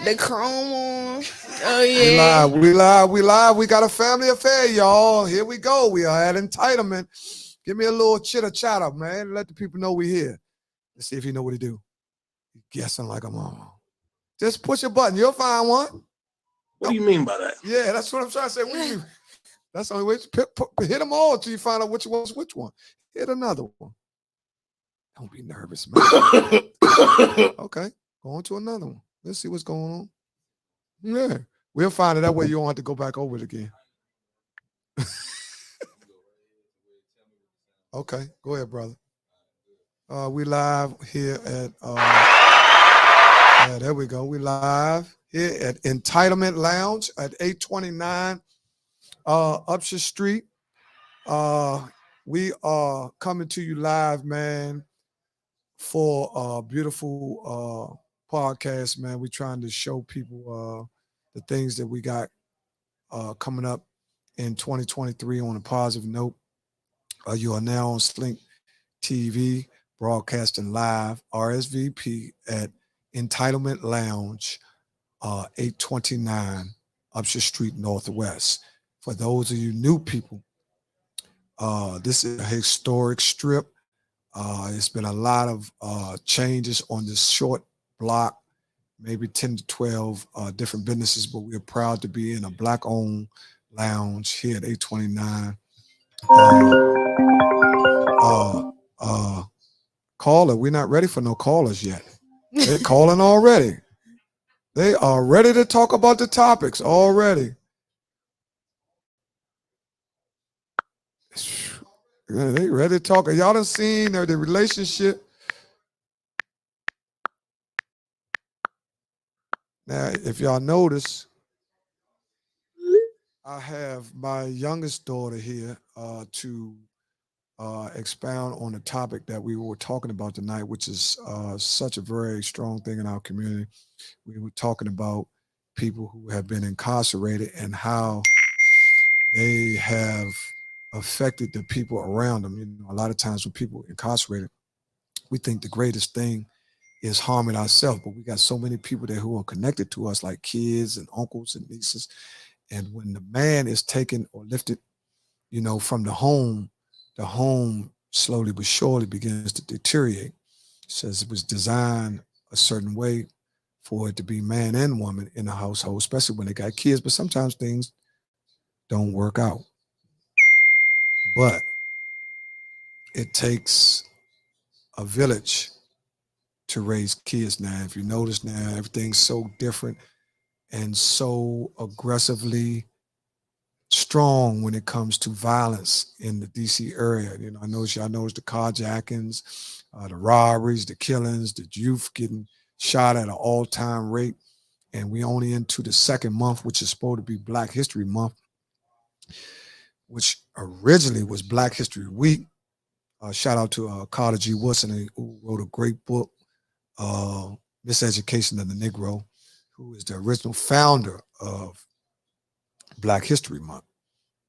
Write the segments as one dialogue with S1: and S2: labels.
S1: The chrome on. Oh
S2: We
S1: yeah.
S2: live, we live, we live. We got a family affair, y'all. Here we go. We are at entitlement. Give me a little chitter chatter, man. Let the people know we here. Let's see if you know what to do. You guessing like a mama. Just push a button. You'll find one.
S3: What do you mean by that?
S2: Yeah, that's what I'm trying to say. What do you mean? That's the only way. Hit them all till you find out which one's which one. Hit another one. Don't be nervous, man. Okay, go on to another one. Let's see what's going on. Yeah, we'll find it. That way you don't have to go back over it again. Okay, go ahead, brother. We live here at yeah, there we go. We live here at Entitlement Lounge at 829 Upshur Street. We are coming to you live, man, for a beautiful podcast, man. We're trying to show people the things that we got coming up in 2023 on a positive note. You are now on Slink TV, broadcasting live, RSVP at Entitlement Lounge, 829 Upshur Street Northwest. For those of you new people, this is a historic strip. It's been a lot of changes on this short block, maybe 10 to 12 different businesses, but we're proud to be in a black-owned lounge here at 829. Uh, uh, Caller, we're not ready for no callers yet. They're calling already. They are ready to talk about the topics already. They ready to talk. Y'all done seen the relationship. Now, if y'all notice, I have my youngest daughter here to expound on the topic that we were talking about tonight, which is such a very strong thing in our community. We were talking about people who have been incarcerated and how they have affected the people around them. You know, a lot of times when people are incarcerated, we think the greatest thing is harming ourselves, but we got so many people there who are connected to us, like kids and uncles and nieces. And when the man is taken or lifted, you know, from the home slowly but surely begins to deteriorate. It says it was designed a certain way for it to be man and woman in the household, especially when they got kids. But sometimes things don't work out. But it takes a village to raise kids now. If you notice now, everything's so different and so aggressively strong when it comes to violence in the DC area. You know, I noticed y'all noticed the carjackings, the robberies, the killings, the youth getting shot at an all-time rate. And we only into the second month, which is supposed to be Black History Month, which originally was Black History Week. Shout out to Carter G. Woodson, who wrote a great book, Miseducation of the Negro, who is the original founder of Black History Month.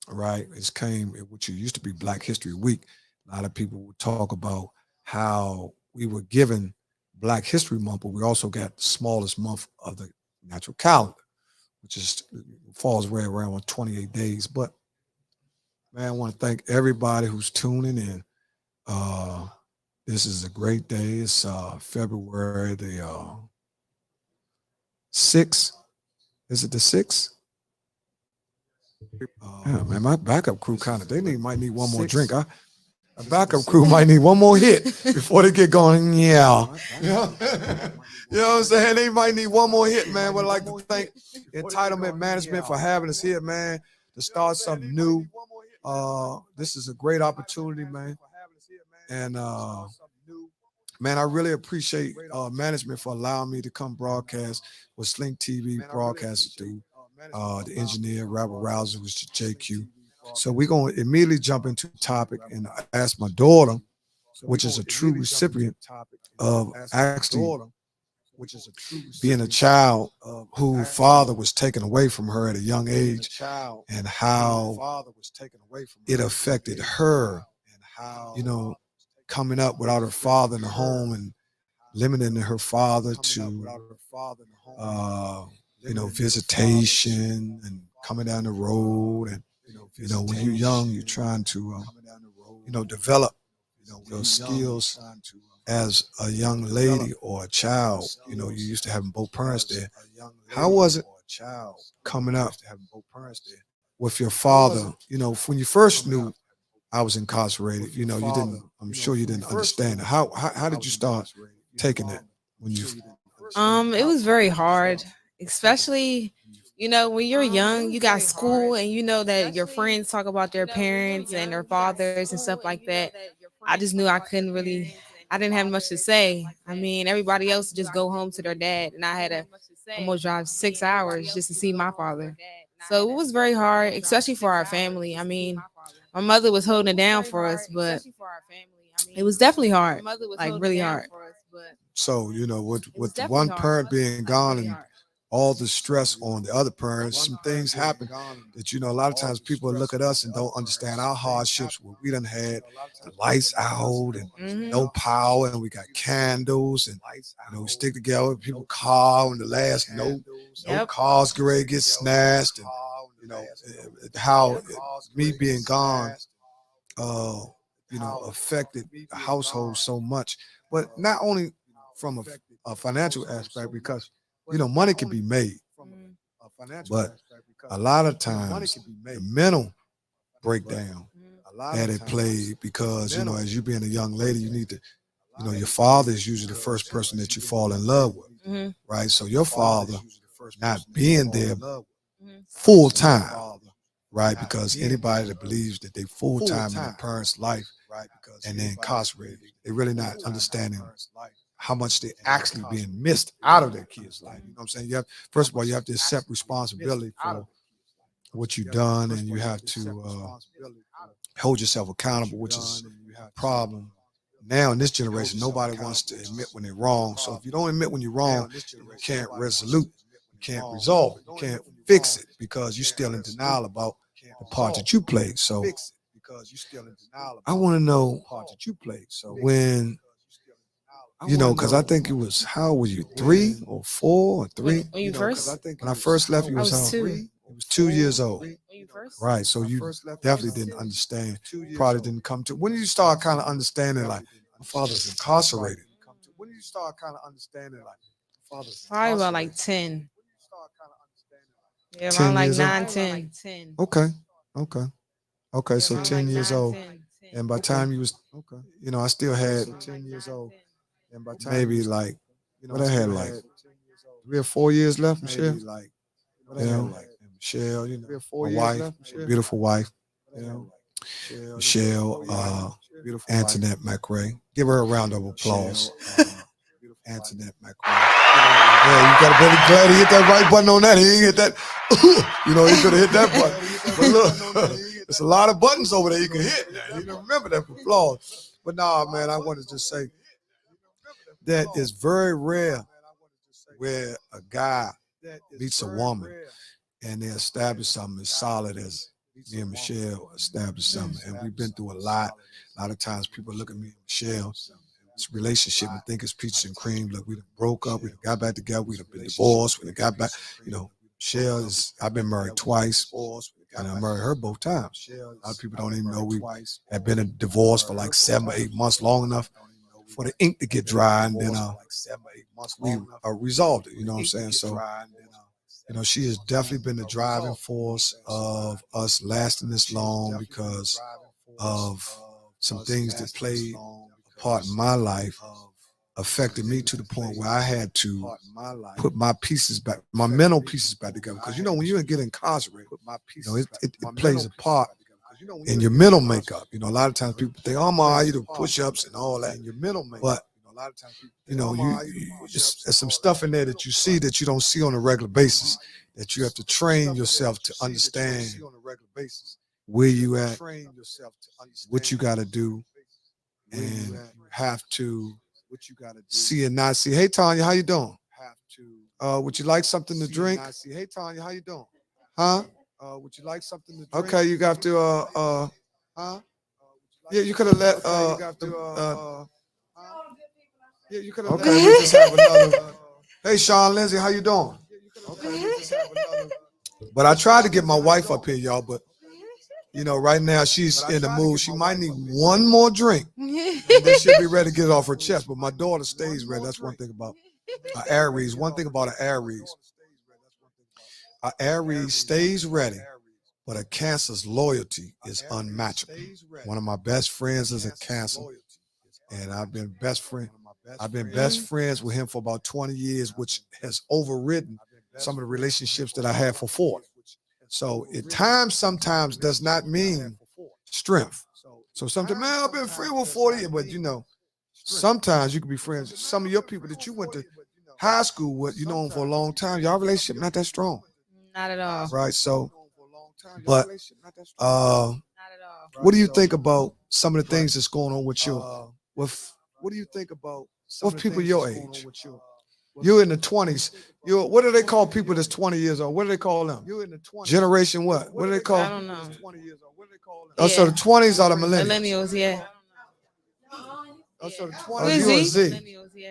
S2: Right? It came, which used to be Black History Week. A lot of people would talk about how we were given Black History Month, but we also got the smallest month of the natural calendar, which is falls right around on 28 days. But man, I want to thank everybody who's tuning in. Uh, this is a great day. It's February the 6th. Is it the 6th? Yeah, man, my backup crew kind of, might need one more drink. A backup crew might need one more hit before they get going. Yeah. You know, you know what I'm saying? They might need one more hit, man. But I'd like to thank Entitlement Management for having us here, man, to start something new. This is a great opportunity, man. And man, I really appreciate management for allowing me to come broadcast with Slink TV broadcasting through the engineer, Robert Rouser, which is JQ. So we're going to immediately jump into the topic and ask my daughter, which is a true recipient of actually being a child whose father was taken away from her at a young age, and how it affected her, you know, coming up without her father in the home and limiting her father to visitation and coming down the road. And when you're young, you're trying to develop your skills as a young lady or a child. You used to having both parents there. How was it coming up with your father? When you first knew I was incarcerated, you didn't, I'm sure you didn't understand it. How did you start taking it when you
S1: It was very hard, especially when you're young, you got school, and you know that your friends talk about their parents and their fathers and stuff like that. I just knew I couldn't really. I didn't have much to say. I mean, everybody else just go home to their dad, and I had to almost drive 6 hours just to see my father. So it was very hard, especially for our family. I mean, my mother was holding it down for us, but it was definitely hard, like really hard.
S2: So, with the one parent being gone and all the stress on the other parents, some things happen that, a lot of times people look at us and don't understand our hardships where we done had the lights out and no power, and we got candles, and, we stick together with people car on the last note, no cars get ready to get snatched, and, how me being gone, affected the household so much. But not only from a financial aspect, because money can be made, but a lot of times the mental breakdown that it played, because as you being a young lady, you need to, your father is usually the first person that you fall in love with, right? So your father not being there full time, right? Because anybody that believes that they full time in a parent's life and they're incarcerated, they're really not understanding how much they're actually being missed out of their kids' life. You know what I'm saying? First of all, you have to accept responsibility for what you've done, and you have to hold yourself accountable, which is a problem. Now in this generation, nobody wants to admit when they're wrong. So if you don't admit when you're wrong, you can't you can't resolve it, you can't fix it, because you're still in denial about the part that you played. So I want to know when, because I think it was, how old were you, 3 or 4 or 3?
S1: When you first,
S2: When I first left, you
S1: I
S2: was
S1: was
S2: how?
S1: 2.
S2: It was 2 years old. Right. So you definitely didn't understand. Probably didn't come to. When did you start kind of understanding, like, my father's incarcerated? When did you start kind of understanding, like, my father's
S1: Probably about
S2: incarcerated?
S1: like 10. Yeah, around
S2: 10
S1: like
S2: years old?
S1: 9, 10.
S2: Okay. Okay. Okay. So 10 years old. And by the time you was, I still had 10 years old. And by maybe like, what I had, like 3 or 4 years left, Michelle. Michelle, my wife, beautiful wife, Michelle, Antoinette McRae. Give her a round of applause. Antoinette McRae. Yeah, you gotta be glad he hit that right button on that. He ain't hit that. He could have hit that button. But look, there's a lot of buttons over there you can hit. You don't remember that applause. But nah, man, I want to just say that it's very rare where a guy meets a woman and they establish something as solid as me and Michelle established something. And we've been through a lot. A lot of times people look at me and Michelle, this relationship, and think it's peaches and cream. Look, we done broke up, we done got back together, we done been divorced, we done got back. Michelle I've been married twice, and I married her both times. A lot of people don't even know we have been in divorce for like 7 or 8 months, long enough for the ink to get dry, and then we resolved it. You know what I'm saying? So, she has definitely been the driving force of us lasting this long, because of some things that played a part in my life, affected me to the point where I had to put my pieces back, my mental pieces back together. Because, when you get incarcerated, it plays a part in your mental makeup. A lot of times people think, oh, my, you do push-ups and all that. But there's some stuff in there that you see that you don't see on a regular basis, that you have to train yourself to understand where you at, what you got to do, and you have to see and not see. Hey, Tanya, how you doing? Would you like something to drink? Hey, Tanya, how you doing? Huh? Would you like something to drink? Okay, you got to huh? Yeah, you could have let Yeah, you could have. Okay, we just have another. Hey, Sean Lindsay, how you doing? Okay, we just have another. But I tried to get my wife up here, y'all. But right now she's in the mood. She might need one more drink, and then she'll be ready to get it off her chest. But my daughter stays ready. That's one thing about Aries. One thing about an Aries stays ready, but a Cancer's loyalty is unmatchable. One of my best friends is a Cancer, and I've been best friends with him for about 20 years, which has overridden some of the relationships that I had for 40. So sometimes does not mean strength. So sometimes, man, I've been friends with 40, but sometimes you can be friends. Some of your people that you went to high school with, you know them for a long time. Y'all relationship not that strong.
S1: Not at all.
S2: Right. So, but what do you think about some of the things that's going on with you? What do you think about people your age? You're in the 20s. What do they call people that's 20 years old? What do they call them? Generation what? What do they call?
S1: I don't know.
S2: Oh, so the 20s are the millennials.
S1: Millennials, yeah.
S2: Oh, so the
S1: Who
S2: 20s,
S1: is
S2: you're a
S1: he?
S2: Z.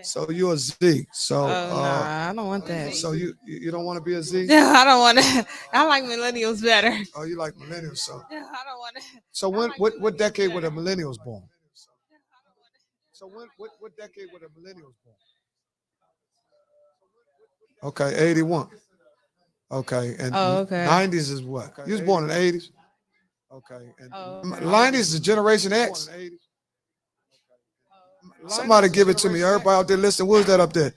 S2: So you're a Z. So
S1: Oh nah, I don't want that.
S2: so you don't want to be a Z?
S1: Yeah, I don't want to. I like millennials better.
S2: Oh, you like millennials. So
S1: Yeah, I don't want to.
S2: so what decade were the millennials born? So what decade were the millennials born? Okay, 81. Okay, and
S1: Oh, okay.
S2: 90s is what? You was born in the 80s. Okay, and
S1: Oh, okay.
S2: 90s is Generation X. Somebody give it to me. Everybody out there listening, who's that up there?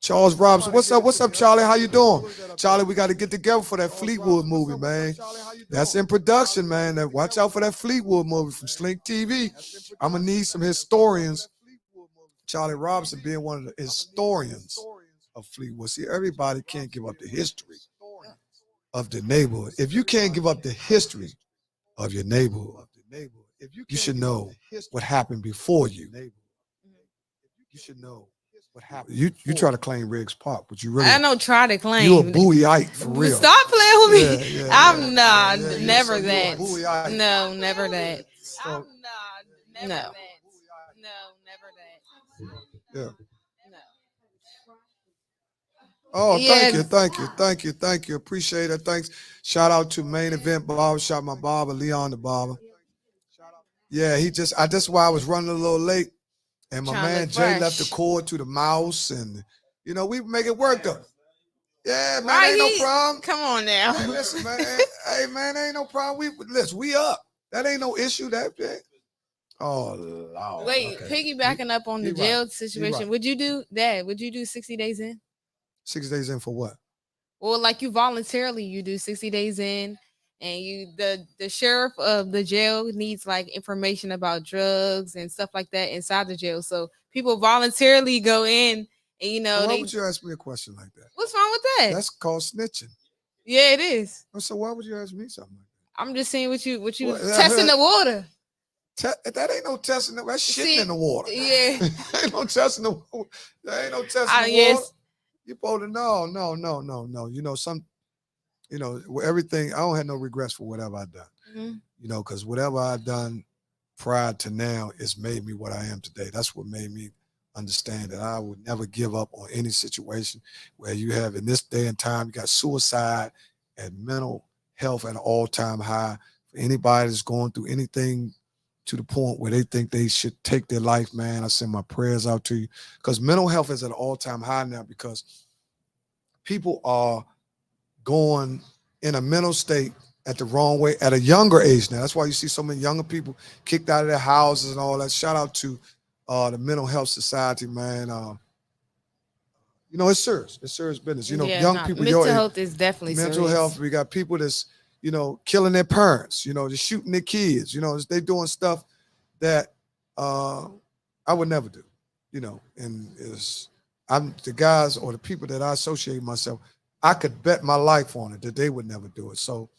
S2: Charles Robinson. What's up? What's up, Charlie? How you doing? Charlie, we got to get together for that Fleetwood movie, man. That's in production, man. Watch out for that Fleetwood movie from Slink TV. I'm going to need some historians. Charlie Robinson being one of the historians of Fleetwood. See, everybody can't give up the history of the neighborhood. If you can't give up the history of your neighborhood, you should know what happened before you. You should know what happened. You try to claim Riggs Park, but you really
S1: I don't try to claim.
S2: You a Bowieite for real.
S1: Stop playing with me.
S2: Yeah,
S1: I'm never
S2: so
S1: that.
S2: Bowieite.
S1: No, never that.
S2: So,
S1: No, never that.
S2: yeah.
S1: No.
S2: Oh,
S1: Yes.
S2: thank you. Appreciate it. Thanks. Shout out to Main Event Barber Shop, my barber, Leon the barber. Yeah, that's why I was running a little late. And my
S1: Trying to
S2: man
S1: look
S2: Jay
S1: fresh.
S2: left the cord to the mouse, and we make it work though. Yeah, man,
S1: Right,
S2: ain't no problem.
S1: Come on now.
S2: Hey, listen, man. Hey, man, ain't no problem. We up. That ain't no issue. That. Oh Lord.
S1: Wait,
S2: okay.
S1: piggybacking up on the
S2: He
S1: jail
S2: right.
S1: situation,
S2: Right.
S1: would you do that? Would you do 60 days in?
S2: 6 days in for what?
S1: Or like you voluntarily you do 60 days in and the sheriff of the jail needs like information about drugs and stuff like that inside the jail. So people voluntarily go in and
S2: Why would you ask me a question like that?
S1: What's wrong with that?
S2: That's called snitching.
S1: Yeah, it is.
S2: So why would you ask me something like that?
S1: I'm just saying what you testing the water.
S2: That ain't no testing. That's shitting in the water.
S1: Yeah.
S2: Ain't no testing the water. There ain't no testing the
S1: Yes.
S2: water. You supposed to no. Everything. I don't have no regrets for whatever I done.
S1: Mm-hmm.
S2: Because whatever I done prior to now has made me what I am today. That's what made me understand that I would never give up on any situation where you have in this day and time, you got suicide and mental health at an all-time high. For anybody that's going through anything to the point where they think they should take their life, man, I send my prayers out to you. Because mental health is at an all-time high now because people are going in a mental state at the wrong way at a younger age now. That's why you see so many younger people kicked out of their houses and all that. Shout out to the Mental Health Society, man. It's serious. It's serious business. Young people.
S1: Mental health is definitely
S2: mental
S1: serious.
S2: health. We got people that's killing their parents. Just shooting their kids. They doing stuff that I would never do. And I'm the guys or the people that I associate myself. I could bet my life on it that they would never do it. So,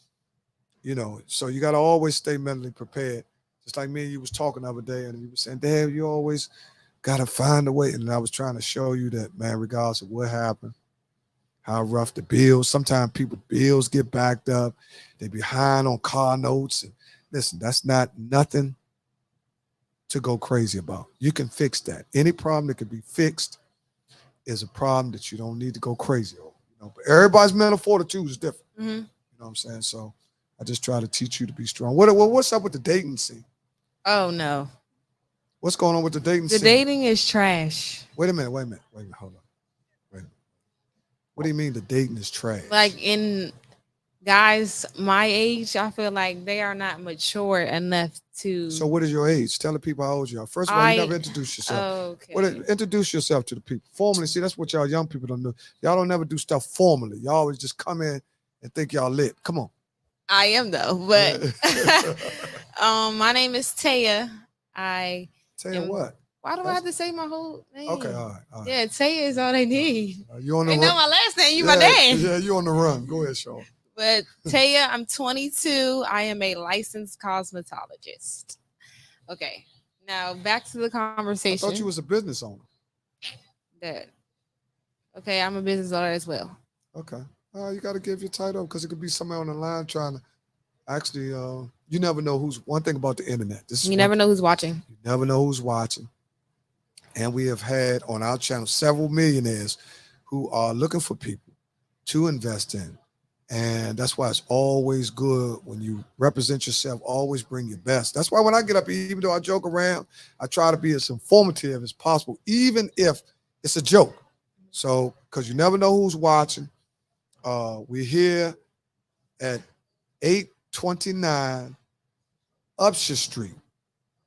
S2: so you got to always stay mentally prepared. Just like me and you was talking the other day, and you were saying, Dad, you always got to find a way. And I was trying to show you that, man, regardless of what happened, how rough the bills. Sometimes people bills get backed up. They behind on car notes. And listen, that's not nothing to go crazy about. You can fix that. Any problem that can be fixed is a problem that you don't need to go crazy over. But everybody's mental fortitude is different.
S1: Hmm.
S2: You know what I'm saying? So I just try to teach you to be strong. What's up with the dating scene?
S1: Oh no,
S2: What's going on with the dating
S1: the
S2: scene?
S1: dating is trash.
S2: Wait a minute, hold on. Wait a minute. What do you mean the dating is trash?
S1: Like in guys my age, I feel like they are not mature enough
S2: So
S1: to.
S2: what is your age? Tell the people how old you are. First of all, you never
S1: I
S2: introduce yourself.
S1: okay.
S2: Introduce yourself to the people formally. See, that's what y'all young people don't do. Y'all don't never do stuff formally. Y'all always just come in and think y'all lit. Come on.
S1: I am though, but my name is Taya. I
S2: Tell you
S1: am.
S2: what.
S1: Why do I
S2: That's
S1: have to say my whole
S2: okay.
S1: name?
S2: All right. All right.
S1: Yeah, Taya is all they need.
S2: You on the
S1: They know
S2: run?
S1: my last name. You my
S2: Yeah,
S1: dad.
S2: yeah. You on the run? Go ahead, Sean.
S1: But Taya, I'm 22. I am a licensed cosmetologist. Okay. Now back to the
S2: I thought
S1: conversation.
S2: you was a business owner.
S1: That okay, I'm a business owner as well.
S2: Okay. You got to give your title because it could be somebody on the line trying to actually. You never know who's. One thing about the internet. This is
S1: You
S2: one
S1: never
S2: thing.
S1: know who's watching.
S2: You never know who's watching. And we have had on our channel several millionaires who are looking for people to invest in. And that's why it's always good when you represent yourself, always bring your best. That's why when I get up, even though I joke around, I try to be as informative as possible, even if it's a joke. So, because you never know who's watching. We're here at 829 Upshur Street.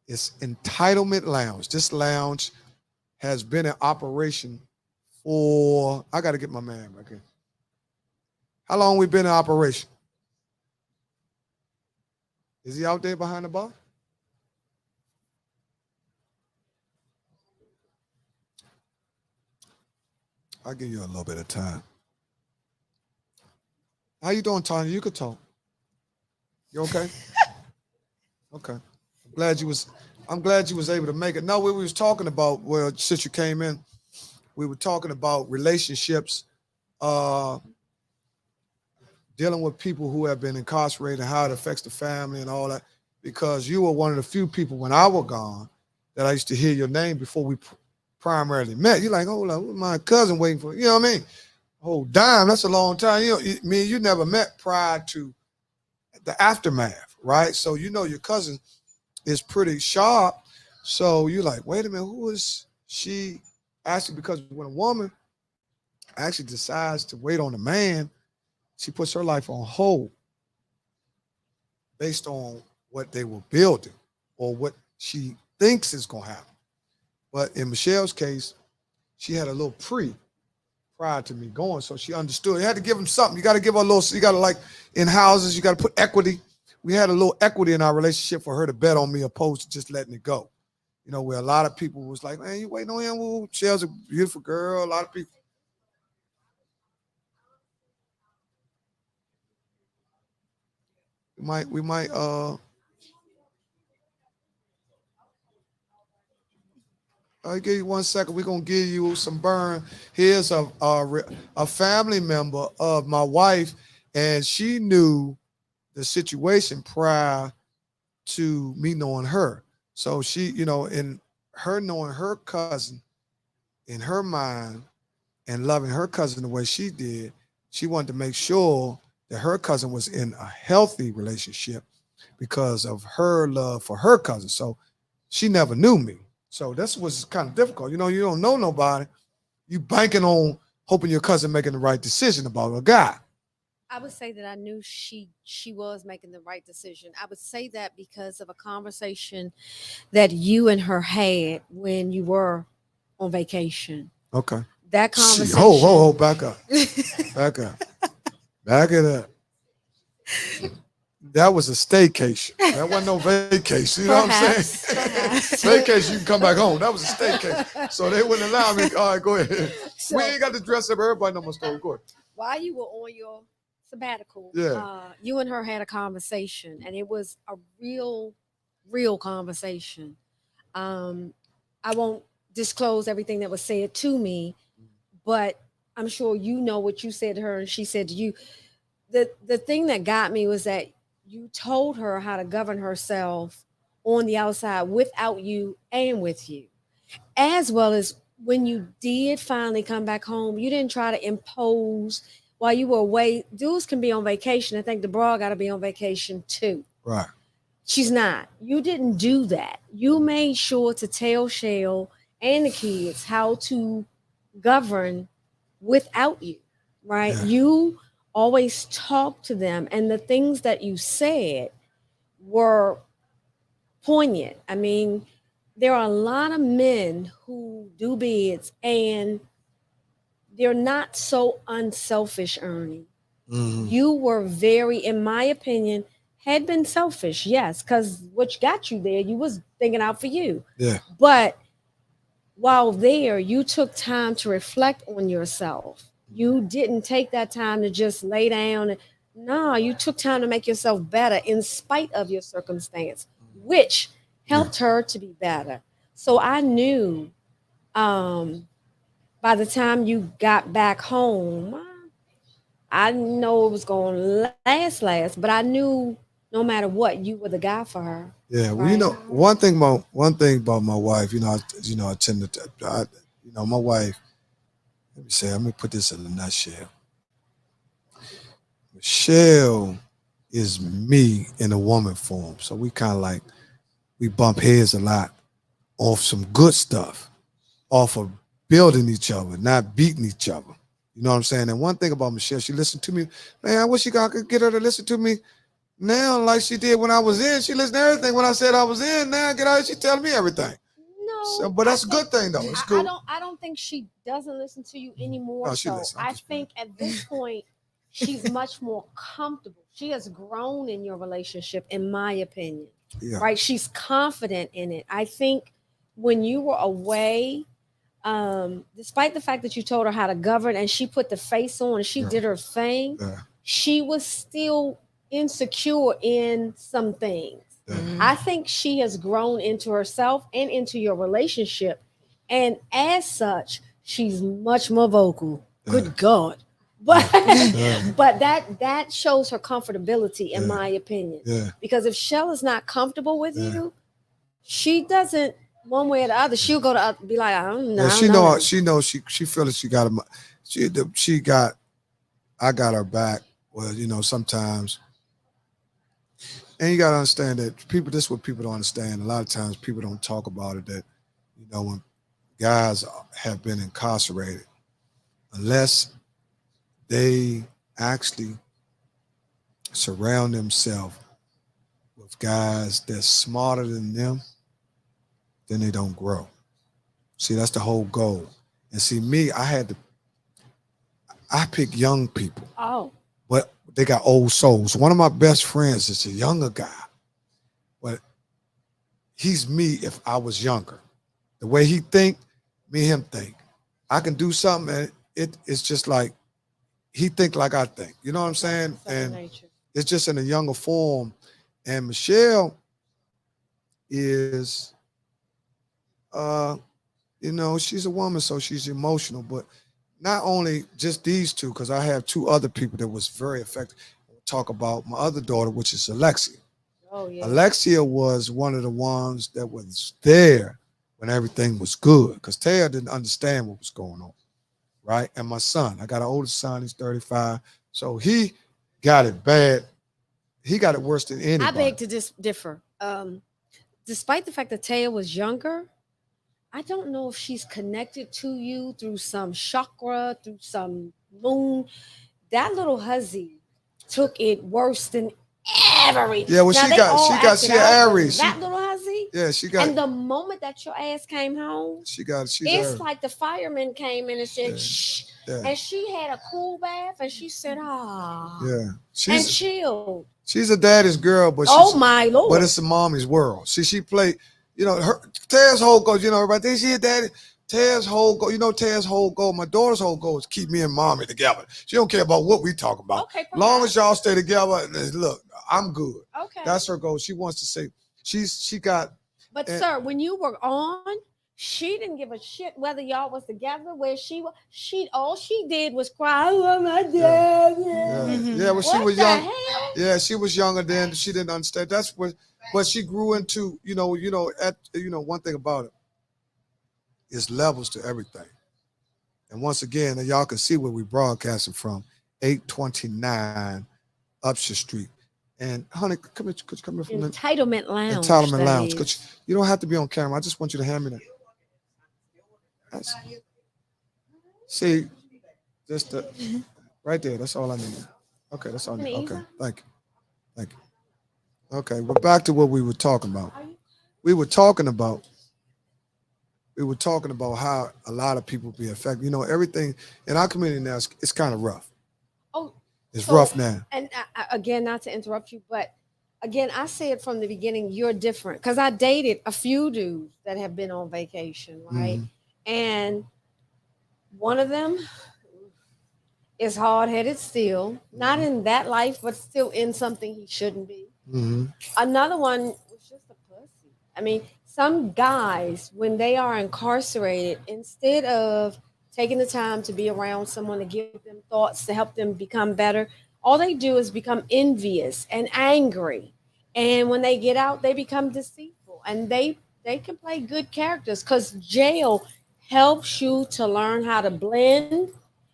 S2: It's Entitlement Lounge. This lounge has been in operation for, I got to get my man back here. How long we been in operation? Is he out there behind the bar? I'll give you a little bit of time. How you doing, Tanya? You could talk. You okay? Okay. I'm glad you was able to make it. No, we was talking about, well, since you came in, we were talking about relationships, uh, dealing with people who have been incarcerated and how it affects the family and all that. Because you were one of the few people when I was gone that I used to hear your name before we primarily met. You're like, hold on, my cousin waiting for, you know what I mean? Oh, damn, that's a long time. Me and you never met prior to the aftermath, right? So you know your cousin is pretty sharp. So you're like, wait a minute, who is she? Actually, because when a woman actually decides to wait on a man, she puts her life on hold based on what they were building or what she thinks is going to happen. But in Michelle's case, she had a little prior to me going, so she understood. You had to give him something. You got to give her a little. You got to like in houses. You got to put equity. We had a little equity in our relationship for her to bet on me, opposed to just letting it go. Where a lot of people was like, "Man, you waiting on him?" Well, Michelle's a beautiful girl. A lot of people. We might. I'll give you 1 second. We're gonna give you some burn. Here's a family member of my wife, and she knew the situation prior to me knowing her. So she, in her knowing her cousin, in her mind, and loving her cousin the way she did, she wanted to make sure that her cousin was in a healthy relationship because of her love for her cousin. So she never knew me. So this was kind of difficult. You don't know nobody. You banking on hoping your cousin making the right decision about a guy.
S4: I would say that I knew she was making the right decision. I would say that because of a conversation that you and her had when you were on vacation.
S2: Okay.
S4: That
S2: See,
S4: conversation.
S2: hold, back up. Back up. Back it up. That was a staycation. That wasn't no vacation. You know what I'm
S4: Perhaps,
S2: saying?
S4: perhaps.
S2: Vacation, you can come back home. That was a staycation. So they wouldn't allow me. All right, go ahead.
S4: So
S2: We ain't got to dress up everybody no more store. Go ahead.
S4: while you were on your sabbatical,
S2: Yeah.
S4: you and her had a conversation, and it was a real conversation. Um, I won't disclose everything that was said to me, but I'm sure you know what you said to her and she said to you. The thing that got me was that you told her how to govern herself on the outside without you and with you. As well as when you did finally come back home, you didn't try to impose while you were away. Dudes can be on vacation. I think the bra got to be on vacation too.
S2: Right.
S4: She's not. You didn't do that. You made sure to tell Shell and the kids how to govern without you, right?
S2: Yeah.
S4: You always talked to them, and the things that you said were poignant. I mean, there are a lot of men who do bids and they're not so unselfish, Ernie.
S2: Hmm.
S4: You were very, in my opinion, had been selfish, yes, because what got you there, you was thinking out for you.
S2: Yeah.
S4: But while there, you took time to reflect on yourself. You didn't take that time to just lay down. No, you took time to make yourself better in spite of your circumstance, which
S2: Yeah.
S4: helped her to be better. So I knew um, by the time you got back home, I didn't know it was going to last, but I knew no matter what, you were the guy for her,
S2: Yeah. Well,
S4: right?
S2: one thing about my wife, I tend to, my wife. Let me put this in a nutshell. Michelle is me in a woman form, so we kind of like we bump heads a lot off some good stuff, off of building each other, not beating each other. You know what I'm saying? And one thing about Michelle, she listened to me. Man, I wish I could get her to listen to me now like she did when I was in. She listened to everything when I said I was in. Now get out, she telling me everything. So,
S4: No,
S2: but
S4: I
S2: that's a
S4: think
S2: good thing though. It's
S4: I
S2: good.
S4: don't I don't think she doesn't listen to you anymore.
S2: No, she
S4: So
S2: listens. I'm
S4: I
S2: just
S4: think at this point she's much more comfortable. She has grown in your relationship, in my opinion.
S2: yeah,
S4: Right? She's confident in it. I think when you were away, despite the fact that you told her how to govern and she put the face on and she
S2: yeah,
S4: did her thing,
S2: yeah,
S4: she was still insecure in some things.
S2: yeah,
S1: Mhm.
S4: I think she has grown into herself and into your relationship. And as such, she's much more vocal.
S2: yeah,
S4: Good God. But
S2: yeah,
S4: but that shows her comfortability, in
S2: yeah,
S4: my opinion.
S2: yeah,
S4: Because if Shell is not comfortable with
S2: yeah.
S4: you, she doesn't one way or the other, she'll go to be like,
S2: Yeah,
S4: I don't know him.
S2: she feels like she got a, she got I got her back. Well, sometimes, and you gotta understand that people. This is what people don't understand. A lot of times, people don't talk about it. That when guys have been incarcerated, unless they actually surround themselves with guys that's smarter than them, then they don't grow. See, that's the whole goal. And see, me, I pick young people,
S4: Oh,
S2: but they got old souls. One of my best friends is a younger guy, but he's me if I was younger. The way he think, me and him think. I can do something and it's just like he think like I think. You know what I'm saying?
S4: second
S2: And
S4: nature.
S2: it's just in a younger form. And Michelle is uh, she's a woman, so she's emotional, but not only just these two, because I have two other people that was very effective. I'll talk about my other daughter, which is Alexia.
S4: Oh yeah.
S2: Alexia was one of the ones that was there when everything was good, because Taya didn't understand what was going on, right? And my son, I got an older son, he's 35, so he got it bad. He got it worse than
S4: I
S2: anybody.
S4: beg to differ. Despite the fact that Taya was younger, I don't know if she's connected to you through some chakra, through some moon. That little hussy took it worse than every.
S2: Yeah, well,
S4: Now they all acted
S2: she
S4: out, but
S2: Aries.
S4: that little hussy.
S2: Yeah,
S4: And the moment that your ass came home,
S2: she's
S4: it's
S2: Aries.
S4: like the fireman came in and said,
S2: Yeah,
S4: shh.
S2: yeah,
S4: And she had a cool bath and she said, ah,
S2: yeah.
S4: and chilled.
S2: She's a daddy's girl,
S4: Oh my
S2: but
S4: Lord.
S2: it's a mommy's world. See, she played, her Tara's whole goal, everybody thinks she a daddy. Tara's whole goal, Tara's whole goal, my daughter's whole goal is keep me and mommy together. She don't care about what we talk about.
S4: Okay,
S2: Long as
S4: perhaps.
S2: y'all stay together, and look, I'm good.
S4: Okay.
S2: That's her goal. She wants to say, she got,
S4: But
S2: and,
S4: sir, when you were on, she didn't give a shit whether y'all was together. Where she was, she all she did was cry. I love my dad.
S2: yeah,
S1: Mhm.
S2: yeah, when she
S4: What
S2: was
S4: the
S2: young,
S4: hell?
S2: yeah, she was younger then, she didn't understand. That's what, But she grew into, one thing about it is levels to everything. And once again, and y'all can see where we broadcasting from, 829 Upshur Street. And honey, come here, could you come here for a minute?
S4: Entitlement Lounge.
S2: Entitlement
S4: That
S2: Lounge.
S4: is.
S2: You don't have to be on camera. I just want you to hand me that. That's, see, just right there. That's all I need. Okay, that's all I need. Okay, thank you. Thank you. Okay, we're back to what we were talking about. We were talking about how a lot of people be affected. Everything in our community now it's kind of rough.
S4: Oh,
S2: It's
S4: so,
S2: rough now.
S4: and again, not to interrupt you, but again, I said from the beginning, you're different because I dated a few dudes that have been on vacation, right?
S2: Mhm.
S4: And one of them is hard headed still, not in that life, but still in something he shouldn't be.
S2: Mhm.
S4: Another one was just a pussy. I mean, some guys, when they are incarcerated, instead of taking the time to be around someone to give them thoughts to help them become better, all they do is become envious and angry. And when they get out, they become deceitful and they can play good characters because jail helps you to learn how to blend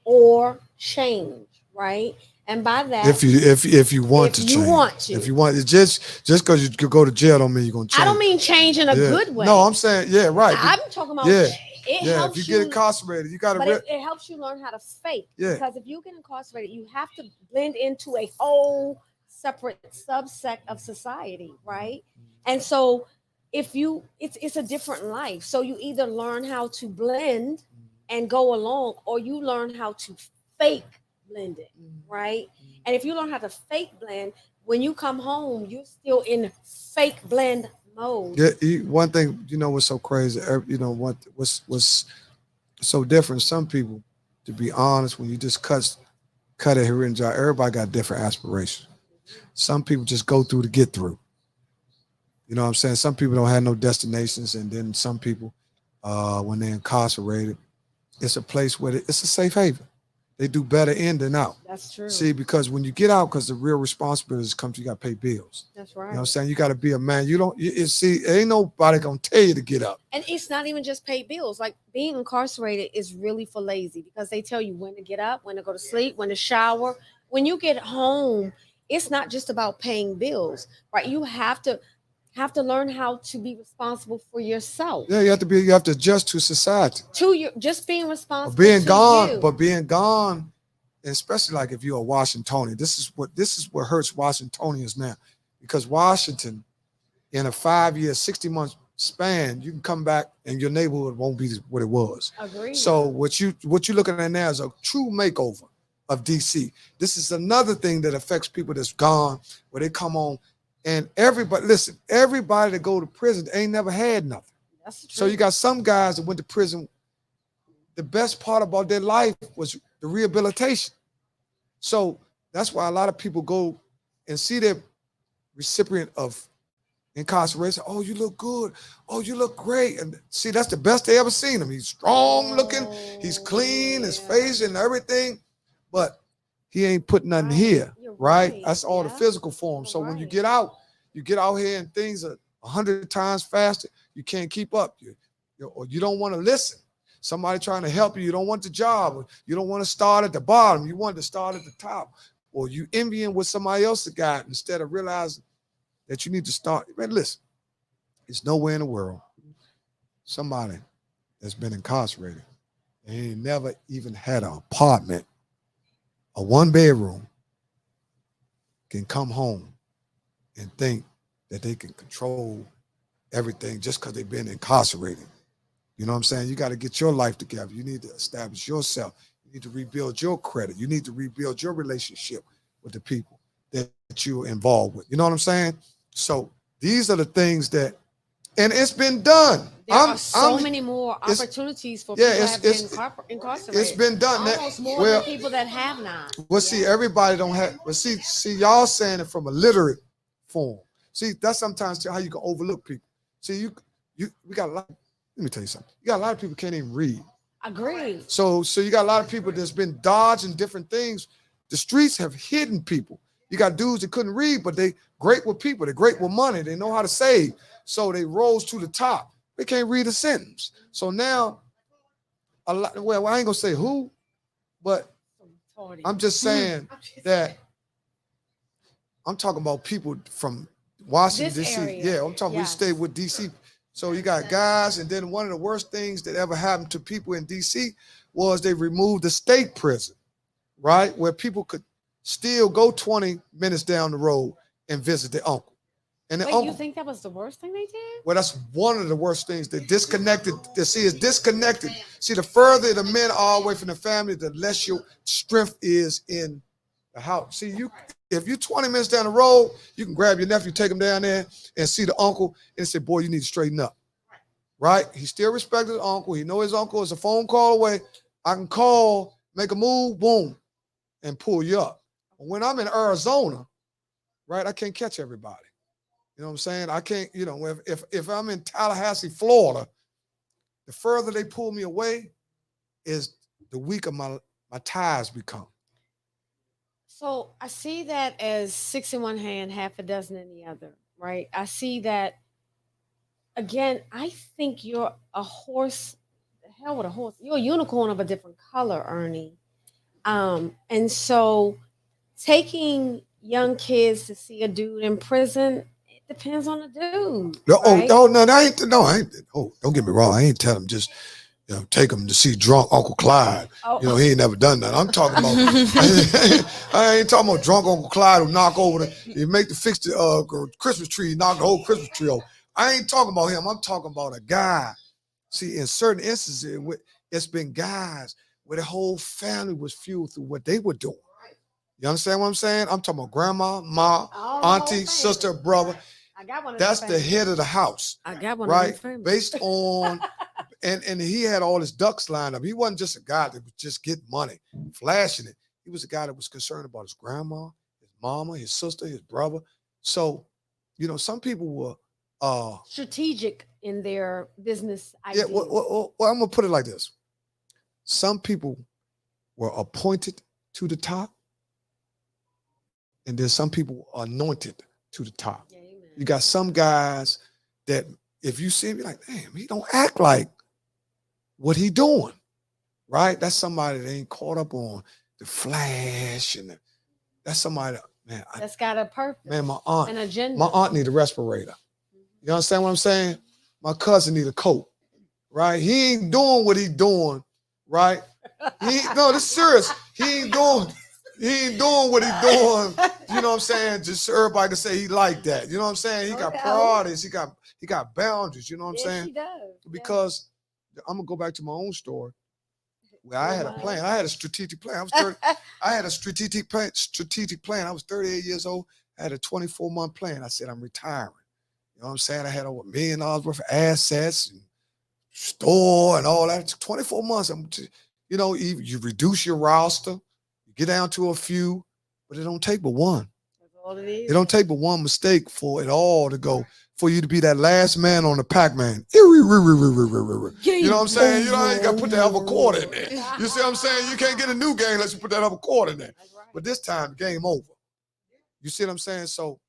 S4: or change, right? And by that,
S2: If you want
S4: if
S2: to
S4: you
S2: change,
S4: want to.
S2: if you want, it's just because you could go to jail don't mean you're gonna
S4: I don't
S2: change.
S4: mean change in a
S2: Yeah.
S4: good way.
S2: No, I'm saying yeah, right.
S4: I'm talking about
S2: Yeah,
S4: it
S2: yeah. If
S4: helps
S2: you get
S4: you,
S2: incarcerated, you got to.
S4: but it helps you learn how to fake.
S2: Yeah.
S4: Because if you get incarcerated, you have to blend into a whole separate subsect of society, right? And so if you it's a different life. So you either learn how to blend and go along, or you learn how to fake blend it, right? And if you learn how to fake blend, when you come home, you're still in fake blend mode.
S2: Yeah, one thing what's so crazy. What's so different. Some people, to be honest, when you just cut it here and there, everybody got different aspirations. Some people just go through to get through. You know what I'm saying? Some people don't have no destinations, and then some people, when they're incarcerated, it's a place where it's a safe haven. They do better in than out.
S4: That's true.
S2: See, because when you get out, because the real responsibilities comes, you got to pay bills.
S4: That's
S2: You know
S4: right.
S2: what I'm saying? You got to be a man. You don't, see, ain't nobody going to tell you to get up.
S4: And it's not even just pay bills. Like being incarcerated is really for lazy because they tell you when to get up, when to go to sleep, when to shower. When you get home, it's not just about paying bills, right? You have to learn how to be responsible for yourself.
S2: Yeah, you have to adjust to society.
S4: To your just being
S2: But
S4: responsible
S2: being
S4: to
S2: gone,
S4: you.
S2: but being gone, and especially like if you're a Washingtonian, this is what hurts Washingtonians now. Because Washington, in a 5 year, 60 month span, you can come back and your neighborhood won't be what it was.
S4: Agreed.
S2: So what you're looking at now is a true makeover of DC. This is another thing that affects people that's gone, where they come on, and everybody that go to prison ain't never had nothing.
S4: That's the
S2: So you
S4: truth.
S2: got some guys that went to prison. The best part about their life was the rehabilitation. So that's why a lot of people go and see their recipient of incarceration. Oh, you look good. Oh, you look great. And see, that's the best they ever seen him. He's strong looking. He's clean, his face and everything. But he ain't put nothing
S4: Right.
S2: here,
S4: You're
S2: right?
S4: right.
S2: That's all the
S4: Yeah.
S2: physical form. So
S4: You're
S2: when you
S4: right.
S2: get out, here and things are 100 times faster. You can't keep up. Or you don't want to listen. Somebody trying to help you. You don't want the job. Or you don't want to start at the bottom. You want to start at the top. Or you envying what somebody else got instead of realizing that you need to start. Man, listen, it's nowhere in the world somebody that's been incarcerated and ain't never even had an apartment, a 1 bedroom, can come home and think that they can control everything just because they've been incarcerated. You know what I'm saying? You got to get your life together. You need to establish yourself. You need to rebuild your credit. You need to rebuild your relationship with the people that you're involved with. You know what I'm saying? So these are the things that, and it's been done.
S4: There are so many more opportunities for people that have been incarcerated.
S2: It's been done.
S4: Almost more than people that have not.
S2: Well, see, everybody don't have. But see, y'all saying it from a literate form. See, that's sometimes how you can overlook people. See, we got a lot. Let me tell you something. You got a lot of people can't even read.
S4: Agreed.
S2: So you got a lot of people that's been dodging different things. The streets have hidden people. You got dudes that couldn't read, but they great with people. They're great with money. They know how to save. So they rose to the top. They can't read a sentence. So now, a lot. Well, I ain't gonna say who, but I'm just saying that I'm talking about people from Washington,
S4: This
S2: D.C.
S4: area.
S2: Yeah, I'm talking, we
S4: Yes.
S2: stay with D.C. So you got guys, and then one of the worst things that ever happened to people in D.C. was they removed the state prison, right? Where people could still go 20 minutes down the road and visit their uncle. And the
S4: Wait,
S2: uncle,
S4: you think that was the worst thing they did?
S2: well, that's one of the worst things. They disconnected. See, it's disconnected. See, the further the men are away from the family, the less your strength is in the house. See, if you're 20 minutes down the road, you can grab your nephew, take him down there, and see the uncle, and say, "Boy, you need to straighten up." Right? He still respects his uncle. He know his uncle is a phone call away. I can call, make a move, boom, and pull you up. But when I'm in Arizona, right, I can't catch everybody. You know what I'm saying? I can't, if I'm in Tallahassee, Florida, the further they pull me away is the weaker my ties become.
S4: So I see that as six in one hand, half a dozen in the other, right? I see that again. I think you're a horse. The hell with a horse. You're a unicorn of a different color, Ernie. And so taking young kids to see a dude in prison, it depends on the dude, right?
S2: No, I ain't. Oh, don't get me wrong. I ain't tell them just take him to see drunk Uncle Clyde.
S4: Oh,
S2: He ain't never done that. I'm talking about. I ain't talking about drunk Uncle Clyde who knock over he make the fix the Christmas tree, knock the whole Christmas tree over. I ain't talking about him. I'm talking about a guy. See, in certain instances, it's been guys where the whole family was fueled through what they were doing. You understand what I'm saying? I'm talking about grandma, ma, auntie, sister, brother.
S4: I got one.
S2: That's the head of the house.
S4: I got one.
S2: Right? Based on, and he had all his ducks lined up. He wasn't just a guy that was just getting money, flashing it. He was a guy that was concerned about his grandma, his mama, his sister, his brother. So, some people were
S4: strategic in their business ideas.
S2: Yeah, well, I'm gonna put it like this. Some people were appointed to the top, and then some people were anointed to the top.
S4: Yeah,
S2: you got some guys that if you see him, you're like, damn, he don't act like what he doing, right? That's somebody that ain't caught up on the flash that's somebody, man.
S4: That's got a purpose.
S2: Man,
S4: an agenda.
S2: My aunt need a respirator. You understand what I'm saying? My cousin need a coat, right? He ain't doing what he doing, right? No, this is serious. He ain't doing what he doing. You know what I'm saying? Just so everybody can say he like that. You know what I'm saying? He got priorities. He got boundaries. You know what I'm saying?
S4: He does.
S2: Because I'm gonna go back to my own story where I had a plan. I had a strategic plan. I had a strategic plan. I was 38 years old. I had a 24-month plan. I said I'm retiring. You know what I'm saying? I had over $1 million worth of assets and store and all that. It took 24 months. You reduce your roster, you get down to a few, but it don't take but one.
S4: That's all it is.
S2: It don't take but one mistake for it all to go, for you to be that last man on the Pac-Man. You know what I'm saying? You got to put that other quarter in there. You see what I'm saying? You can't get a new game unless you put that other quarter in there.
S4: Right.
S2: But this time, game over. You see what I'm saying? So,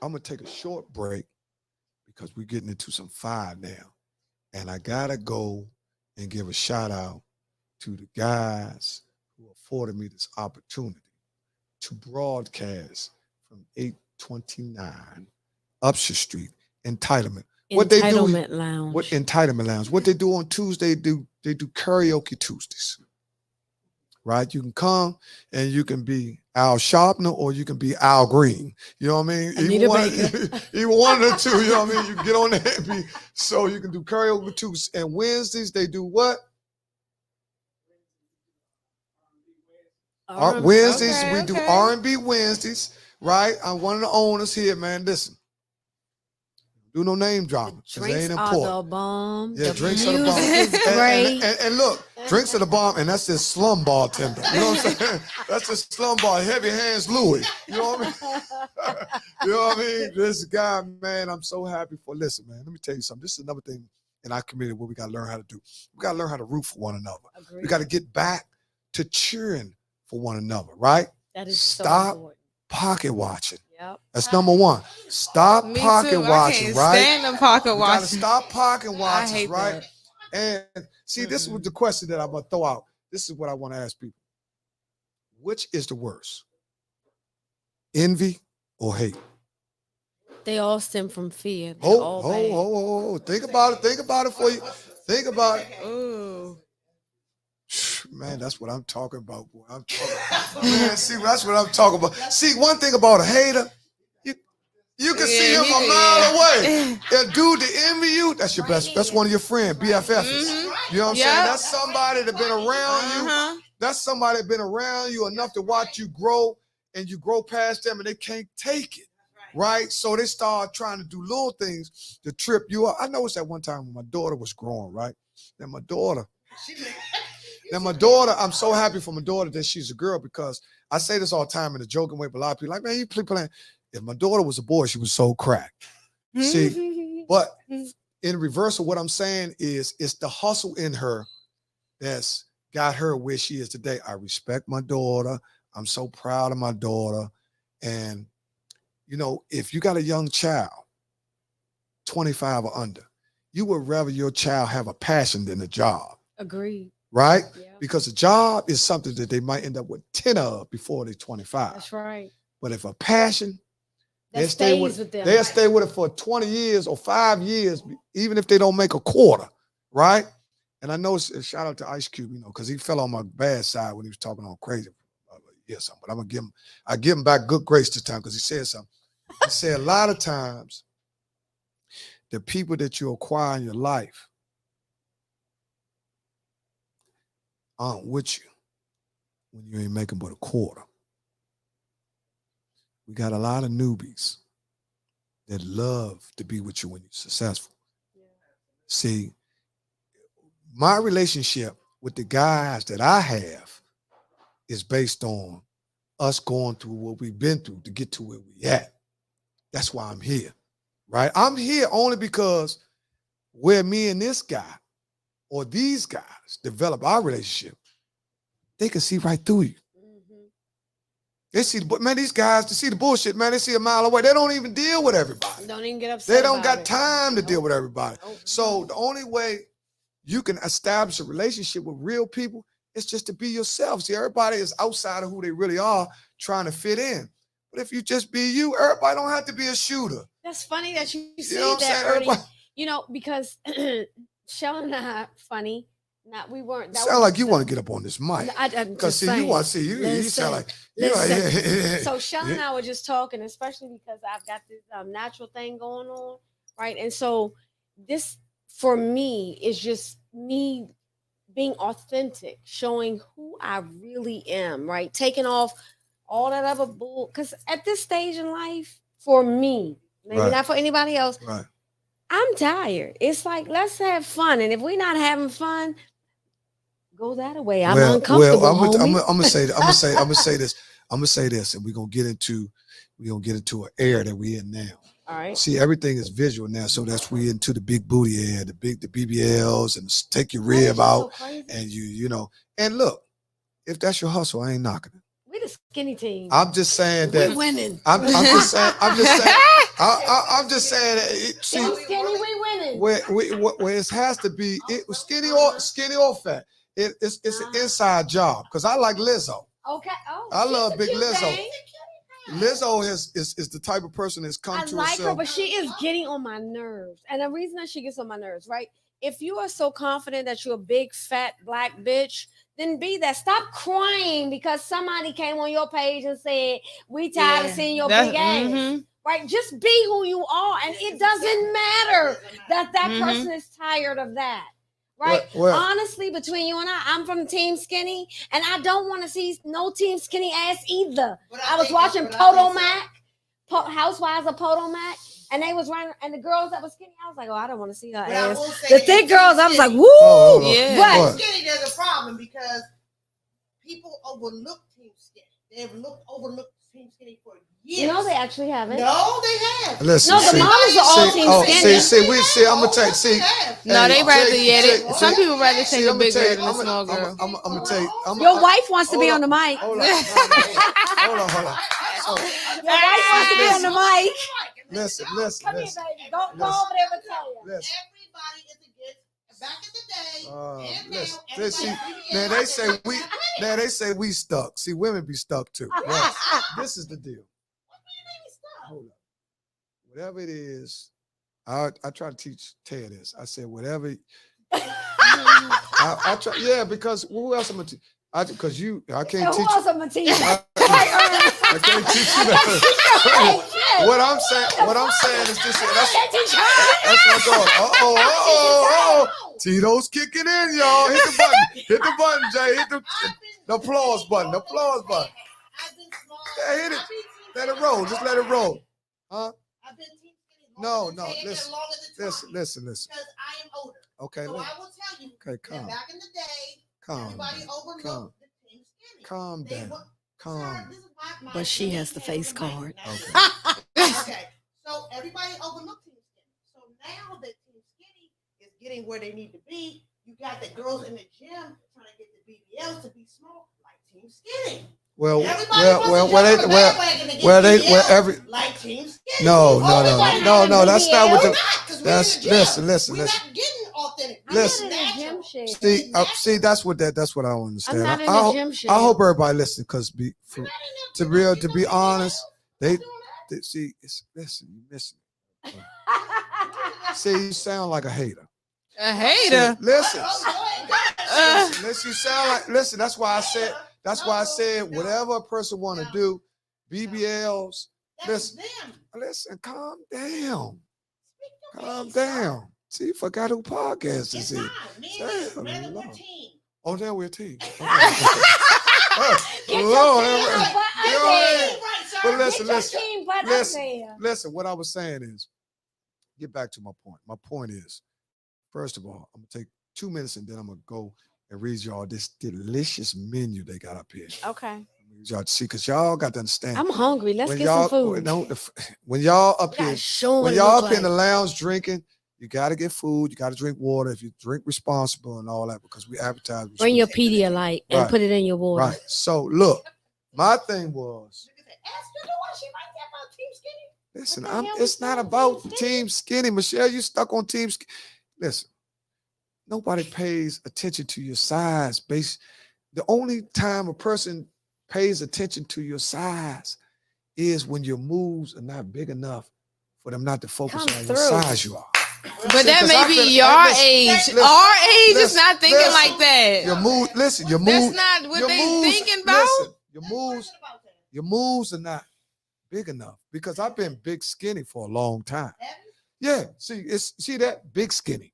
S2: I'm going to take a short break because we're getting into some fire now. And I got to go and give a shout out to the guys who afforded me this opportunity to broadcast from 829 Upshur Street, Entitlement.
S4: Lounge.
S2: What Entitlement Lounge. What they do on Tuesday, they do karaoke Tuesdays. Right? You can come and you can be Al Sharpner or you can be Al Green. You know what I mean? Even one of the two, you know what I mean? You can get on there and be, so you can do karaoke Tuesdays. And Wednesdays, they do what? Wednesdays, we do R&B Wednesdays, right? I'm one of the owners here, man. Listen. Do no name dropping.
S4: Drinks
S2: ain't
S4: are
S2: important.
S4: the bomb.
S2: Yeah,
S4: the
S2: drinks are the bomb.
S4: music is great.
S2: And look, drinks are the bomb, and that's this slum bartender. You know what I'm saying? That's this slum bar, heavy hands Louis. You know what I mean? You know what I mean? This guy, man, I'm so happy for. Listen, man, let me tell you something. This is another thing in our community what we got to learn how to do. We got to learn how to root for one another.
S4: Agreed.
S2: We got to get back to cheering for one another, right?
S4: That is so
S2: Stop
S4: important.
S2: pocket watching.
S4: Yep.
S2: That's number one. Stop
S1: Me
S2: pocket
S1: too. I
S2: watching,
S1: can't
S2: right?
S1: stand the pocket
S2: We gotta
S1: watching.
S2: stop pocket
S1: I
S2: watching,
S1: hate
S2: right?
S1: that.
S2: And see, this is the question that I'm gonna throw out. This is what I want to ask people. Which is the worst? Envy or hate?
S4: They all stem from fear. They're
S2: Oh,
S4: all
S2: oh,
S4: bad.
S2: oh, oh. Think about it. Think about it for you. Think about it.
S1: Ooh.
S2: Man, that's what I'm talking about, boy. I'm talking. Man, see, that's what I'm talking about. See, one thing about a hater, you can see him a mile away. That dude that envy you, that's your best. That's one of your friends, BFFs. You know what I'm saying? That's somebody that been around you. That's somebody that been around you enough to watch you grow, and you grow past them, and they can't take it. Right? So they start trying to do little things to trip you up. I noticed that one time when my daughter was growing, right? And my daughter, I'm so happy for my daughter that she's a girl, because I say this all the time in a joking way, but a lot of people are like, man, you playing. If my daughter was a boy, she was so cracked. See, but in reverse of what I'm saying is, it's the hustle in her that's got her where she is today. I respect my daughter. I'm so proud of my daughter. And, you know, if you got a young child, 25 or under, you would rather your child have a passion than a job.
S4: Agreed.
S2: Right?
S4: Yeah.
S2: Because a job is something that they might end up with 10 of before they're 25.
S4: That's right.
S2: But if a passion,
S4: That stays with them.
S2: they'll stay with it for 20 years or 5 years, even if they don't make a quarter, right? And I know, shout out to Ice Cube, you know, because he fell on my bad side when he was talking all crazy. Yes, but I'm gonna give him back good grace this time, because he said something. He said a lot of times the people that you acquire in your life aren't with you when you ain't making but a quarter. We got a lot of newbies that love to be with you when you're successful. Yeah. See, my relationship with the guys that I have is based on us going through what we've been through to get to where we at. That's why I'm here, right? I'm here only because where me and this guy or these guys develop our relationship, they can see right through you. They see, but man, these guys, to see the bullshit, man, they see a mile away. They don't even deal with everybody.
S4: Don't even get upset.
S2: They don't got time to deal with everybody. So the only way you can establish a relationship with real people is just to be yourself. See, everybody is outside of who they really are, trying to fit in. But if you just be you, everybody don't have to be a shooter.
S4: That's funny that you say
S2: know
S4: that, Ernie. You know, because Shell and I, funny. Not we weren't.
S2: That sound like you want to get up on this mic.
S4: Because
S2: see, you want to see you sound like
S4: So Shell and I were just talking, especially because I've got this natural thing going on, right? And so this for me is just me being authentic, showing who I really am, right? Taking off all that other bull. Because at this stage in life, for me, maybe not for anybody else, I'm tired. It's like, let's have fun, and if we're not having fun, go that way. I'm uncomfortable.
S2: Well, I'm gonna say this, and we're gonna get into an era that we're in now.
S4: All right.
S2: See, everything is visual now, so that's we into the big booty area, the BBLs, and take your rib out, and you know. And look, if that's your hustle, I ain't knocking it.
S4: We the skinny team.
S2: I'm just saying that
S4: we winning.
S2: I'm just saying. I'm just saying that. See,
S4: skinny, we winning.
S2: Where it has to be, it was skinny or fat. It's an inside job, because I like Lizzo.
S4: Okay. Oh,
S2: I love Big Lizzo.
S4: Thing.
S2: Lizzo is the type of person that's come to herself.
S4: I like her, but she is getting on my nerves. And the reason that she gets on my nerves, right? If you are so confident that you're a big, fat, black bitch, then be that. Stop crying because somebody came on your page and said, we tired of seeing your big ass. Right? Just be who you are. And it doesn't matter that person is tired of that. Right? Well, honestly, between you and I'm from Team Skinny, and I don't want to see no Team Skinny ass either. I was watching Potomac, Housewives of Potomac, and they was running, and the girls that was skinny, I was like, oh, I don't want to see her ass. The thick girls, I was like, woo!
S5: Yeah. But skinny, there's a problem because people overlook Team Skinny. They've overlooked Team Skinny for years.
S4: You know, they actually haven't.
S5: No, they have.
S2: Listen,
S4: No, the mamas are all Team Skinny.
S2: See, I'm gonna tell you. See,
S1: No, they rather some people rather
S2: see,
S1: take a
S2: I'm gonna
S1: big
S2: tell
S1: girl
S2: you.
S1: than a small girl.
S2: I'm gonna tell you.
S4: Your wife wants to be
S2: hold
S4: on the mic.
S2: Hold on. Hold on. So,
S4: Your wife wants to be on the mic.
S2: listen.
S4: Come here, baby. Go over there and tell you.
S2: Listen.
S5: Everybody is against. Back in the day, and
S2: Listen.
S5: now,
S2: See,
S5: everybody-
S2: now they say we stuck. See, women be stuck too. Right? This is the deal. Hold up. Whatever it is, I try to teach Ted this. I said whatever. I try, yeah, because who else I'm gonna teach? Because I can't
S4: Who
S2: teach.
S4: else I'm gonna teach you?
S2: I can't teach you that. What I'm saying is this. That's my dog. Uh-oh. Tito's kicking in, y'all. Hit the button, Jay. Hit the applause button.
S5: I've been small.
S2: Yeah, hit it. Let it roll. Just let it roll. Huh?
S5: I've been Team Skinny
S2: No,
S5: longer than Ted and
S2: listen.
S5: longer than Tommy,
S2: Listen.
S5: Because I am older.
S2: Okay,
S5: So
S2: look.
S5: I will tell you
S2: Okay,
S5: that
S2: calm.
S5: back in the day,
S2: Calm.
S5: everybody overlooked the Team Skinny.
S2: Calm
S5: They
S2: down.
S5: were-
S2: Calm.
S5: Sir, this is my
S4: But she has the
S5: opinion.
S4: face card.
S5: Okay. So everybody overlooked Team Skinny. So now that Team Skinny is getting where they need to be, you got the girls in the gym trying to get the BBLs to be small like Team Skinny.
S2: Well,
S5: Everybody wants to jump on the bandwagon to get BBLs like Team Skinny.
S2: No,
S5: Everybody
S2: that's not what the.
S5: We're not, 'cause we're
S2: That's
S5: in the gym.
S2: listen.
S5: We're not getting authentic.
S4: I'm
S2: Listen.
S4: not in the gym shit.
S2: See, that's what I don't
S4: I'm
S2: understand.
S4: not in the gym shit.
S2: I hope everybody listens because
S5: We're not
S2: to
S5: in
S2: be
S5: the-
S2: to be honest, they
S5: Doing that.
S2: see. Listen, you missing. See, you sound like a hater.
S1: A hater.
S2: Listen.
S5: Oh,
S2: Listen, you sound like. Listen, that's why I said. That's why I said whatever a person want to do, BBLs.
S5: that's
S2: Listen,
S5: them.
S2: listen, calm down.
S5: Speak your
S2: Calm
S5: piece, sir.
S2: down. See, you forgot who podcast
S5: It's
S2: is here.
S5: not. Me and this,
S2: Damn,
S5: rather
S2: Lord.
S5: we're team.
S2: Oh, now we're a team.
S4: Get
S2: Lord,
S4: your
S2: have
S4: team
S2: mercy.
S4: butt
S2: You know
S4: up
S2: what I
S4: there.
S2: mean?
S5: Right, sir.
S2: But listen,
S4: Get your
S2: listen,
S4: team butt up
S2: listen.
S4: there.
S2: Listen, what I was saying is, get back to my point. My point is, first of all, I'm gonna take 2 minutes and then I'm gonna go and read y'all this delicious menu they got up here.
S4: Okay.
S2: Y'all see, because y'all got to understand.
S4: I'm hungry. Let's
S2: when
S4: get
S2: y'all,
S4: some food.
S2: no, when y'all up
S4: We gotta
S2: here,
S4: show 'em what
S2: when
S4: it
S2: y'all
S4: look
S2: up in the
S4: like.
S2: lounge drinking, you got to get food. You got to drink water. If you drink responsible and all that, because we advertise.
S4: Bring your
S2: responsible.
S4: Pedialyte and
S2: Right.
S4: put it in your water.
S2: Right. So look, my thing was,
S5: Ask her what she might say about Team Skinny.
S2: listen,
S5: What the hell
S2: it's
S5: is
S2: not
S5: wrong with
S2: about
S5: Team
S2: Team Skinny. Michelle, you stuck on Team Skinny. Listen, nobody pays attention to your size. The only time a person pays attention to your size is when your moves are not big enough for them not to focus
S4: Come
S2: on
S4: through.
S2: what size you are.
S1: But
S2: See,
S1: that
S2: 'cause
S1: may
S2: I've
S1: be
S2: been-
S1: your
S2: listen,
S1: age.
S2: listen,
S1: Our age is
S2: listen,
S1: not thinking
S2: listen.
S1: like that.
S2: Your move, listen, your
S1: That's
S2: moves.
S1: not what
S2: your
S1: they
S2: moves,
S1: thinking about.
S2: Listen,
S5: Let's talk about that.
S2: your moves are not big enough because I've been big skinny for a long time.
S5: Have you?
S2: Yeah, see that big skinny.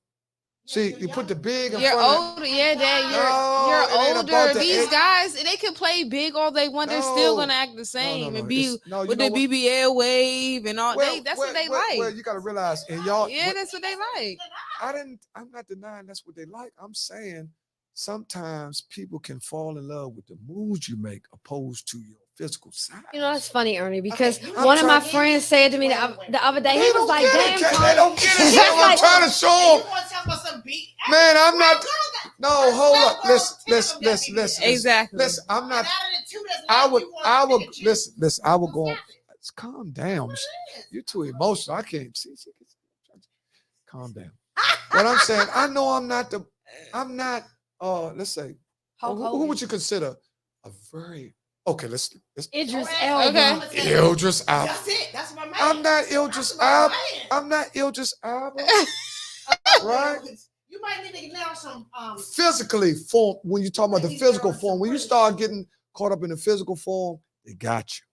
S2: See,
S5: you're
S2: you put the
S5: young.
S2: big in
S1: You're
S2: front of
S1: older, yeah, Dad.
S2: No, it
S1: You're
S2: ain't
S1: older.
S2: about the
S1: These
S2: age.
S1: guys, they can play big all they want. They're still
S2: No.
S1: gonna act the same
S2: no.
S1: and be
S2: No, you
S1: with
S2: know
S1: the
S2: what?
S1: BBL wave and all. That's what they like.
S2: Well, you got to realize, and y'all,
S1: Yeah, that's what they like.
S2: I'm not denying that's what they like. I'm saying sometimes people can fall in love with the moves you make opposed to your physical size.
S4: You know, that's funny, Ernie, because
S5: Okay,
S4: one of my
S2: trying-
S4: friends said to me the other day,
S2: They
S4: he
S2: don't
S4: was like,
S2: get
S4: damn,
S2: it. They
S4: Tony.
S2: don't get it.
S4: He's
S2: Sam. I'm
S4: like,
S2: trying to show
S5: You
S2: them.
S5: want to talk about some beat?
S2: Man, I'm not.
S5: Girl,
S2: No, hold up.
S5: girls,
S2: Listen.
S5: 10 of them got BBL.
S1: Exactly.
S2: Listen, I'm
S5: And
S2: not.
S5: out of the two that's
S2: I
S5: left,
S2: would,
S5: you want to pick and choose.
S2: listen. I would go.
S5: What's
S2: Calm down.
S5: What it is.
S2: You're too emotional. I can't see. Calm down. What I'm saying, I know I'm not. Let's say,
S4: Hulk
S2: who
S4: Hogan.
S2: would you consider a very okay? Let's
S4: Idris
S5: Okay.
S4: Elba.
S1: Okay.
S2: Idris Elba.
S5: That's it. That's my man.
S2: I'm not Idris
S5: That's my
S2: Elba.
S5: man.
S2: I'm not Idris Elba. Right?
S5: You might need to get now some
S2: Physically form. When you talk about the
S5: These
S2: physical
S5: girls
S2: form, when you
S5: are
S2: start getting caught up in the physical form, they got you.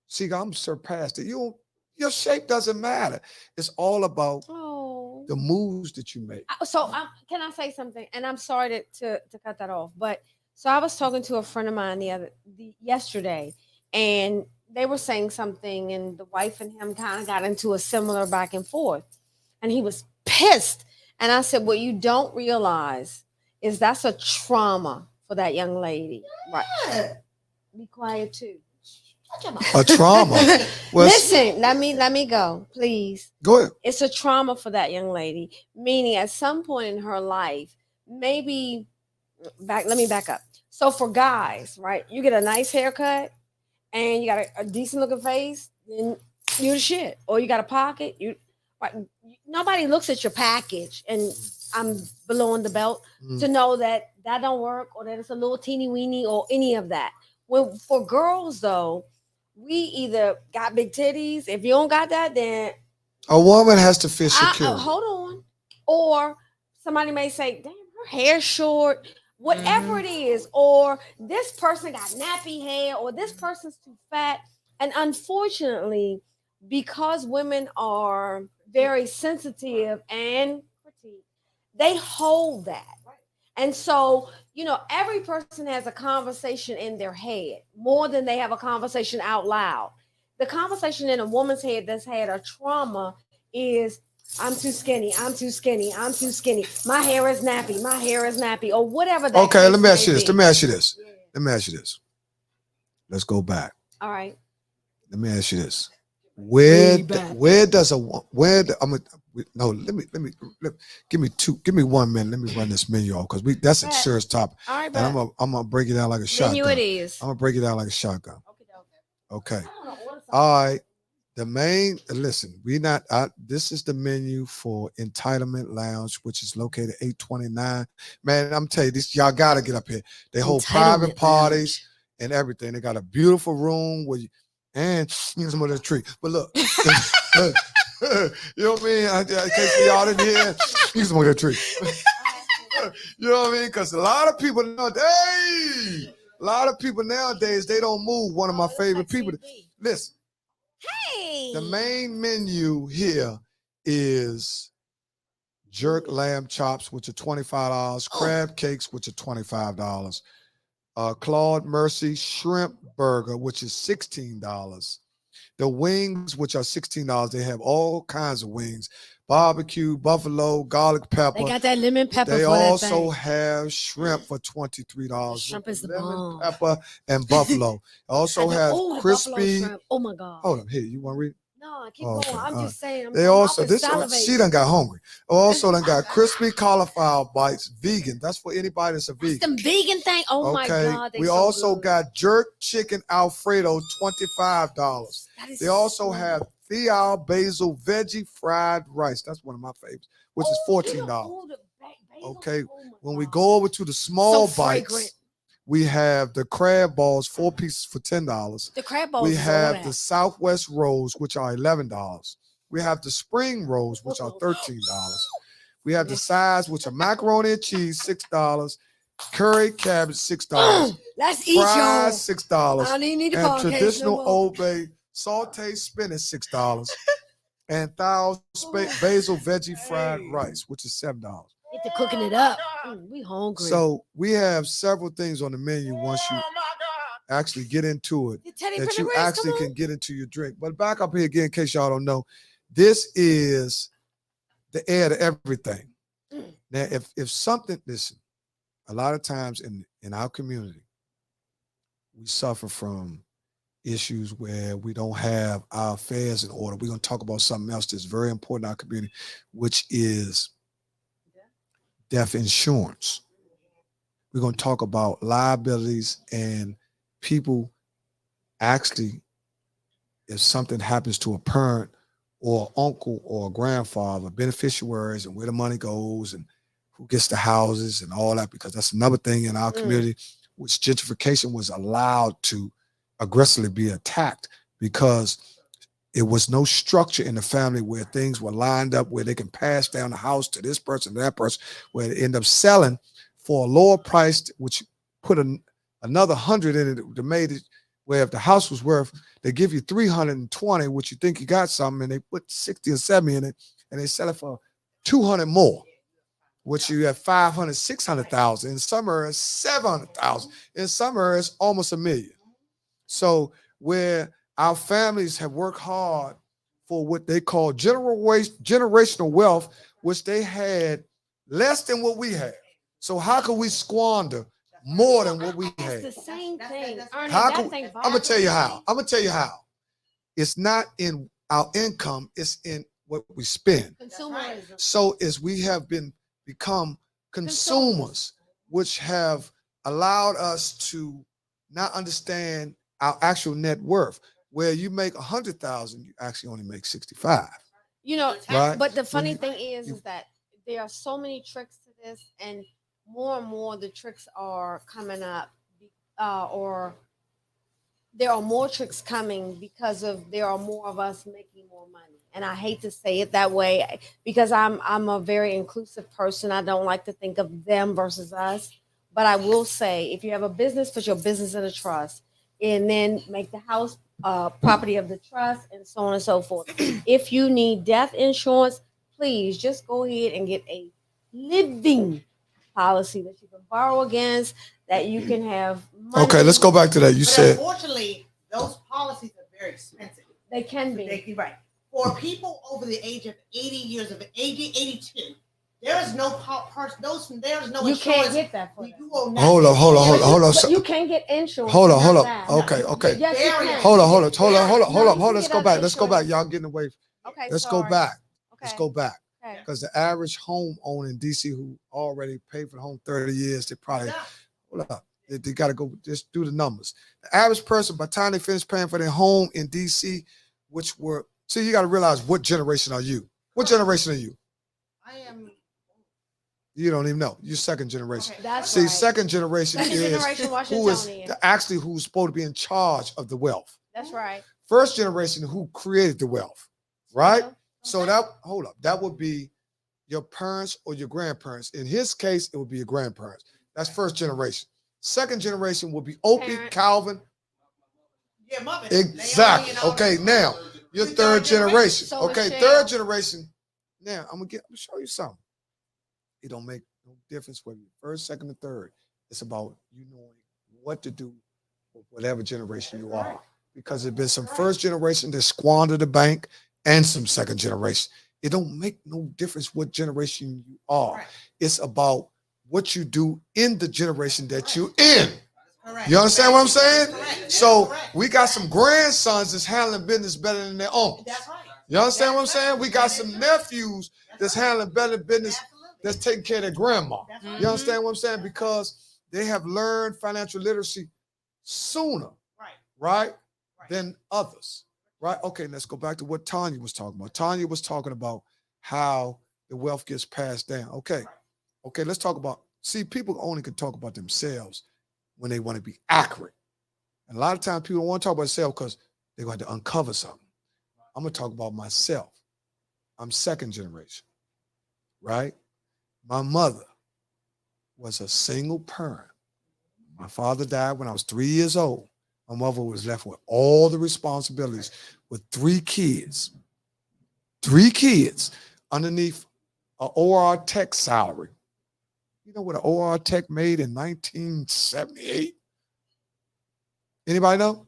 S2: See, I'm surpassed it. Your shape doesn't matter. It's all about
S4: Oh.
S2: the moves that you make.
S4: So can I say something? And I'm sorry to cut that off, but so I was talking to a friend of mine yesterday, and they were saying something, and the wife and him kind of got into a similar back and forth, and he was pissed. And I said, what you don't realize is that's a trauma for that young lady. Right.
S5: Yeah.
S4: Be quiet too.
S5: Shut your mouth.
S2: A trauma. Well,
S4: Listen, let me go, please.
S2: go ahead.
S4: It's a trauma for that young lady, meaning at some point in her life, maybe let me back up. So for guys, right, you get a nice haircut and you got a decent looking face, then you the shit. Or you got a pocket, you right, nobody looks at your package and I'm below in the belt to know that that don't work or that it's a little teeny weeny or any of that. When for girls though, we either got big titties. If you don't got that, then
S2: A woman has to feel secure.
S4: hold on. Or somebody may say, damn, her hair's short, whatever it is. Or this person got nappy hair, or this person's too fat. And unfortunately, because women are very sensitive and petite, they hold that. And so, every person has a conversation in their head more than they have a conversation out loud. The conversation in a woman's head that's had a trauma is, I'm too skinny, I'm too skinny, I'm too skinny. My hair is nappy, my hair is nappy, or whatever that
S2: Okay,
S4: case
S2: let me ask you
S4: may
S2: this.
S4: be.
S2: Let me ask you this.
S4: Yeah.
S2: Let me ask you this. Let's go back.
S4: All right.
S2: Let me ask you this.
S4: Way back.
S2: Where does a where the, I'm a, no let me give me 1 minute. Let me run this menu off because that's a
S4: Bet.
S2: serious topic.
S4: All right,
S2: And
S4: but
S2: I'm gonna break it down like a shotgun.
S4: menu it is.
S2: I'm gonna break it down like a shotgun. Okay.
S4: I wanna order something.
S2: All right. The main listen, this is the menu for Entitlement Lounge, which is located 829. Man, I'm telling you, this y'all gotta get up here. They hold private
S4: Entitlement
S2: parties and everything. They got a beautiful room where and you can smell the tree. But look, you know what I mean? I can't see y'all in here. You can smell that tree. You know what I mean? Because a lot of people nowadays, they don't move. One of my favorite people. Listen.
S4: Hey.
S2: The main menu here is jerk lamb chops, which are $25, crab cakes, which are $25, Claude Mercy shrimp burger, which is $16. The wings, which are $16, they have all kinds of wings: barbecue, buffalo, garlic pepper.
S4: They got that lemon pepper.
S2: They
S4: for that
S2: also
S4: thing.
S2: have shrimp for $23.
S4: Shrimp is the
S2: lemon
S4: bomb.
S2: pepper and buffalo. Also have
S4: the buffalo
S2: crispy.
S4: shrimp. Oh my god.
S2: Hold on, here you want to read?
S4: No, keep
S2: Okay,
S4: going. I'm
S2: all
S4: just saying.
S2: They
S4: my
S2: also
S4: mouth is
S2: she
S4: salivating.
S2: done got hungry. Also done got crispy cauliflower bites, vegan. That's for anybody that's a
S4: That's
S2: vegan.
S4: them vegan thing. Oh my
S2: Okay.
S4: god. They
S2: We
S4: so
S2: also
S4: good.
S2: got jerk chicken Alfredo, $25.
S4: That is
S2: They also
S4: so
S2: have Thial basil veggie fried rice. That's one of my favorites, which is $14. Okay. When we go over to the small
S4: So
S2: bites,
S4: fragrant.
S2: we have the crab balls, 4 pieces for $10.
S4: The crab balls.
S2: We
S4: is all
S2: have
S4: that.
S2: the Southwest rolls, which are $11. We have the spring rolls, which are $13. We have the sides, which are macaroni and cheese, $6. Curry cabbage, $6.
S4: Let's eat, y'all.
S2: Fries, $6.
S4: I don't even need the
S2: And
S4: podcast
S2: traditional
S4: no more.
S2: Old Bay sauteed spinach, $6. And basil veggie fried rice, which is $7.
S4: Get to cooking it up. We hungry.
S2: So we have several things on the menu once you actually get into it that you actually can get into your drink. But back up here again, in case y'all don't know, this is the heir to everything. Now, if something, listen, a lot of times in our community, we suffer from issues where we don't have our affairs in order. We're going to talk about something else that's very important in our community, which is death insurance. We're going to talk about liabilities and people actually, if something happens to a parent or uncle or a grandfather, beneficiaries and where the money goes and who gets the houses and all that, because that's another thing in our community, which gentrification was allowed to aggressively be attacked because it was no structure in the family where things were lined up where they can pass down the house to this person, to that person, where they end up selling for a lower price, which put another 100 in it that made it where if the house was worth, they give you 320, which you think you got something, and they put 60 or 70 in it, and they sell it for 200 more, which you have 500, 600,000. In some areas, 700,000. In some areas, almost $1 million. So where our families have worked hard for what they call generational wealth, which they had less than what we had. So how can we squander more than what we
S4: It's
S2: had.
S4: the same thing.
S5: that's-
S4: Ernie,
S2: How
S4: that
S2: can,
S4: thing
S2: I'm gonna
S4: bothers
S2: tell you
S4: me.
S2: how. I'm gonna tell you how. It's not in our income, it's in what we spend.
S4: Consumerism.
S2: So as we have become consumers, which have allowed us to not understand our actual net worth. Where you make 100,000, you actually only make 65.
S4: You know,
S2: Right?
S4: but the
S2: When
S4: funny
S2: you-
S4: thing is
S2: you-
S4: that there are so many tricks to this, and more the tricks are coming up, or there are more tricks coming because of there are more of us making more money. And I hate to say it that way because I'm a very inclusive person. I don't like to think of them versus us. But I will say if you have a business, put your business in a trust and then make the house property of the trust and so on and so forth. If you need death insurance, please just go ahead and get a living policy that you can borrow against, that you can have money.
S2: Okay, let's go back to that. You
S5: But
S2: said
S5: unfortunately, those policies are very expensive.
S4: They can be.
S5: Right. For people over the age of 80 years of age, 82, there is no there is no
S4: You
S5: insurance.
S4: can't get that for them.
S5: You will not
S2: hold
S5: get
S2: up, hold up, hold up, hold up.
S4: But you can't get insurance.
S2: Hold up,
S4: for
S2: hold
S4: that.
S2: up. Okay, okay.
S4: Yes, you
S5: Very
S4: can.
S2: Hold on, hold on, hold on, hold on,
S4: No,
S2: hold on,
S4: you
S2: hold on.
S4: can
S2: Let's
S4: get
S2: go
S4: other
S2: back. Let's go back.
S4: insurance.
S2: Y'all getting away.
S4: Okay,
S2: Let's
S4: sorry.
S2: go back. Let's
S4: Okay.
S2: go back.
S4: Okay.
S2: Because the average homeowner in DC who already paid for the home 30 years, they probably hold up. They got to go just do the numbers. The average person, by the time they finish paying for their home in DC, which were, see, you got to realize what generation are you? What generation are you?
S5: I am.
S2: You don't even know. You're second generation.
S5: Okay.
S4: That's
S2: See,
S4: right.
S2: second generation
S4: Second
S2: is
S4: generation
S2: who is
S4: Washingtonian.
S2: actually who's supposed to be in charge of the wealth.
S4: That's right.
S2: First generation who created the wealth, right?
S4: Yeah.
S2: So that, hold up, that would be your parents or your grandparents. In his case, it would be your grandparents. That's first generation. Second generation will be Opie,
S4: Parents.
S2: Calvin.
S5: Yeah, mother.
S2: Exactly.
S5: Naomi and all
S2: Okay,
S5: that.
S2: now you're
S5: You're
S2: third generation.
S4: So is
S2: Okay,
S4: Shell.
S2: third generation. Now I'm gonna show you something. It don't make no difference whether you're first, second, or third. It's about you knowing what to do with whatever generation you are. Because there's been some first generation that squandered the bank and some second generation. It don't make no difference what generation you are.
S5: Right.
S2: It's about what you do in the generation that you're in.
S5: Correct.
S2: You understand what I'm saying?
S5: Correct. That's
S2: So
S5: correct.
S2: we got some grandsons that's handling business better than their own.
S5: That's right.
S2: You understand what I'm saying? We got some nephews that's handling better business that's taking care of their grandma.
S5: That's right.
S2: You understand what I'm saying? Because they have learned financial literacy sooner,
S5: Right.
S2: right,
S5: Right.
S2: than others, right? Okay, let's go back to what Tanya was talking about. Tanya was talking about how the wealth gets passed down. Okay, okay, let's talk about, see, people only can talk about themselves when they want to be accurate. And a lot of times people don't want to talk about themselves because they're going to uncover something. I'm going to talk about myself. I'm second generation, right? My mother was a single parent. My father died when I was 3 years old. My mother was left with all the responsibilities with 3 kids. 3 kids underneath an OR Tech salary. You know what an OR Tech made in 1978? Anybody know?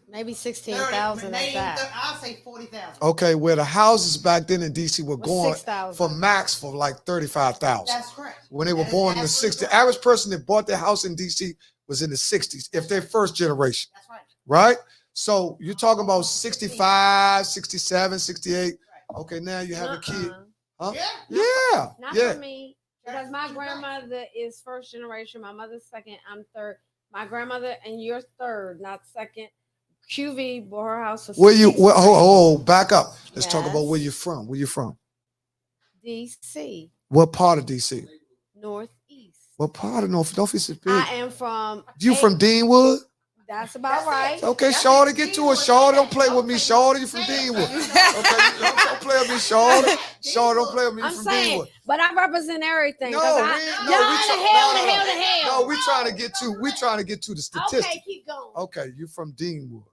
S4: Maybe 16,000 at that.
S5: I'll say 40,000.
S2: Okay, where the houses back then in DC were
S4: Was
S2: going
S4: 6,000.
S2: for max for like 35,000.
S5: That's correct.
S2: When they were
S5: That is
S2: born in the
S5: absolutely
S2: 60s, the
S5: right.
S2: average person that bought their house in DC was in the 60s, if they're first generation,
S5: That's right.
S2: right? So you're talking about 65, 67, 68. Okay, now you have a kid. Huh?
S5: Yeah.
S2: Yeah,
S4: Not
S2: yeah.
S4: for me, because my grandmother is first generation. My mother's second. I'm third. My grandmother and you're third, not second. QV bought her house for
S2: Where you,
S4: $60,000.
S2: back up. Let's talk about
S4: Yes.
S2: where you're from. Where you from?
S4: DC,
S2: What part of DC?
S4: Northeast.
S2: What part of Northeast is big?
S4: I am from.
S2: You from Deanwood?
S4: That's about
S5: That's
S4: right.
S5: it.
S2: Okay,
S5: That's
S2: Shawty,
S5: it.
S2: get to it. Shawty, don't play with me. Shawty, you from
S5: Say it.
S2: Deanwood. Okay, don't play with me, Shawty. Shawty, don't play with me. You
S4: I'm
S2: from
S4: saying,
S2: Deanwood.
S4: but I represent everything.
S2: No,
S4: 'cause
S2: we
S4: I,
S2: ain't-
S4: y'all
S2: no, we
S4: the
S2: try-
S4: hell,
S2: no,
S4: the
S2: no,
S4: hell, the hell.
S2: No, we trying to get to the statistics.
S4: Okay, keep going.
S2: Okay, you from Deanwood.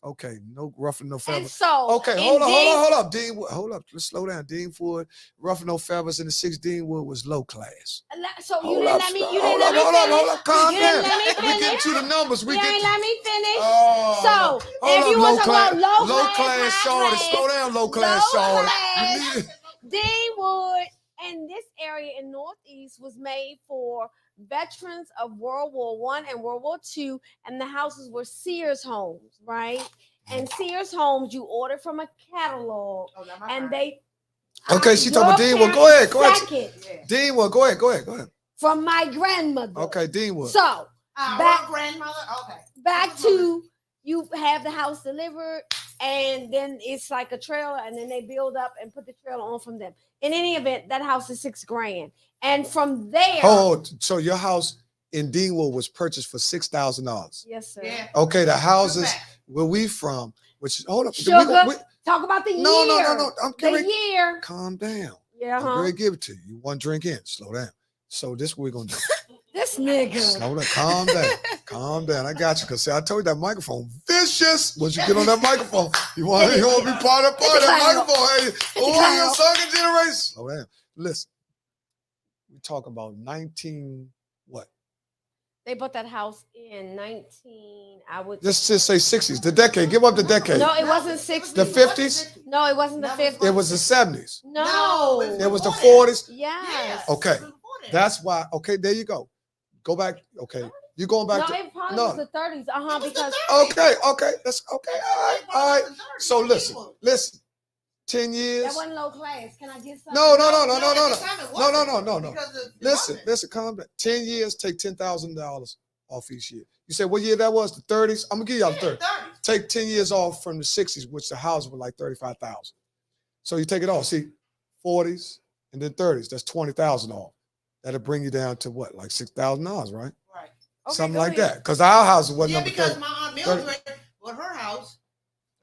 S2: Okay, no ruffling no
S4: And
S2: feathers.
S4: so,
S2: Okay,
S4: in
S2: hold
S4: Dean-
S2: up. Deanwood, hold up. Let's slow down. Deanwood, ruffling no feathers in the 6th Deanwood was low class.
S4: So you
S2: Hold
S4: didn't
S2: up,
S4: let me. You
S2: hold
S4: didn't let
S2: up,
S4: me
S2: hold up,
S4: finish.
S2: hold up. Calm
S4: You
S2: down.
S4: didn't let me
S2: We
S4: finish.
S2: get to the numbers. We
S4: You
S2: get
S4: ain't let me finish.
S2: Oh,
S4: So,
S2: hold
S4: if you
S2: up,
S4: want to talk about low
S2: class,
S4: high
S2: Shawty.
S4: class,
S2: Slow down, low class,
S4: low
S2: Shawty.
S4: class.
S2: You need it.
S4: Deanwood and this area in Northeast was made for veterans of World War One and World War Two, and the houses were Sears homes, right? And Sears homes, you order from a catalog,
S5: Oh, now my
S4: and
S5: parents-
S4: they.
S2: Okay, she
S4: Your
S2: talking about Deanwood. Go
S4: parents
S2: ahead.
S4: second
S5: Yeah.
S2: Deanwood, go ahead.
S4: from my grandmother.
S2: Okay, Deanwood.
S4: So
S5: Our
S4: back
S5: grandmother. Okay.
S4: back to you have the house delivered, and then it's like a trailer, and then they build up and put the trailer on from them. In any event, that house is $6,000, and from there,
S2: Hold. So your house in Deanwood was purchased for $6,000.
S4: yes, sir.
S5: Yeah.
S2: Okay, the
S5: Good
S2: houses
S5: back.
S2: where we from, which is hold up.
S4: Sugar. Talk about the
S2: No.
S4: year.
S2: I'm
S4: The
S2: getting
S4: year.
S2: calm down.
S4: Yeah,
S2: I'm going to give it to you. You one drink in. Slow down. So this what we're gonna do.
S4: This nigga.
S2: Slow down. Calm down. Calm down. I got you. Cause see, I told you that microphone vicious. Once you get on that microphone, you want to be part of that microphone. Hey, you're second generation. Slow down. Listen, we talking about 19 what?
S4: They bought that house in 19. I would
S2: Just say 60s. The decade. Give up the decade.
S4: No, it wasn't 60.
S2: The 50s?
S4: No, it wasn't the 50s.
S2: It was the 70s.
S4: No.
S2: It was the 40s.
S4: Yes.
S2: Okay. That's why. Okay, there you go. Go back. Okay. You going back
S4: No,
S2: to
S4: it probably
S2: no.
S4: was the 30s. Because
S2: Okay. That's okay. All right. So listen. 10 years.
S4: that wasn't low class. Can I get something?
S2: No. Listen, calm down. 10 years, take $10,000 off each year. You said what year that was? The 30s? I'm gonna give y'all the 30s. Take 10 years off from the 60s, which the house was like 35,000. So you take it off. See, 40s and then 30s. That's 20,000 off. That'll bring you down to what, like $6,000, right?
S5: Right.
S4: Okay,
S2: Something
S4: go
S2: like
S4: ahead.
S2: that. Because our house wasn't
S5: Yeah,
S2: number
S5: because
S2: 30.
S5: my aunt Mildred bought her house.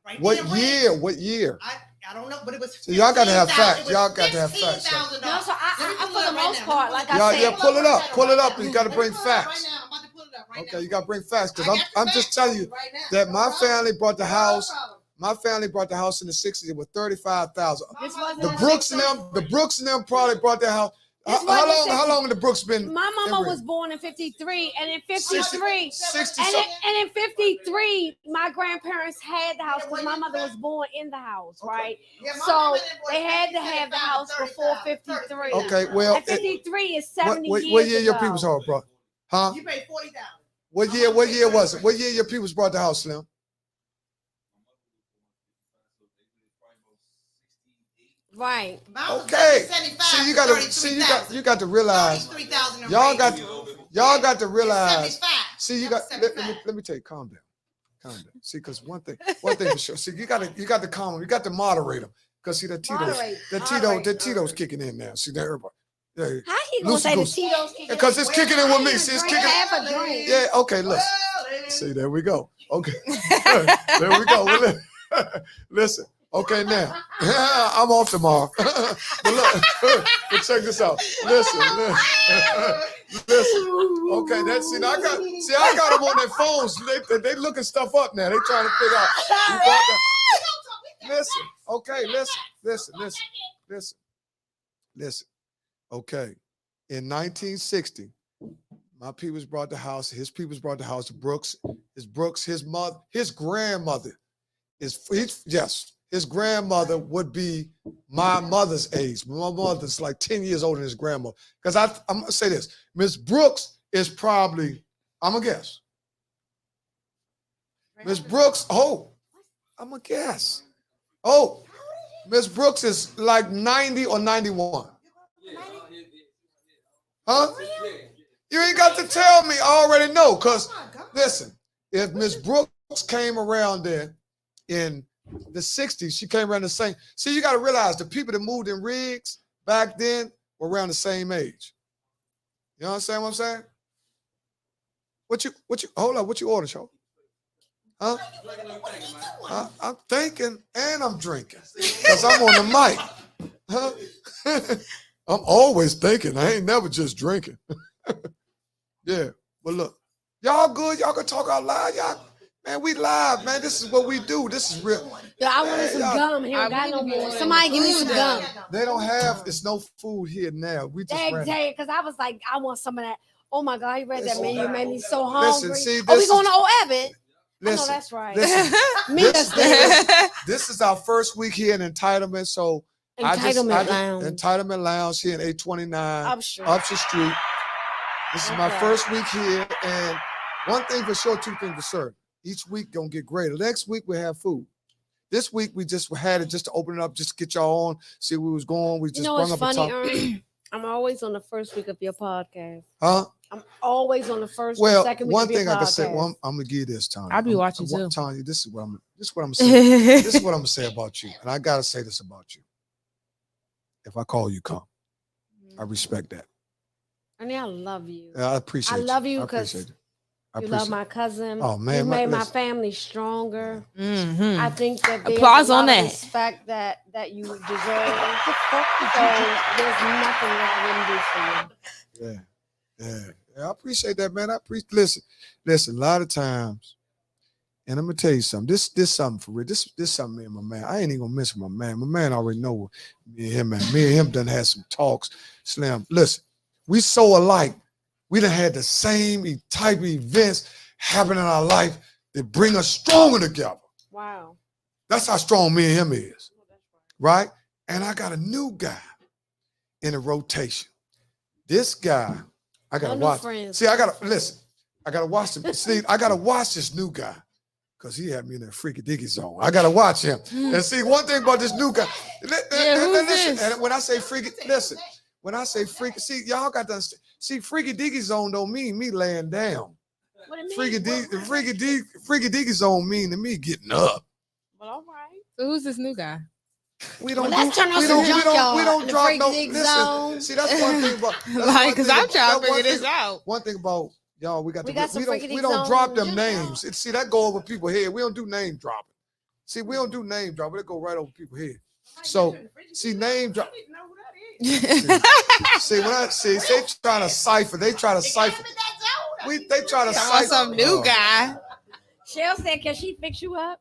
S5: Right
S2: What
S5: there,
S2: year? What year?
S5: I don't know, but it was.
S2: So y'all got to have
S5: 15,000.
S2: facts.
S5: It was
S2: Y'all got to have facts.
S5: $15,000.
S4: No, so I
S5: Let me
S4: for
S5: pull it
S4: the
S5: up right
S4: most
S5: now.
S4: part, like I
S2: Yeah,
S4: said,
S2: yeah, pull it up. Pull it up. You got to
S5: Let me
S2: bring
S5: pull it up
S2: facts.
S5: Right now. I'm about to pull it up right now.
S2: Okay, you got to bring facts.
S5: I
S2: Because
S5: got the
S2: I'm just
S5: facts
S2: telling you
S5: right now.
S2: that
S5: No
S2: my
S5: problem.
S2: family bought the
S5: No
S2: house.
S5: problem.
S2: My family bought the house in the 60s. It was 35,000.
S4: This wasn't
S2: The
S4: the
S2: Brooks and them probably brought their house.
S4: This
S2: How
S4: wasn't
S2: long?
S4: 60s.
S2: How long have the Brooks been?
S4: my mama
S2: in
S4: was born in 53, and in 53,
S2: 60
S4: and in 53, my grandparents had the house because my mother was born in the house, right?
S5: Yeah, my
S4: So
S5: mama didn't bought
S4: they had to
S5: 50,
S4: have the
S5: 75,
S4: house before
S5: 35,
S4: 53.
S2: Okay, well,
S4: And 53 is
S2: what
S4: 70 years
S2: year your
S4: ago.
S2: people's home brought? Huh?
S5: You paid 40,000.
S2: What year was it? What year your people's brought the house, Slim?
S4: Right.
S5: Mine was
S2: Okay.
S5: 75
S2: See, you
S5: to
S2: got to
S5: 33,000.
S2: you got to realize
S5: 33,000 in
S2: y'all got
S5: rates.
S2: to realize.
S5: 75.
S2: See, you
S5: That
S2: got.
S5: was
S2: Let
S5: 75.
S2: me tell you, calm down. See, because one thing for sure. See, you got to calm them. You got to moderate them. Because see, the
S4: Moderate.
S2: Tito's kicking in now. See, there, everybody. Yeah,
S4: How he gonna
S2: Loosey
S4: say the
S2: goosey.
S4: Tito's kicking
S2: because
S4: in?
S2: it's kicking in with me. See, it's
S4: Drink
S2: kicking.
S4: half a drink.
S2: Yeah. Okay. Listen.
S5: Well,
S2: See, there we go. Okay. There we go. Well, listen. Okay, now I'm off tomorrow. But look, but check this out. Listen. Okay, that's it. I got them on their phones. They looking stuff up now. They trying to figure out. Who bought the- Listen. Okay. Listen. Okay. In 1960, my peoples brought the house. His peoples brought the house. Brooks. His mother. His grandmother his grandmother would be my mother's age. My mother's like 10 years older than his grandmother. Because I'm going to say this. Miss Brooks is probably, I'm going to guess. Miss Brooks, I'm going to guess. Miss Brooks is like 90 or 91. Huh? You ain't got to tell me. I already know. Because, listen, if Miss Brooks came around there in the 60s, she came around the same. See, you got to realize the people that moved in rigs back then were around the same age. You understand what I'm saying? What you order, Show? Huh? I'm thinking and I'm drinking because I'm on the mic. Huh? I'm always thinking. I ain't never just drinking. Yeah, but look, y'all good. Y'all can talk out loud. Y'all, man, we live, man. This is what we do. This is real.
S4: Yo, I wanted some gum. He don't got no more. Somebody give me some gum.
S2: They don't have. It's no food here now. We just ran.
S4: Because I was like, I want some of that. Oh my God, you read that menu, made me so
S2: Listen,
S4: hungry.
S2: see,
S4: Oh, we
S2: this
S4: going to
S2: is-
S4: Old Abbott? I know
S2: Listen,
S4: that's right.
S2: listen.
S4: Meet us there.
S2: This is our first week here in Entitlement, so
S4: Entitlement Lounge.
S2: Entitlement Lounge here in 829
S4: Upstreet.
S2: Upshur Street. This is my first week here, and one thing for sure, two things for certain. Each week gonna get greater. Next week we have food. This week we just had it just to open it up, just to get y'all on, see where we was going. We just
S4: It's
S2: brung up
S4: funny,
S2: a topic.
S4: I'm always on the first week of your podcast.
S2: Huh?
S4: I'm always on the first or
S2: Well,
S4: second week
S2: one
S4: of your
S2: thing I can say,
S4: podcast.
S2: well, I'm gonna give you this, Tanya.
S1: I'll be watching too.
S2: Tanya, this is what I'm gonna say. This is what I'm gonna say about you, and I gotta say this about you. If I call you, come. I respect that.
S4: Honey, I love you.
S2: I appreciate.
S4: I love you
S2: I
S4: because
S2: appreciate it.
S4: you love my cousin.
S2: Oh man,
S4: you made my
S2: listen.
S4: family stronger.
S1: Mhm.
S4: I think that there's
S1: Applause
S4: a lot
S1: on
S4: of
S1: that.
S4: respect that you deserve. So there's nothing that I wouldn't do for you.
S2: Yeah, I appreciate that, man. Listen. A lot of times, and I'm gonna tell you something. This something for real. This something me and my man. I ain't even gonna miss my man. My man already know me and him, man. Me and him done had some talks. Slim, listen, we so alike. We done had the same type of events happen in our life that bring us stronger together.
S4: Wow.
S2: That's how strong me and him is, right? And I got a new guy in the rotation. This guy, I gotta
S4: No new
S2: watch.
S4: friends.
S2: See, I gotta listen. I gotta watch him. See, I gotta watch this new guy because he had me in that freaky dicky zone. I gotta watch him. And see, one thing about this new guy,
S1: who's
S2: listen,
S1: this?
S2: and when I say freaky, listen. When I say freaky, see, y'all got to understand. See, freaky dicky zone don't mean me laying down.
S4: What do you mean?
S2: Freaky dicky zone mean to me getting up.
S4: Well, all right.
S1: So who's this new guy?
S2: We don't
S4: Well, let's turn on some junkyard
S2: we don't
S4: in the
S2: drop
S4: freaky
S2: no
S4: dick
S2: listen.
S4: zone.
S2: See, that's one thing about
S1: Like, because I'm trying to figure this out.
S2: One thing about y'all, we
S4: We
S2: don't
S4: got some freaky dick
S2: drop
S4: zone
S2: them
S4: junkyard.
S2: names. See, that go over people's head. We don't do name dropping. See, we don't do name dropping. It go right over people's head. So, see, name drop. See, when I see they trying to cipher, they try to cipher. They try to
S1: I want
S2: cipher.
S1: some new guy.
S4: Shell said, can she fix you up?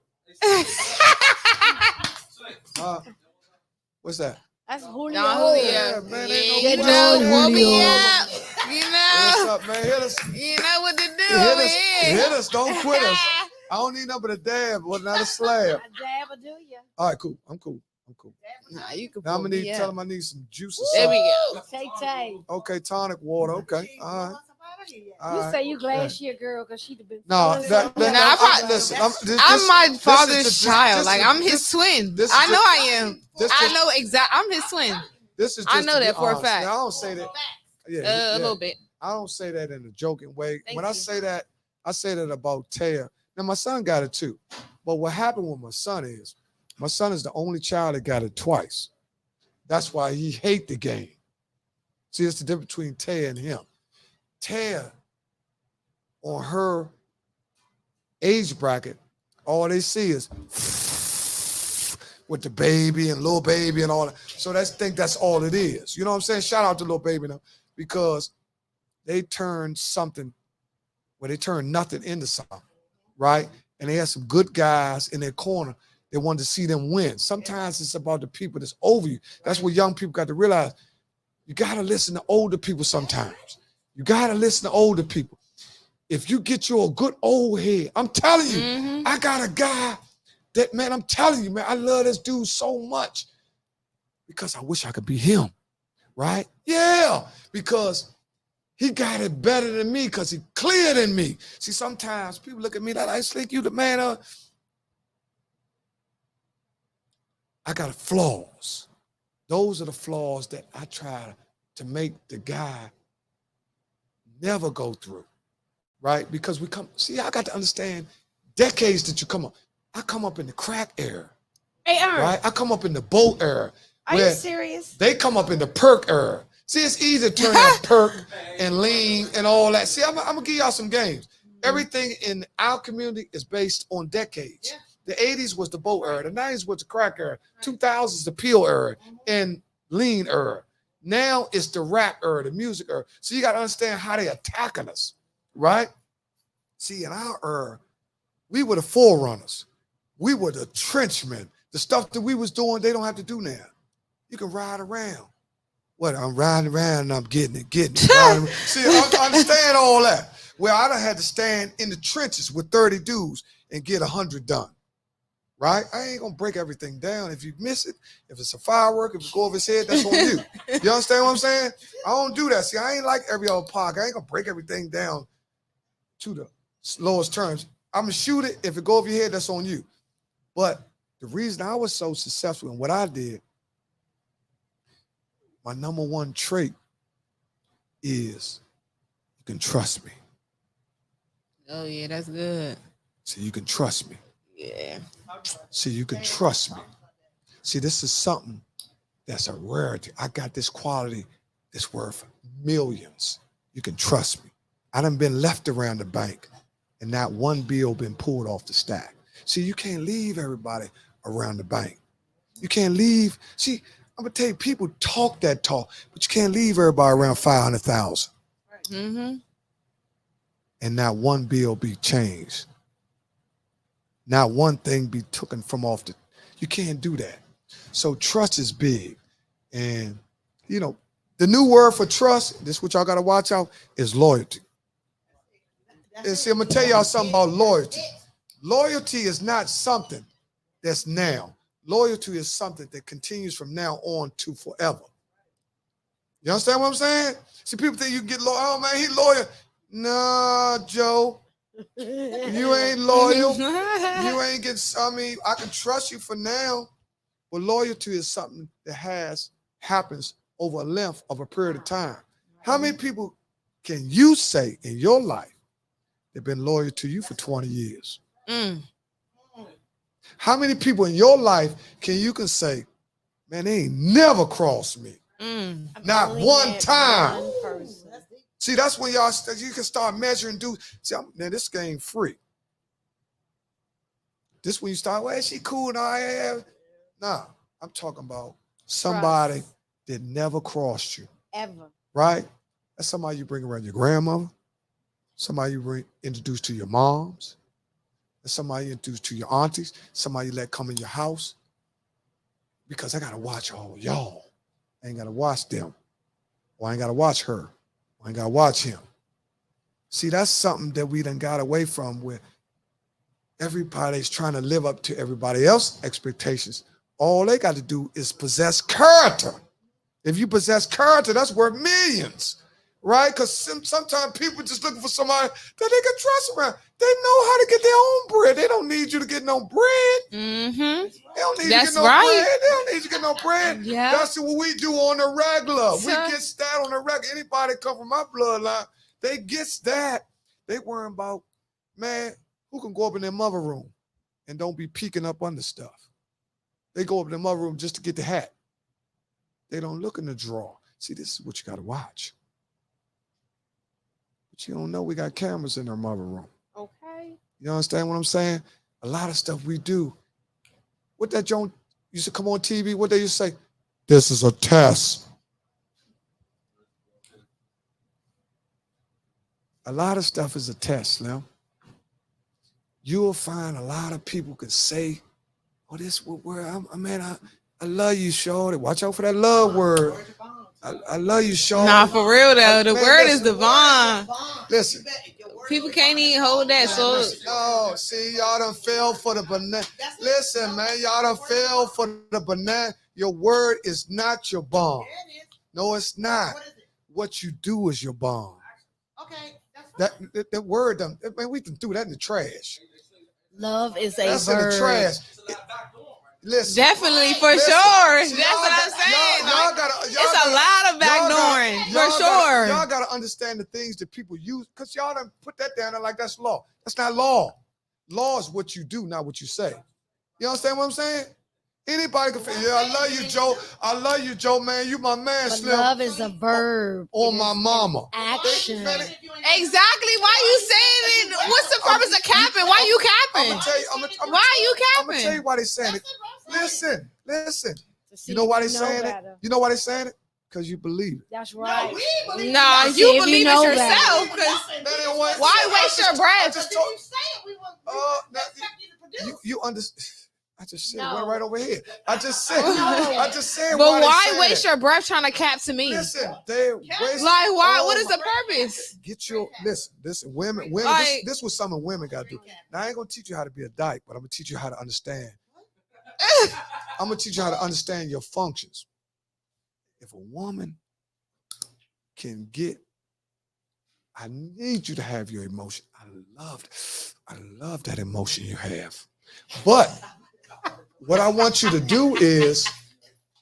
S2: What's that?
S4: That's Julio.
S1: Y'all,
S2: Yeah, man, ain't no
S1: you
S2: question
S1: know,
S2: there.
S1: we'll be
S4: Julio.
S1: out. You
S2: What's
S1: know,
S2: up, man? Hit us.
S1: you know what to do
S2: Hit
S1: over
S2: us.
S1: here.
S2: Hit us. Don't quit us. I don't need nothing but a dab, but not a slab.
S4: A dab will do you.
S2: All right, cool. I'm cool.
S1: Nah, you can
S2: Now I'm
S1: pull
S2: gonna need
S1: me
S2: tell
S1: up.
S2: them I need some juice or
S1: There
S2: something.
S1: we go.
S4: Tay.
S2: Okay, tonic water. Okay, all right. All
S4: You
S2: right.
S4: say you glad she a girl because she'd have been.
S2: No,
S4: feeling
S2: that,
S4: something.
S2: that,
S1: Nah,
S2: that-
S1: I probably-
S2: listen.
S1: I'm my
S2: this is
S1: father's
S2: just-
S1: child.
S2: this
S1: Like
S2: is-
S1: I'm his
S2: this-
S1: twin.
S2: this is
S1: I know
S2: just-
S1: I am.
S2: this
S1: I
S2: is-
S1: know exact. I'm his twin.
S2: This is.
S1: I
S2: just
S1: know
S2: to be
S1: that for a
S2: honest.
S1: fact.
S2: Now, I don't say that. Yeah,
S1: A
S2: yeah.
S1: little bit.
S2: I don't say that in a joking way.
S1: Thank
S2: When I
S1: you.
S2: say that, I say that about Taya. Now my son got it too, but what happened with my son is the only child that got it twice. That's why he hate the game. See, it's the difference between Taya and him. Taya, on her age bracket, all they see is with the baby and little baby and all that. So that's all it is. You know what I'm saying? Shout out to little baby now, because they turned something where they turned nothing into something, right? And they had some good guys in their corner. They wanted to see them win. Sometimes it's about the people that's over you. That's what young people got to realize. You got to listen to older people sometimes. You got to listen to older people. If you get you a good old head, I'm telling you,
S1: Mhm.
S2: I got a guy that, man, I'm telling you, man, I love this dude so much because I wish I could be him, right? Yeah, because he got it better than me because he clearer than me. See, sometimes people look at me like, I Slink, you the man. I got flaws. Those are the flaws that I try to make the guy never go through, right? Because I got to understand decades that you come up. I come up in the crack era,
S4: Hey, Ern,
S2: right? I come up in the boat era.
S4: are you
S2: where
S4: serious?
S2: They come up in the perk era. See, it's easy to turn that perk and lean and all that. See, I'm gonna give y'all some games. Everything in our community is based on decades. The 80s was the boat era. The 90s was the crack era. 2000s the peel era and lean era. Now it's the rap era, the music era. So you got to understand how they attacking us, right? See, in our era, we were the forerunners. We were the trenchmen. The stuff that we was doing, they don't have to do now. You can ride around. What, I'm riding around and I'm getting it. riding around. See, I understand all that. Well, I done had to stand in the trenches with 30 dudes and get 100 done. right? I ain't gonna break everything down. If you miss it, if it's a firework, if it go over his head, that's on you. You understand what I'm saying? I don't do that. See, I ain't like every other podcast. I ain't gonna break everything down to the lowest terms. I'm gonna shoot it. If it go over your head, that's on you. But the reason I was so successful in what I did, my number one trait is you can trust me.
S1: Oh yeah, that's good.
S2: See, you can trust me.
S1: Yeah.
S2: See, you can trust me. See, this is something that's a rarity. I got this quality that's worth millions. You can trust me. I done been left around the bank and not one bill been pulled off the stack. See, you can't leave everybody around the bank. You can't leave. See, I'm gonna tell you, people talk that talk, but you can't leave everybody around 500,000
S1: Mm-hmm.
S2: and not one bill be changed. Not one thing be taken from off the. You can't do that. So trust is big, and you know the new word for trust. This what y'all gotta watch out is loyalty. And see, I'm gonna tell y'all something about loyalty. Loyalty is not something that's now. Loyalty is something that continues from now on to forever. You understand what I'm saying? See, people think you can get loyal. Oh man, he loyal. Nah, Joe, you ain't loyal. You ain't getting. I mean, I can trust you for now, but loyalty is something that happens over a length of a period of time. How many people can you say in your life they've been loyal to you for 20 years?
S1: Mm.
S2: How many people in your life can say, man, they ain't never crossed me?
S1: Mm.
S2: Not one time.
S4: One person.
S2: See, that's when you can start measuring. See, now this game free. This when you start, well, she cool now. Nah, I'm talking about somebody that never crossed you.
S4: Ever.
S2: Right? That's somebody you bring around your grandmother. Somebody you introduce to your moms. That's somebody you introduce to your aunties. Somebody you let come in your house. Because I got to watch all y'all. I ain't got to watch them. Or I ain't got to watch her. Or I ain't got to watch him. See, that's something that we done got away from where everybody's trying to live up to everybody else's expectations. All they got to do is possess character. If you possess character, that's worth millions, right? Because sometimes people just looking for somebody that they can trust around. They know how to get their own bread. They don't need you to get no bread.
S1: Mm-hmm.
S2: They don't need
S1: That's
S2: you to get no
S1: right.
S2: bread. They don't need you to get no bread.
S1: Yeah.
S2: That's what we do on the regular.
S1: So-
S2: We get that on the regular. Anybody come from my bloodline, they gets that. They worrying about, man, who can go up in their mother room and don't be peeking up under stuff. They go up in their mother room just to get the hat. They don't look in the drawer. See, this is what you got to watch. But you don't know we got cameras in our mother room.
S4: Okay.
S2: You understand what I'm saying? A lot of stuff we do. What that Joan used to come on TV, what they used to say? This is a test. A lot of stuff is a test, Slim. You'll find a lot of people could say, oh, this word, I love you, Shorty. Watch out for that love word. I love you, Shorty.
S1: Nah, for real though. The
S2: Man,
S1: word
S2: listen.
S1: is divine.
S2: Listen.
S1: People can't even hold that. So
S2: Oh, see, y'all done fell for the banana. Listen, man, y'all done fell for the banana. Your word is not your bond. No, it's not. What you do is your bond.
S5: Okay.
S2: That word, man, we can throw that in the trash.
S4: Love is a
S2: That's
S4: verb.
S2: in the trash. Listen.
S1: definitely, for
S2: Listen,
S1: sure.
S2: see,
S1: That's what I'm saying.
S2: Y'all gotta,
S1: It's a lot of backdooring, for sure.
S2: Y'all gotta understand the things that people use, because y'all done put that down there like that's law. That's not law. Law is what you do, not what you say. You understand what I'm saying? Anybody can feel, yeah, I love you, Joe. I love you, Joe, man. You my man,
S4: But
S2: Slim.
S4: love is a verb.
S2: On
S4: It
S2: my
S4: is
S2: mama.
S4: Action.
S2: Man,
S1: Exactly. Why you saying it? What's the purpose of capping? Why you
S2: I'm
S1: capping?
S2: gonna tell you.
S1: Why you
S2: I'm gonna tell you
S1: capping?
S2: why they saying it. Listen.
S4: To see
S2: You know why
S4: if
S2: they
S4: you
S2: saying it?
S4: better.
S2: You know why they saying it? Because you believe it.
S4: That's right.
S1: Nah,
S4: See
S1: you
S4: if you
S1: believe
S4: know
S1: it
S4: better.
S1: yourself. Cause
S2: That ain't what-
S1: why
S2: I
S1: waste
S2: just-
S1: your breath?
S2: I just told
S5: Now,
S2: you understand. I just said it
S4: No.
S2: went right over here. I just said
S1: but
S2: why they
S1: why
S2: saying
S1: waste
S2: it.
S1: your breath trying to cap to me?
S2: Listen, they waste.
S1: Like why?
S2: Oh
S1: What is
S2: my-
S1: the purpose?
S2: Get your listen, women.
S1: Like-
S2: This was something women got to do. Now I ain't gonna teach you how to be a dyke, but I'm gonna teach you how to understand I'm gonna teach you how to understand your functions. If a woman can get, I need you to have your emotion. I love that emotion you have. But what I want you to do is,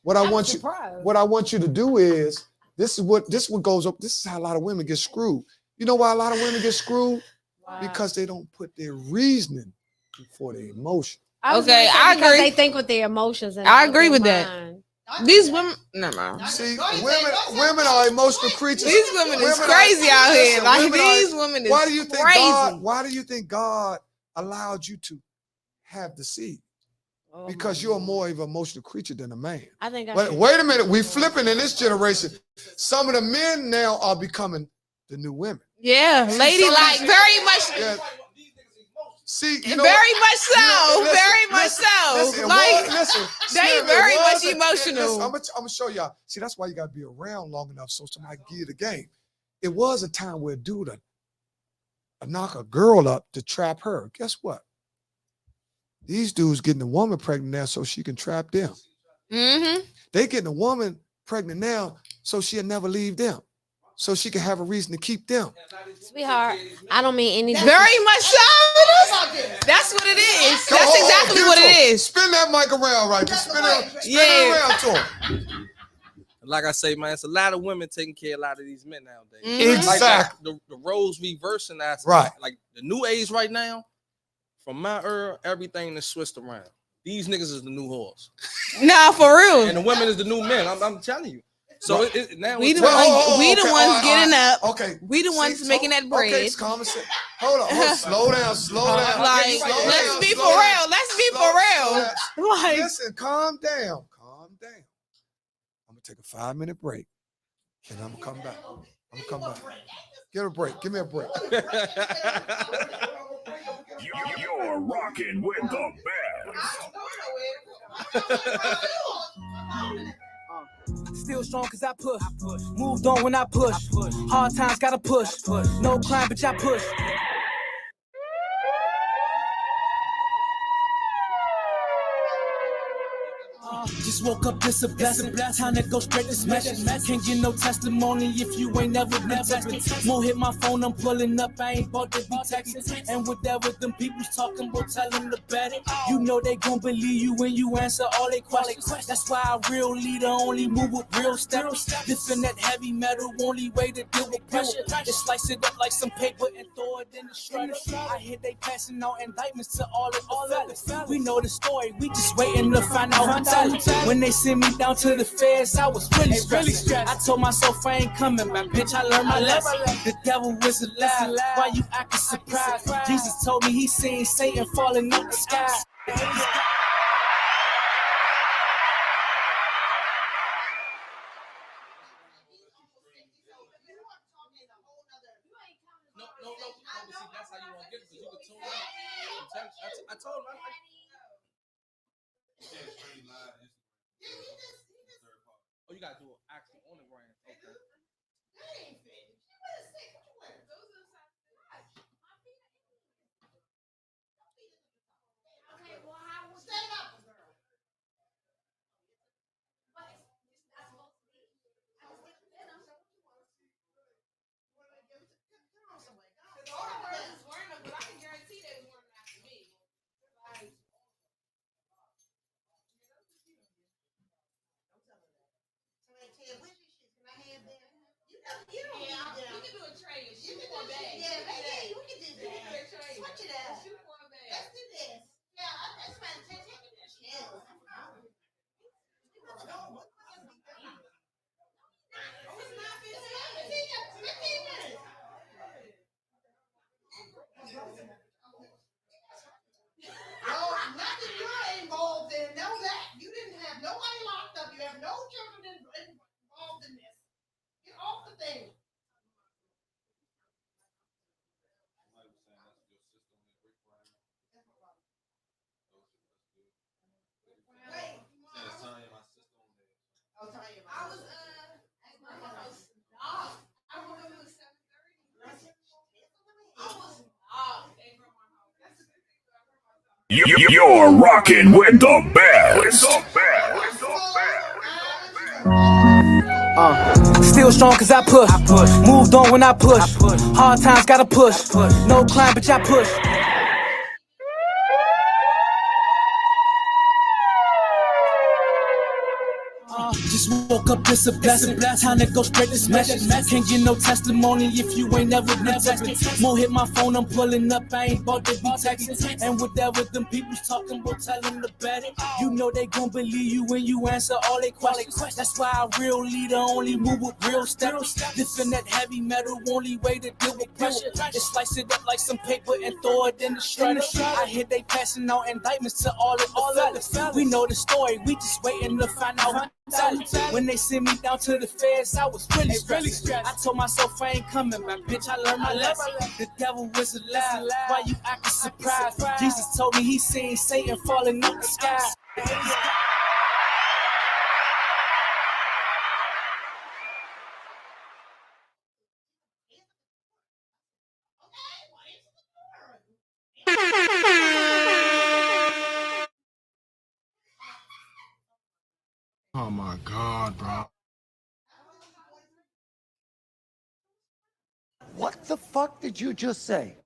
S2: what I want you to do is, this is what goes up. This is how a lot of women get screwed. You know why a lot of women get screwed?
S4: Wow.
S2: Because they don't put their reasoning before their emotion.
S1: Okay,
S4: I
S1: I
S4: because
S1: agree.
S4: they think with their emotions and
S1: I
S4: not
S1: agree
S4: their
S1: with that.
S4: mind.
S1: These women, never mind.
S2: See, women are emotional creatures.
S1: These women is
S2: Women
S1: crazy out here.
S2: listen,
S1: Like
S2: women are-
S1: these women is
S2: Why do you think
S1: crazy.
S2: Why do you think God allowed you to have the seed?
S4: Oh
S2: Because
S4: my
S2: you're
S4: Lord.
S2: more of an emotional creature than a man.
S4: I think I
S2: But
S4: should-
S2: wait a minute, we flipping in this generation. Some of the men now are becoming the new women.
S1: Yeah,
S2: See,
S1: lady,
S2: some of
S1: like
S2: these-
S1: very much.
S2: Yeah. See, you know
S1: Very
S2: what?
S1: much so.
S2: You know, listen,
S1: Very much
S2: listen,
S1: so.
S2: listen, it
S1: Like
S2: was- listen,
S1: they
S2: Slim, it
S1: very
S2: was
S1: much
S2: a-
S1: emotional.
S2: Listen, I'm gonna show y'all. See, that's why you gotta be around long enough so somebody give you the game. It was a time where a dude would knock a girl up to trap her. Guess what? These dudes getting a woman pregnant now so she can trap them.
S1: Mm-hmm.
S2: They getting a woman pregnant now so she'll never leave them. So she can have a reason to keep them.
S4: Sweetheart, I don't mean any.
S1: Very much so. That's what it is. That's exactly what it is.
S2: Spin that mic around right there. Spin it
S1: Yeah.
S2: around to him.
S3: Like I say, man, it's a lot of women taking care of a lot of these men nowadays.
S1: Mhm.
S2: Exactly.
S3: Like the roles reversing. That's
S2: Right.
S3: Like the new age right now. From my era, everything is switched around. These niggas is the new horse,
S1: Nah, for real.
S3: and the women is the new men. I'm telling you. So
S2: Right.
S3: now
S1: We
S3: it's
S1: the
S3: time-
S1: ones, we the
S2: okay,
S1: ones
S2: all right,
S1: getting
S2: all right.
S1: up.
S2: Okay.
S1: We the ones making that bread.
S2: Okay, it's conversation. Hold on. Slow down. Slow down.
S1: Like,
S2: slow
S1: let's
S2: down,
S1: be
S2: slow
S1: for
S2: down.
S1: real. Let's be
S2: Slow-
S1: for
S2: slow
S1: real.
S2: down.
S1: Like,
S2: Listen, calm down. Calm down. I'm gonna take a 5-minute break, and I'm gonna come back. Get a break. Give me a break.
S6: You're rocking with the best.
S7: Still strong cause I push. Moved on when I push. Hard times gotta push. No crime, bitch, I push. Just woke up, this a blessing. Time to go straight to smashing. Can't get no testimony if you ain't never been tested. Mo hit my phone, I'm pulling up. I ain't about to be texting. And with that, with them people's talking, we'll tell them to bet it. You know they gon' believe you when you answer all they questions. That's why a real leader only move with real steps. Lifting that heavy metal, only way to deal with pressure. Just slice it up like some paper and throw it in the shredder. I hear they passing out indictments to all of the fellas. We know the story, we just waiting to find out who tell it. When they sent me down to the feds, I was really stressed. I told myself I ain't coming back, bitch, I learned my lesson. The devil was alive, why you acting surprised? Jesus told me he seen Satan falling out the sky.
S3: That's how you want to get it. You can tune in. I told him. Oh, you gotta do an action on the brand. Okay.
S6: You're rocking with the best.
S7: Still strong cause I push. Moved on when I push. Hard times gotta push. No crime, bitch, I push. Just woke up, it's a blessing. Time to go straight to smash it. Can't get no testimony if you ain't never been texting. More hit my phone, I'm pulling up, I ain't about to be texting. And whatever them people's talking about, tell them to bet it. You know they gon' believe you when you answer all they questions. That's why a real leader only move with real steps. Lifting that heavy metal, only way to deal with pressure. Just slice it up like some paper and throw it in the shredder. I hear they passing out indictments to all of the fellas. We know the story, we just waiting to find out. When they sent me down to the feds, I was really stressed. I told myself I ain't coming back, bitch, I learned my lesson. The devil was alive, why you acting surprised? Jesus told me he seen Satan falling out the sky.
S2: Oh my God, bro.
S8: What the fuck did you just say?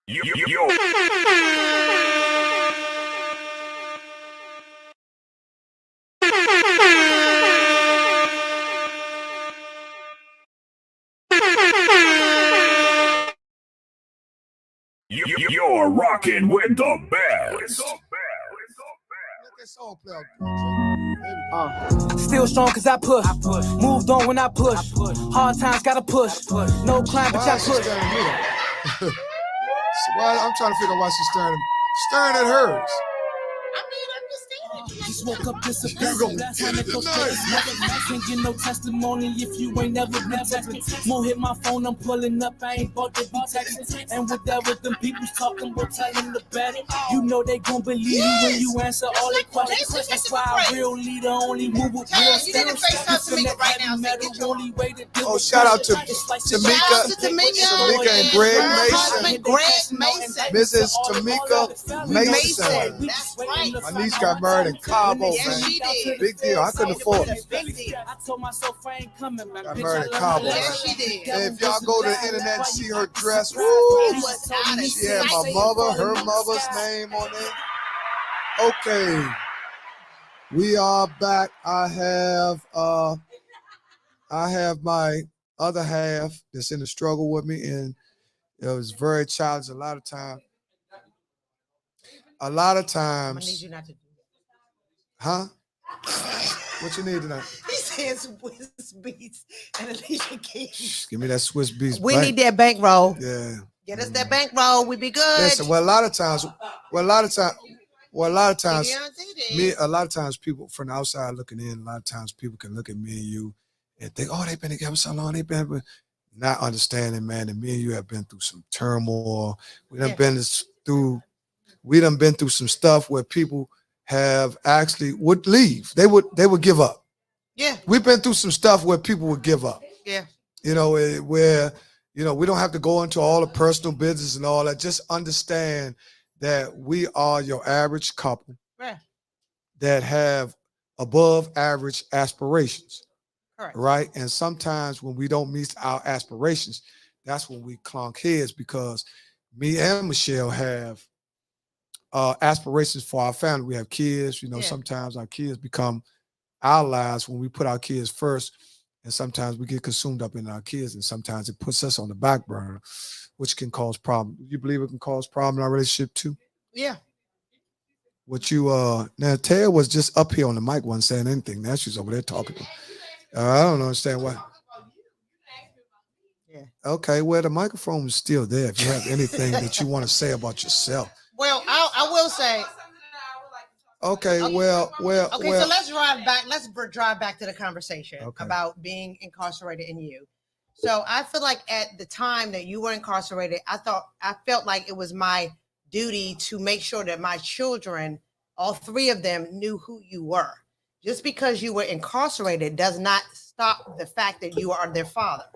S6: You're You're rocking with the best.
S2: Let that song play out. There we go.
S7: Still strong cause I push. Moved on when I push. Hard times gotta push. No crime, bitch,
S2: Why
S7: I
S2: is she
S7: push.
S2: staring at me? I'm trying to figure out why she's staring at me. Staring at hers.
S7: Just woke up, it's a
S2: You gon'
S7: blessing.
S2: get it tonight.
S7: Can't get no testimony if you ain't never been texting. More hit my phone, I'm pulling up, I ain't about to be texting. And whatever them people's talking about, tell them to bet it. You know they gon' believe you when you answer all their questions. That's why a real leader only move with real steps. Only way to deal
S2: Oh,
S7: with
S2: shout out to
S7: pressure.
S2: Tamika and Greg Mason.
S5: Greg Mason.
S2: Mrs. Tamika Mason.
S5: That's right.
S2: My niece got married in Cabo,
S5: Yes,
S2: man.
S5: she did.
S2: Big deal. I couldn't afford it.
S5: Big deal.
S7: I told myself I ain't coming back.
S2: Got
S7: bitch,
S2: married in
S7: I
S2: Cabo,
S7: love
S2: man.
S5: Yes, she did.
S2: And if y'all go to the internet and see her dress, woo,
S5: Was out of
S2: she had my
S5: sight.
S2: mother, her mother's name on it. Okay. We are back. I have my other half that's in the struggle with me, and it was very challenging. A lot of
S5: I'm gonna need
S2: times,
S5: you not to do
S2: huh? What you need tonight?
S5: that. He says Swiss Beats and Alicia Keys.
S2: Shh, give me that Swiss Beats.
S5: We need that bankroll.
S2: Yeah.
S5: Get us that bankroll. We be good.
S2: Listen. Well, a lot of times, people from the outside looking in. A lot of times, people can look at me and you and think, "Oh, they've been together so long. They've been," not understanding, man. That me and you have been through some turmoil. We done been through some stuff where people have actually would leave. They would give up.
S5: Yeah.
S2: We've been through some stuff where people would give up.
S5: Yeah.
S2: Where we don't have to go into all the personal business and all that. Just understand that we are your average couple
S5: Right.
S2: that have above average aspirations.
S5: Correct.
S2: Right. And sometimes when we don't meet our aspirations, that's when we clunk heads, because me and Michelle have aspirations for our family. We have kids.
S5: Yeah.
S2: Sometimes our kids become our lives when we put our kids first. And sometimes we get consumed up in our kids, and sometimes it puts us on the back burner, which can cause problems. You believe it can cause problems in our relationship too?
S5: Yeah.
S2: Now Taya was just up here on the mic, wasn't saying anything. Now she's over there talking. I don't understand why.
S5: Yeah.
S2: Okay, well, the microphone is still there. If you have anything that you want to say about yourself.
S5: Well, I will say.
S2: Okay, well.
S5: So let's drive back. Let's drive back to the conversation about being incarcerated and you. So I feel like at the time that you were incarcerated, I felt like it was my duty to make sure that my children, all three of them, knew who you were. Just because you were incarcerated does not stop the fact that you are their father.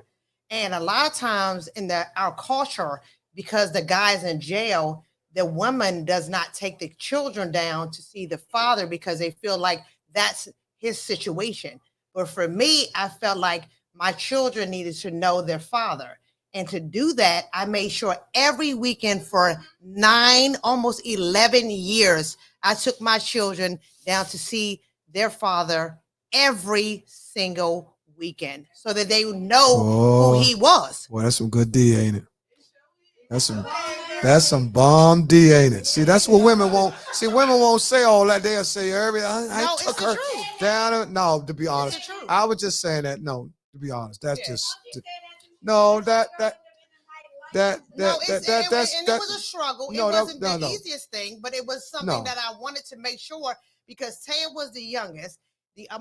S5: And a lot of times in our culture, because the guy's in jail, the woman does not take the children down to see the father because they feel like that's his situation. But for me, I felt like my children needed to know their father. And to do that, I made sure every weekend for 9, almost 11 years, I took my children down to see their father every single weekend so that they would know who he was.
S2: Well, that's some good D, ain't it? That's some bomb D, ain't it? See, that's what women won't. See, women won't say all that. They'll say I took her down. No, to be honest, I was just saying that. No, to be honest, that's just no. That's.
S5: And it was a struggle. It wasn't the easiest thing, but it was something that I wanted to make sure, because Taya was the youngest.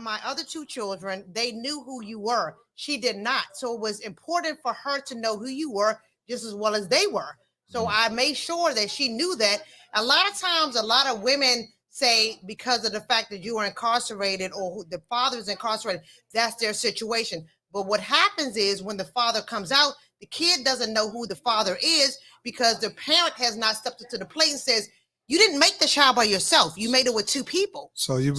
S5: My other two children, they knew who you were. She did not. So it was important for her to know who you were just as well as they were. So I made sure that she knew that. A lot of times, a lot of women say because of the fact that you were incarcerated or the father is incarcerated, that's their situation. But what happens is when the father comes out, the kid doesn't know who the father is because the parent has not stepped up to the plate and says, you didn't make the child by yourself. You made it with two people. So your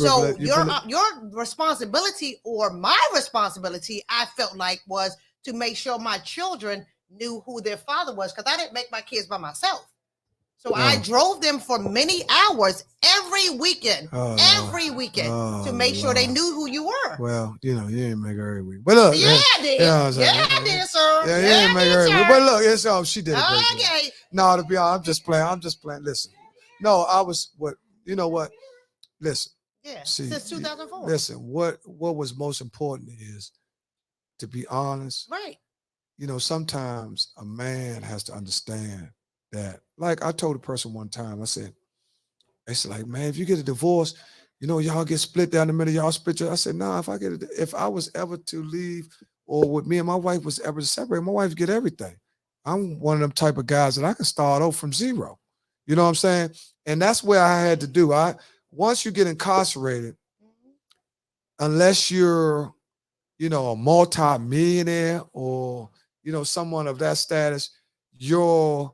S5: responsibility, or my responsibility, I felt like, was to make sure my children knew who their father was, because I didn't make my kids by myself. So I drove them for many hours every weekend, to make sure they knew who you were.
S2: Well, you didn't make her every week. But look,
S5: I did. I did, sir.
S2: Yeah, you didn't make her every week. But look, she did it.
S5: Okay.
S2: No, to be honest, I'm just playing. Listen. No, I was what? You know what? Listen.
S5: Yeah. Since 2004.
S2: Listen, what was most important is to be honest.
S5: Right.
S2: Sometimes a man has to understand that. Like I told a person one time, I said, like, man, if you get a divorce, y'all get split down the middle, y'all split. I said, nah, if I was ever to leave, or with me and my wife was ever to separate, my wife get everything. I'm one of them type of guys that I can start over from zero. You know what I'm saying? And that's where I had to do. Once you get incarcerated, unless you're, a multi-millionaire or, someone of that status, your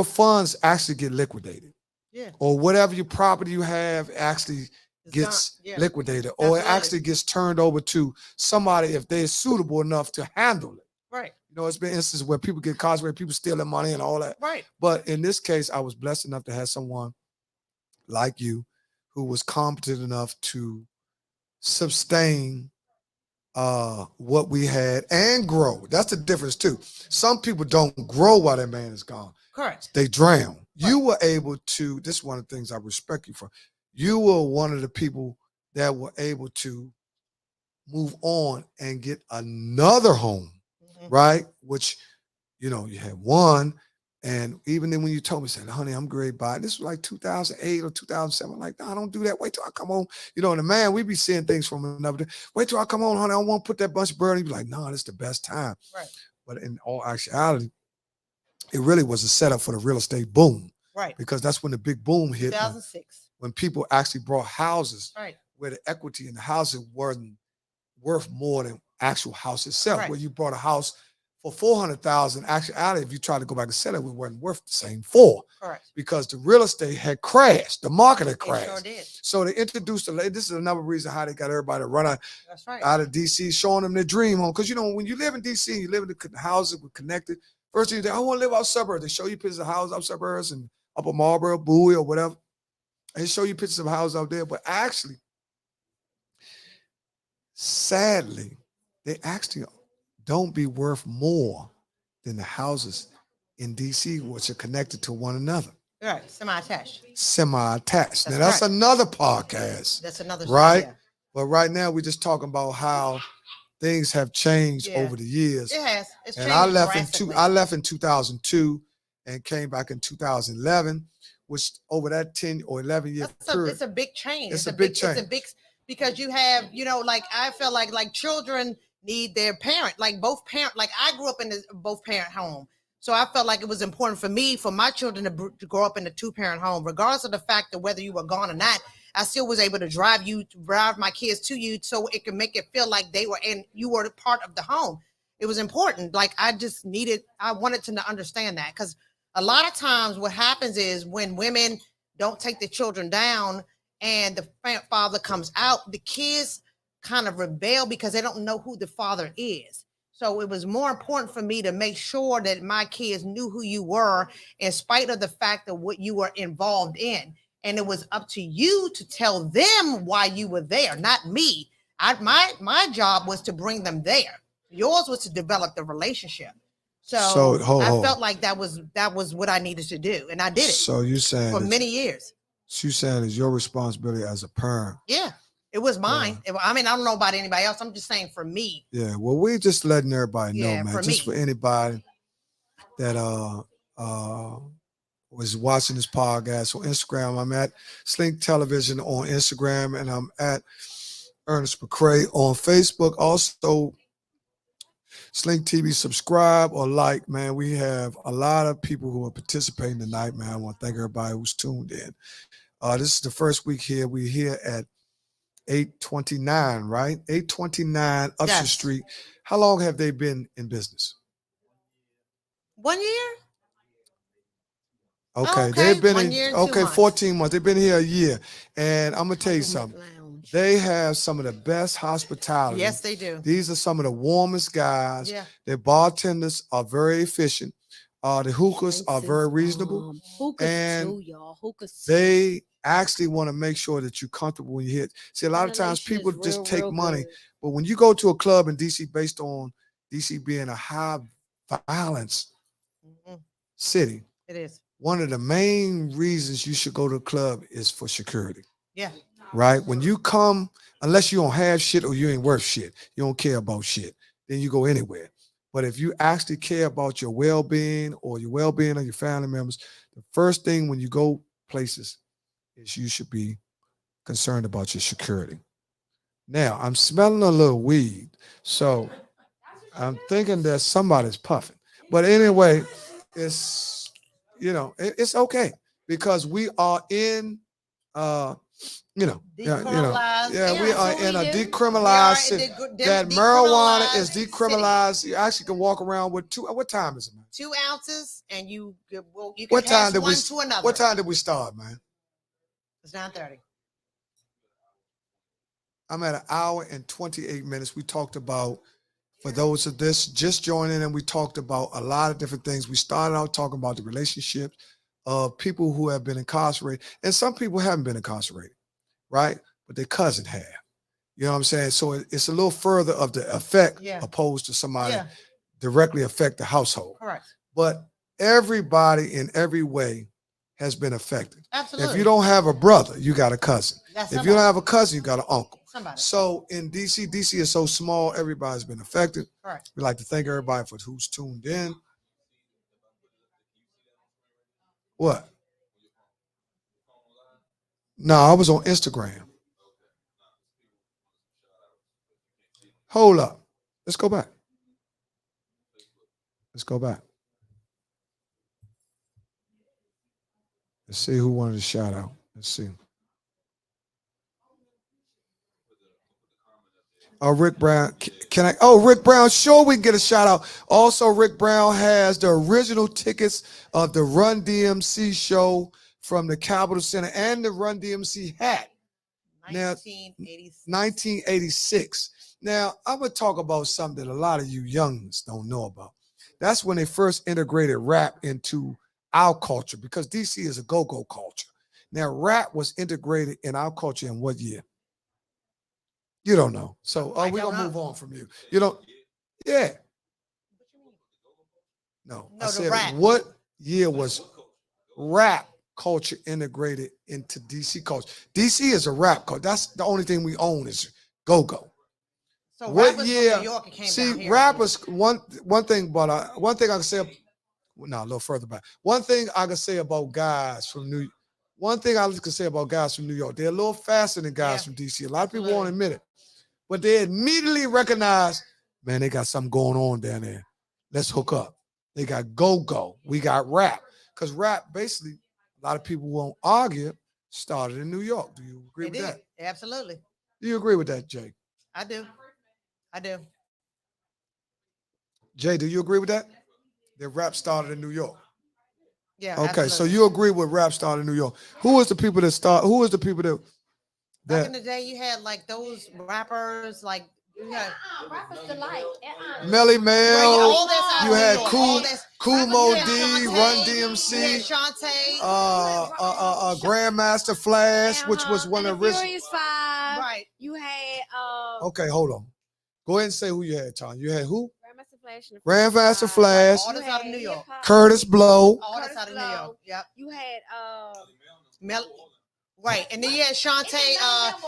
S2: funds actually get liquidated.
S5: Yeah.
S2: Or whatever your property you have actually gets liquidated. Or it actually gets turned over to somebody if they're suitable enough to handle it.
S5: Right.
S2: It's been instances where people get incarcerated, people stealing money and all that.
S5: Right.
S2: But in this case, I was blessed enough to have someone like you who was competent enough to sustain what we had and grow. That's the difference too. Some people don't grow while that man is gone.
S5: Correct.
S2: They drown. You were able to, this is one of the things I respect you for. You were one of the people that were able to move on and get another home, right? Which, you know, you had one. And even then when you told me, said, honey, I'm great by this was like 2008 or 2007. I'm like, no, don't do that. Wait till I come home. You know, and the man, we be seeing things from another day. Wait till I come home, honey. I want to put that bunch of bird. He'd be like, no, this is the best time.
S5: Right.
S2: But in all actuality, it really was a setup for the real estate boom.
S5: Right.
S2: Because that's when the big boom hit.
S5: 2006.
S2: When people actually brought houses
S5: Right.
S2: where the equity in the houses wasn't worth more than actual house itself.
S5: Right.
S2: Where you bought a house for 400,000, actually, if you try to go back and sell it, it wasn't worth the same for.
S5: Correct.
S2: Because the real estate had crashed, the market had crashed.
S5: It sure did.
S2: So they introduced this is another reason how they got everybody to run out,
S5: That's right.
S2: out of DC, showing them their dream home. Because you know, when you live in DC, you live in the houses with connected. First thing you think, I want to live out suburbs. They show you pictures of houses out suburbs and Upper Marlboro, Bowie, or whatever. They show you pictures of houses out there, but actually, sadly, they actually don't be worth more than the houses in DC, which are connected to one another.
S5: Right. Semi-attached.
S2: Semi-attached. Now,
S5: That's
S2: that's another podcast.
S5: That's another
S2: right?
S5: Yeah.
S2: But right now, we're just talking about how things have changed
S5: Yeah.
S2: over the years.
S5: It has. It's
S2: And
S5: changed
S2: I left
S5: drastically.
S2: I left in 2002 and came back in 2011, which over that 10 or 11 year period.
S5: It's a big change.
S2: It's a big change.
S5: It's a big, because you have, you know, like I feel like children need their parent, like both parent. Like I grew up in a both parent home, so I felt like it was important for me, for my children to grow up in a 2-parent home, regardless of the fact that whether you were gone or not. I still was able to drive my kids to you, so it could make it feel like they were in, you were part of the home. It was important. Like I wanted to understand that, because a lot of times what happens is when women don't take the children down and the father comes out, the kids kind of rebel because they don't know who the father is. So it was more important for me to make sure that my kids knew who you were, in spite of the fact of what you were involved in. And it was up to you to tell them why you were there, not me. My job was to bring them there. Yours was to develop the relationship. So I felt like that was what I needed to do, and I did it.
S2: So you saying
S5: for many years.
S2: So you saying it's your responsibility as a parent?
S5: Yeah, it was mine. I mean, I don't know about anybody else. I'm just saying for me.
S2: Yeah. Well, we're just letting everybody know, man.
S5: For
S2: Just
S5: me.
S2: for anybody that was watching this podcast on Instagram. I'm at Slink Television on Instagram, and I'm at Ernest McCray on Facebook. Also, Slink TV, subscribe or like, man. We have a lot of people who are participating tonight, man. I want to thank everybody who's tuned in. This is the first week here. We're here at 829, right? 829 Upshur Street. How long have they been in business?
S5: 1 year.
S2: Okay, they've been in 14 months. They've been here a year. And I'm gonna tell you something. They have some of the best hospitality.
S5: Yes, they do.
S2: These are some of the warmest guys.
S5: Yeah.
S2: Their bartenders are very efficient. The hookahs are very reasonable. And they actually want to make sure that you're comfortable when you hit. See, a lot of times people just take money. But when you go to a club in DC, based on DC being a high violence city,
S5: it is.
S2: One of the main reasons you should go to a club is for security.
S5: Yeah.
S2: Right? When you come, unless you don't have shit or you ain't worth shit, you don't care about shit, then you go anywhere. But if you actually care about your well-being or your well-being of your family members, the first thing when you go places is you should be concerned about your security. Now, I'm smelling a little weed, so I'm thinking that somebody's puffing. But anyway, it's, you know, it's okay because we are in, we are in a decriminalized city. That marijuana is decriminalized. You actually can walk around with what time is it, man?
S5: 2 ounces, and you can
S2: what time did
S5: one to another.
S2: What time did we start, man?
S5: It's 9:30.
S2: I'm at 1 hour and 28 minutes. We talked about, for those of this just joining in, we talked about a lot of different things. We started out talking about the relationships of people who have been incarcerated, and some people haven't been incarcerated. right? But their cousin have. You know what I'm saying? So it's a little further of the effect
S5: Yeah.
S2: opposed to somebody
S5: Yeah.
S2: directly affect the household.
S5: Correct.
S2: But everybody in every way has been affected.
S5: Absolutely.
S2: If you don't have a brother, you got a cousin.
S5: That's
S2: If you don't
S5: somebody.
S2: have a cousin, you got an uncle.
S5: Somebody.
S2: So in DC is so small, everybody's been affected.
S5: Correct.
S2: We like to thank everybody for who's tuned in. What? No, I was on Instagram. Hold up. Let's go back. Let's go back. Let's see who wanted a shout out. Let's see. Oh, Rick Brown. Can I? Oh, Rick Brown. Sure, we can get a shout out. Also, Rick Brown has the original tickets of the Run DMC show from the Capitol Center and the Run DMC hat. Now,
S5: 1986.
S2: 1986. Now, I'm going to talk about something that a lot of you youngins don't know about. That's when they first integrated rap into our culture because DC is a go-go culture. Now, rap was integrated in our culture in what year? You don't know. So we're going to move on from you. You don't? Yeah. No.
S5: No,
S2: I
S5: the
S2: said,
S5: rap.
S2: what year was rap culture integrated into DC culture? DC is a rap culture. That's the only thing we own is go-go.
S5: So
S2: What
S5: rappers
S2: year?
S5: from New York came
S2: See,
S5: down here.
S2: rappers. One thing, but one thing I can say. No, a little further back. One thing I can say about guys from New. One thing I can say about guys from New York, they're a little faster than guys from DC. A lot of people won't admit it, but they immediately recognize, man, they got something going on down there. Let's hook up. They got go-go. We got rap. Because rap, basically, a lot of people won't argue, started in New York. Do you agree
S5: They
S2: with
S5: did.
S2: that?
S5: Absolutely.
S2: Do you agree with that, Jay?
S5: I do. I do.
S2: Jay, do you agree with that? That rap started in New York.
S5: Yeah.
S2: Okay, so
S5: absolutely.
S2: you agree with rap started in New York. Who was the people that start? Who was the people that
S5: Back in the day, you had like those rappers, like you had
S4: Rappers delight.
S2: Melly
S5: Right,
S2: Mel,
S5: all that's out
S2: you
S5: of
S2: had
S5: New York,
S2: Cool
S5: all that's-
S2: Cool
S5: you
S2: Mo
S5: had
S2: D,
S5: Shantae,
S2: Run
S5: you had
S2: DMC,
S5: Shantae.
S2: Grandmaster Flash, which was one
S4: and
S2: of
S4: the
S2: the original.
S4: Furious Five.
S5: Right.
S4: You had
S2: Okay, hold on. Go ahead and say who you had, Tom. You had who?
S4: Grandmaster Flash and the
S2: Grandmaster
S4: Furious Five.
S2: Flash,
S5: All that's out of New York.
S2: Curtis Blow.
S5: All that's
S4: Curtis
S5: out of New
S4: Blow.
S5: York. Yep.
S4: You had
S5: Right, and then you had Shantae.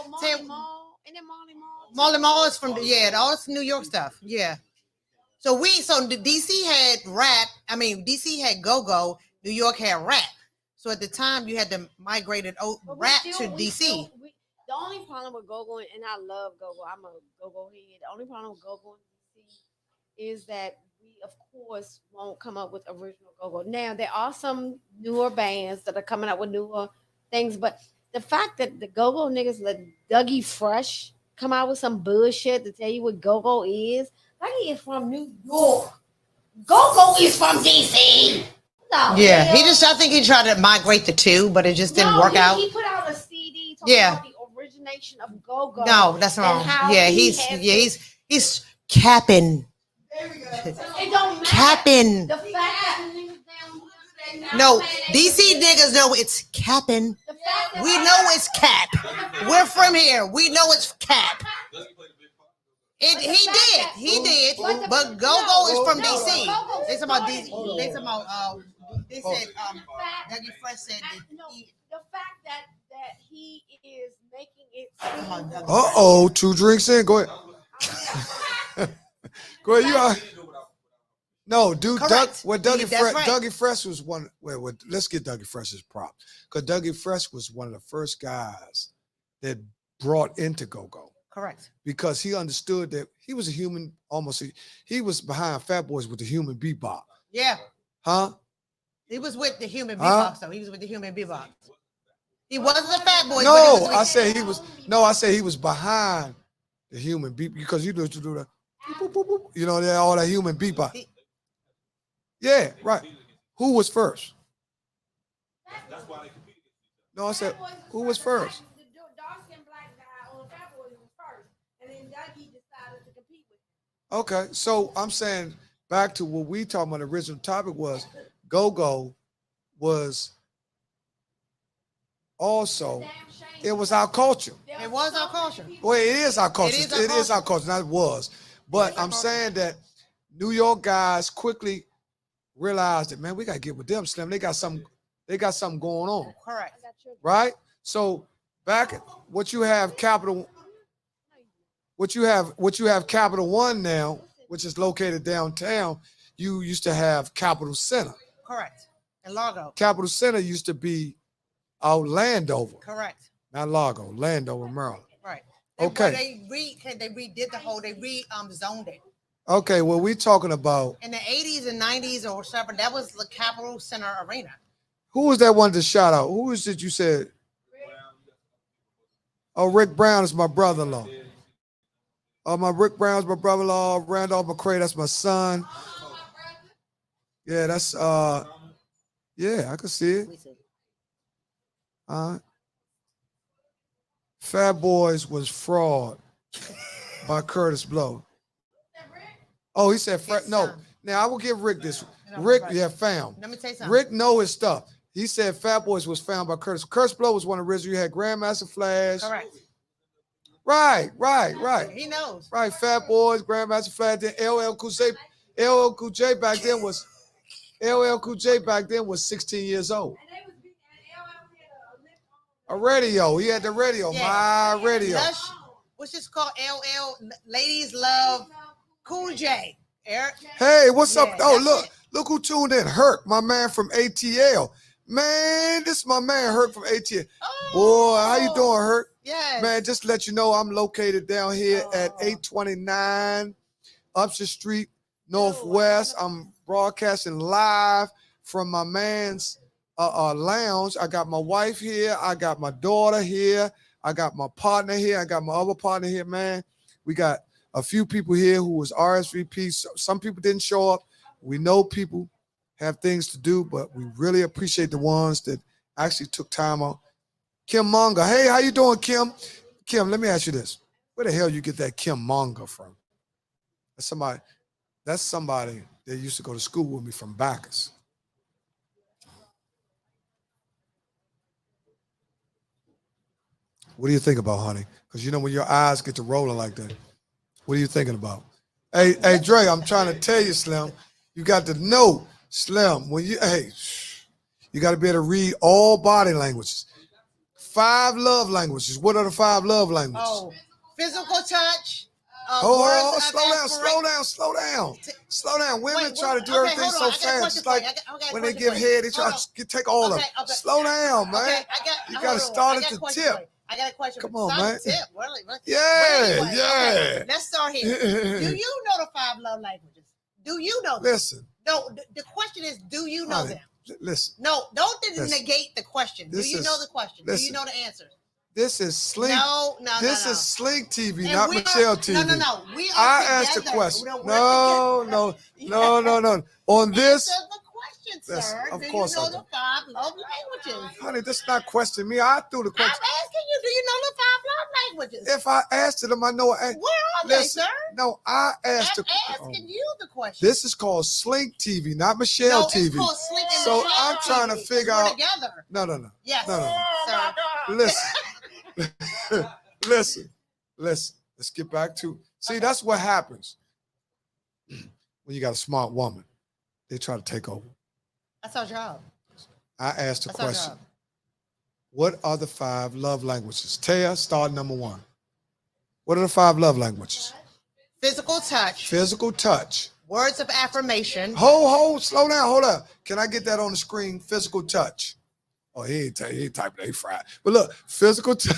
S4: Marley Marl. And then Marley Marl.
S5: Marley Marl is from all this New York stuff. Yeah. So the DC had rap. I mean, DC had go-go. New York had rap. So at the time, you had to migrate rap to DC.
S4: The only problem with go-go, and I love go-go. I'm a go-go head. The only problem with go-go in DC is that we, of course, won't come up with original go-go. Now, there are some newer bands that are coming up with newer things, but the fact that the go-go niggas let Dougie Fresh come out with some bullshit to tell you what go-go is. Dougie is from New York. Go-go is from DC. No,
S5: Yeah,
S4: hell?
S5: I think he tried to migrate the two, but it just didn't work out.
S4: He put out a CD talking
S5: Yeah.
S4: about the origination of go-go.
S5: No, that's
S4: and
S5: wrong.
S4: how
S5: Yeah,
S4: he
S5: he's
S4: has
S5: he's capping.
S4: It don't matter.
S5: Capping.
S4: The fact that the niggas down here say
S5: No,
S4: man,
S5: DC niggas know it's capping.
S4: the fact that
S5: We know it's cap. We're from here. We know it's cap. He did. But go-go is from DC. They talking about DC. They talking about they said Dougie Fresh said that
S4: the fact that he is making it seem
S2: Uh-oh, 2 drinks in. Go ahead. Go ahead. You are. No, dude.
S5: Correct.
S2: Dougie
S5: That's
S2: Fresh.
S5: right.
S2: Dougie Fresh was one. Wait, let's get Dougie Fresh's prop because Dougie Fresh was one of the first guys that brought into go-go
S5: correct.
S2: because he understood that he was a human. He was behind Fat Boys with the human bebop,
S5: Yeah.
S2: huh?
S5: He was with the human
S2: Huh?
S5: beatbox, though. He was with the human beatbox. He wasn't a fat boy.
S2: No, I said he was. No, I said he was behind the human beep because you know to do the, boop, boop, boop, you know, all that human bebop. Yeah, right. Who was first? No, I said who was first?
S4: The dark-skinned black guy on Fat Boys was first, and then Dougie decided to compete with him.
S2: Okay, so I'm saying back to what we talking about. The original topic was go-go was also
S4: Damn shame
S2: It was our culture.
S5: It was our culture.
S2: Well, it is our culture.
S5: It is our culture.
S2: Not was. But I'm saying that New York guys quickly realized that, man, we got to get with them, Slim. They got something going on.
S5: Correct.
S2: Right? So back what you have Capital Capital One now, which is located downtown, you used to have Capital Center.
S5: Correct. And Largo.
S2: Capital Center used to be out Landover.
S5: Correct.
S2: Not Largo, Landover, Maryland.
S5: Right.
S2: Okay.
S5: They redid the whole, they zoned it.
S2: Okay, well, we talking about
S5: In the 80s and 90s or whatever, that was the Capital Center Arena.
S2: who was that one to shout out? Who is it you said? Oh, Rick Brown is my brother-in-law. Rick Brown's my brother-in-law. Randolph McCray, that's my son. Yeah, that's yeah, I can see it. Fat Boys was fraud by Curtis Blow. Oh, he said no. Now I will give Rick this. Rick, found.
S5: Let me tell you something.
S2: Rick know his stuff. He said Fat Boys was found by Curtis. Curtis Blow was one of the original. You had Grandmaster Flash.
S5: Correct.
S2: Right.
S5: He knows.
S2: Right, Fat Boys, Grandmaster Flash. Then LL Cool J back then was 16 years old. A radio. He had the radio.
S5: Yeah.
S2: My radio.
S5: What's this called? LL. Ladies love Cool J. Eric.
S2: Hey, what's up?
S5: Yeah,
S2: Oh, look who tuned in. Herc, my man from ATL. Man, this is my man, Herc from ATL.
S5: Oh.
S2: Boy, how you doing, Herc?
S5: Yes.
S2: Man, just to let you know, I'm located down here at 829 Upshur Street, Northwest. I'm broadcasting live from my man's lounge. I got my wife here. I got my daughter here. I got my partner here. I got my other partner here, man. We got a few people here who was RSVP. Some people didn't show up. We know people have things to do, but we really appreciate the ones that actually took time out. Kim Monga. Hey, how you doing, Kim? Kim, let me ask you this. Where the hell you get that Kim Monga from? That's somebody that used to go to school with me from Bacchus. What do you think about, honey? Because you know when your eyes get to rolling like that, what are you thinking about? Hey, Dre, I'm trying to tell you, Slim, you got to know, Slim, you got to be able to read all body languages. 5 love languages. What are the 5 love languages?
S5: Oh, physical touch.
S2: Slow down. Women try to do everything so fast. It's like when they give head, they try to take all of it. Slow down, man. You got to start at the tip.
S5: I got a question.
S2: Come on, man.
S5: Really?
S2: Yeah.
S5: Okay, let's start here. Do you know the 5 love languages? Do you know them?
S2: Listen.
S5: No, the question is, do you know them?
S2: Listen.
S5: No, don't negate the question. Do you know the question? Do you know the answer?
S2: This is Slink.
S5: No.
S2: This is Slink TV, not Michelle TV.
S5: No.
S2: I asked the question. No. On this.
S5: Answer the question, sir.
S2: Of course
S5: you know
S2: I do.
S5: the 5 love languages?
S2: Honey, this is not questioning me. I threw the question.
S5: I'm asking you, do you know the 5 love languages?
S2: If I asked them, I know.
S5: Where are they, sir?
S2: No, I asked
S5: I'm asking you the question.
S2: This is called Slink TV, not Michelle TV.
S5: It's called Slink and
S2: So
S5: Michelle
S2: I'm trying to
S5: TV.
S2: figure
S5: We're
S2: out.
S5: Together.
S2: No.
S5: Yes,
S2: sir. Listen. Let's get back to. See, that's what happens when you got a smart woman. They try to take over.
S5: That's our job.
S2: I asked a
S5: That's our
S2: question.
S5: job.
S2: What are the 5 love languages? Taya, start number 1. What are the 5 love languages?
S5: Physical touch.
S2: Physical touch.
S5: Words of affirmation.
S2: Slow down, hold up. Can I get that on the screen? Physical touch. Oh, he ain't typing, he fried. But look, physical touch.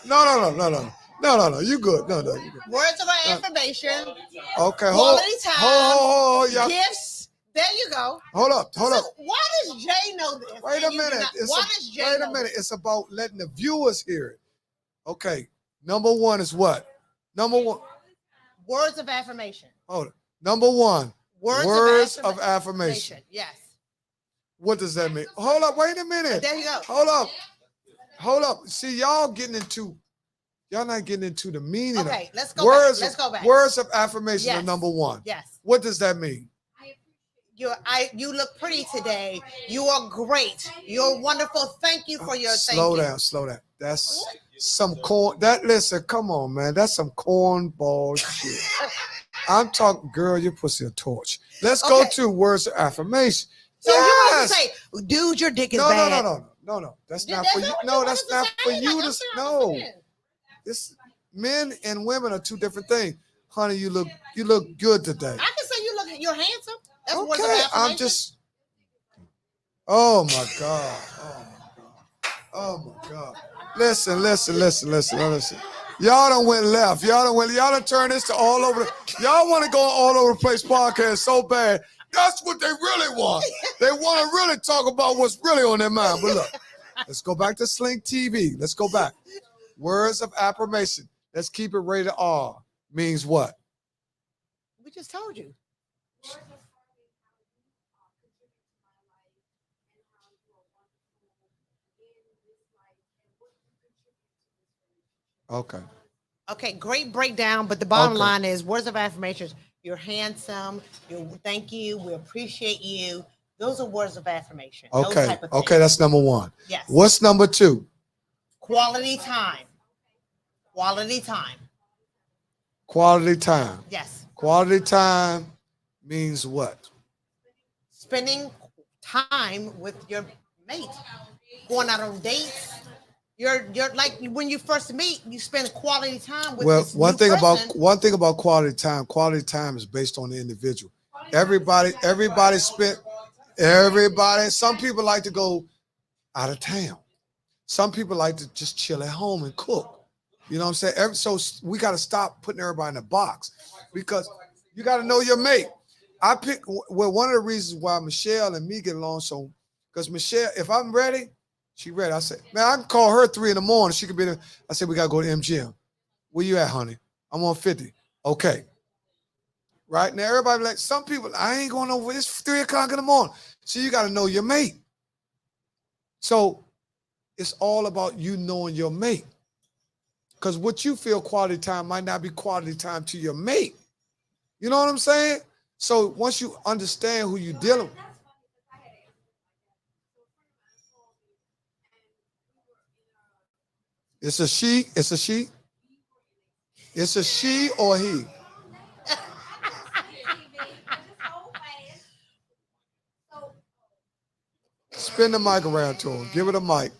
S2: No. You good. No, you good.
S5: Words of affirmation.
S2: Okay,
S5: Quality time.
S2: Hold, y'all.
S5: Gifts. There you go.
S2: Hold up.
S5: Why does Jay know this?
S2: Wait a minute.
S5: Why does Jay know
S2: Wait a minute. It's about letting the viewers hear it. Okay. Number 1 is what? Number 1.
S5: Words of affirmation.
S2: Hold it. Number 1. Words of affirmation.
S5: Yes.
S2: What does that mean? Hold up. Wait a minute.
S5: There you go.
S2: Hold up. See, y'all not getting into the meaning
S5: Okay,
S2: of
S5: let's go
S2: words.
S5: back. Let's go back.
S2: Words of affirmation
S5: Yes.
S2: are number 1.
S5: Yes.
S2: What does that mean?
S5: You look pretty today. You are great. You're wonderful. Thank you for your
S2: Slow
S5: thank you.
S2: down, slow down. That's some corn. Listen, come on, man. That's some cornball shit. I'm talking, girl. Your pussy a torch. Let's go
S5: Okay.
S2: to words of affirmation.
S5: So you want to
S2: Yes.
S5: say, dude, your dick is
S2: No, no,
S5: bad.
S2: no. That's
S5: Yeah,
S2: not
S5: that's
S2: for you.
S5: not what
S2: No,
S5: you
S2: that's
S5: wanted to
S2: not
S5: say.
S2: for
S5: Like,
S2: you
S5: I'm
S2: to.
S5: saying,
S2: No,
S5: I'm
S2: this men and women are two different things. Honey, you look good today.
S5: I can say you're handsome. That's words of
S2: Okay,
S5: affirmation.
S2: I'm just. Oh my God. Oh my God. Listen. Y'all done went left. Y'all done turned this to all over. Y'all want to go all over the place podcast so bad. That's what they really want. They want to really talk about what's really on their mind. But look, let's go back to Slink TV. Let's go back. Words of affirmation. Let's keep it rated R. Means what?
S5: We just told you.
S2: Okay.
S5: Okay, great breakdown. But the bottom
S2: Okay.
S5: line is words of affirmations. You're handsome. Thank you. We appreciate you. Those are words of affirmation. Those
S2: Okay.
S5: type of
S2: Okay,
S5: things.
S2: that's number one.
S5: Yes.
S2: What's number two?
S5: Quality time. Quality time.
S2: Quality time.
S5: Yes.
S2: Quality time means what?
S5: Spending time with your mate. Going out on dates. You're like when you first meet, you spend quality time with
S2: Well,
S5: this
S2: one
S5: new
S2: thing
S5: person.
S2: about quality time is based on the individual. Everybody spent everybody. Some people like to go out of town. Some people like to just chill at home and cook. You know what I'm saying? So we got to stop putting everybody in a box because you got to know your mate. One of the reasons why Michelle and me get along so, because Michelle, if I'm ready, she ready. I said, man, I can call her 3 a.m. She could be there. I said, we got to go to MGM. Where you at, honey? I'm on 50. Okay. Right now, everybody like, some people, I ain't going over. It's 3 o'clock in the morning. So you got to know your mate. So it's all about you knowing your mate. Because what you feel quality time might not be quality time to your mate. You know what I'm saying? So once you understand who you're dealing with. It's a she. It's a she. It's a she or he. Spin the mic around to him. Give it a mic.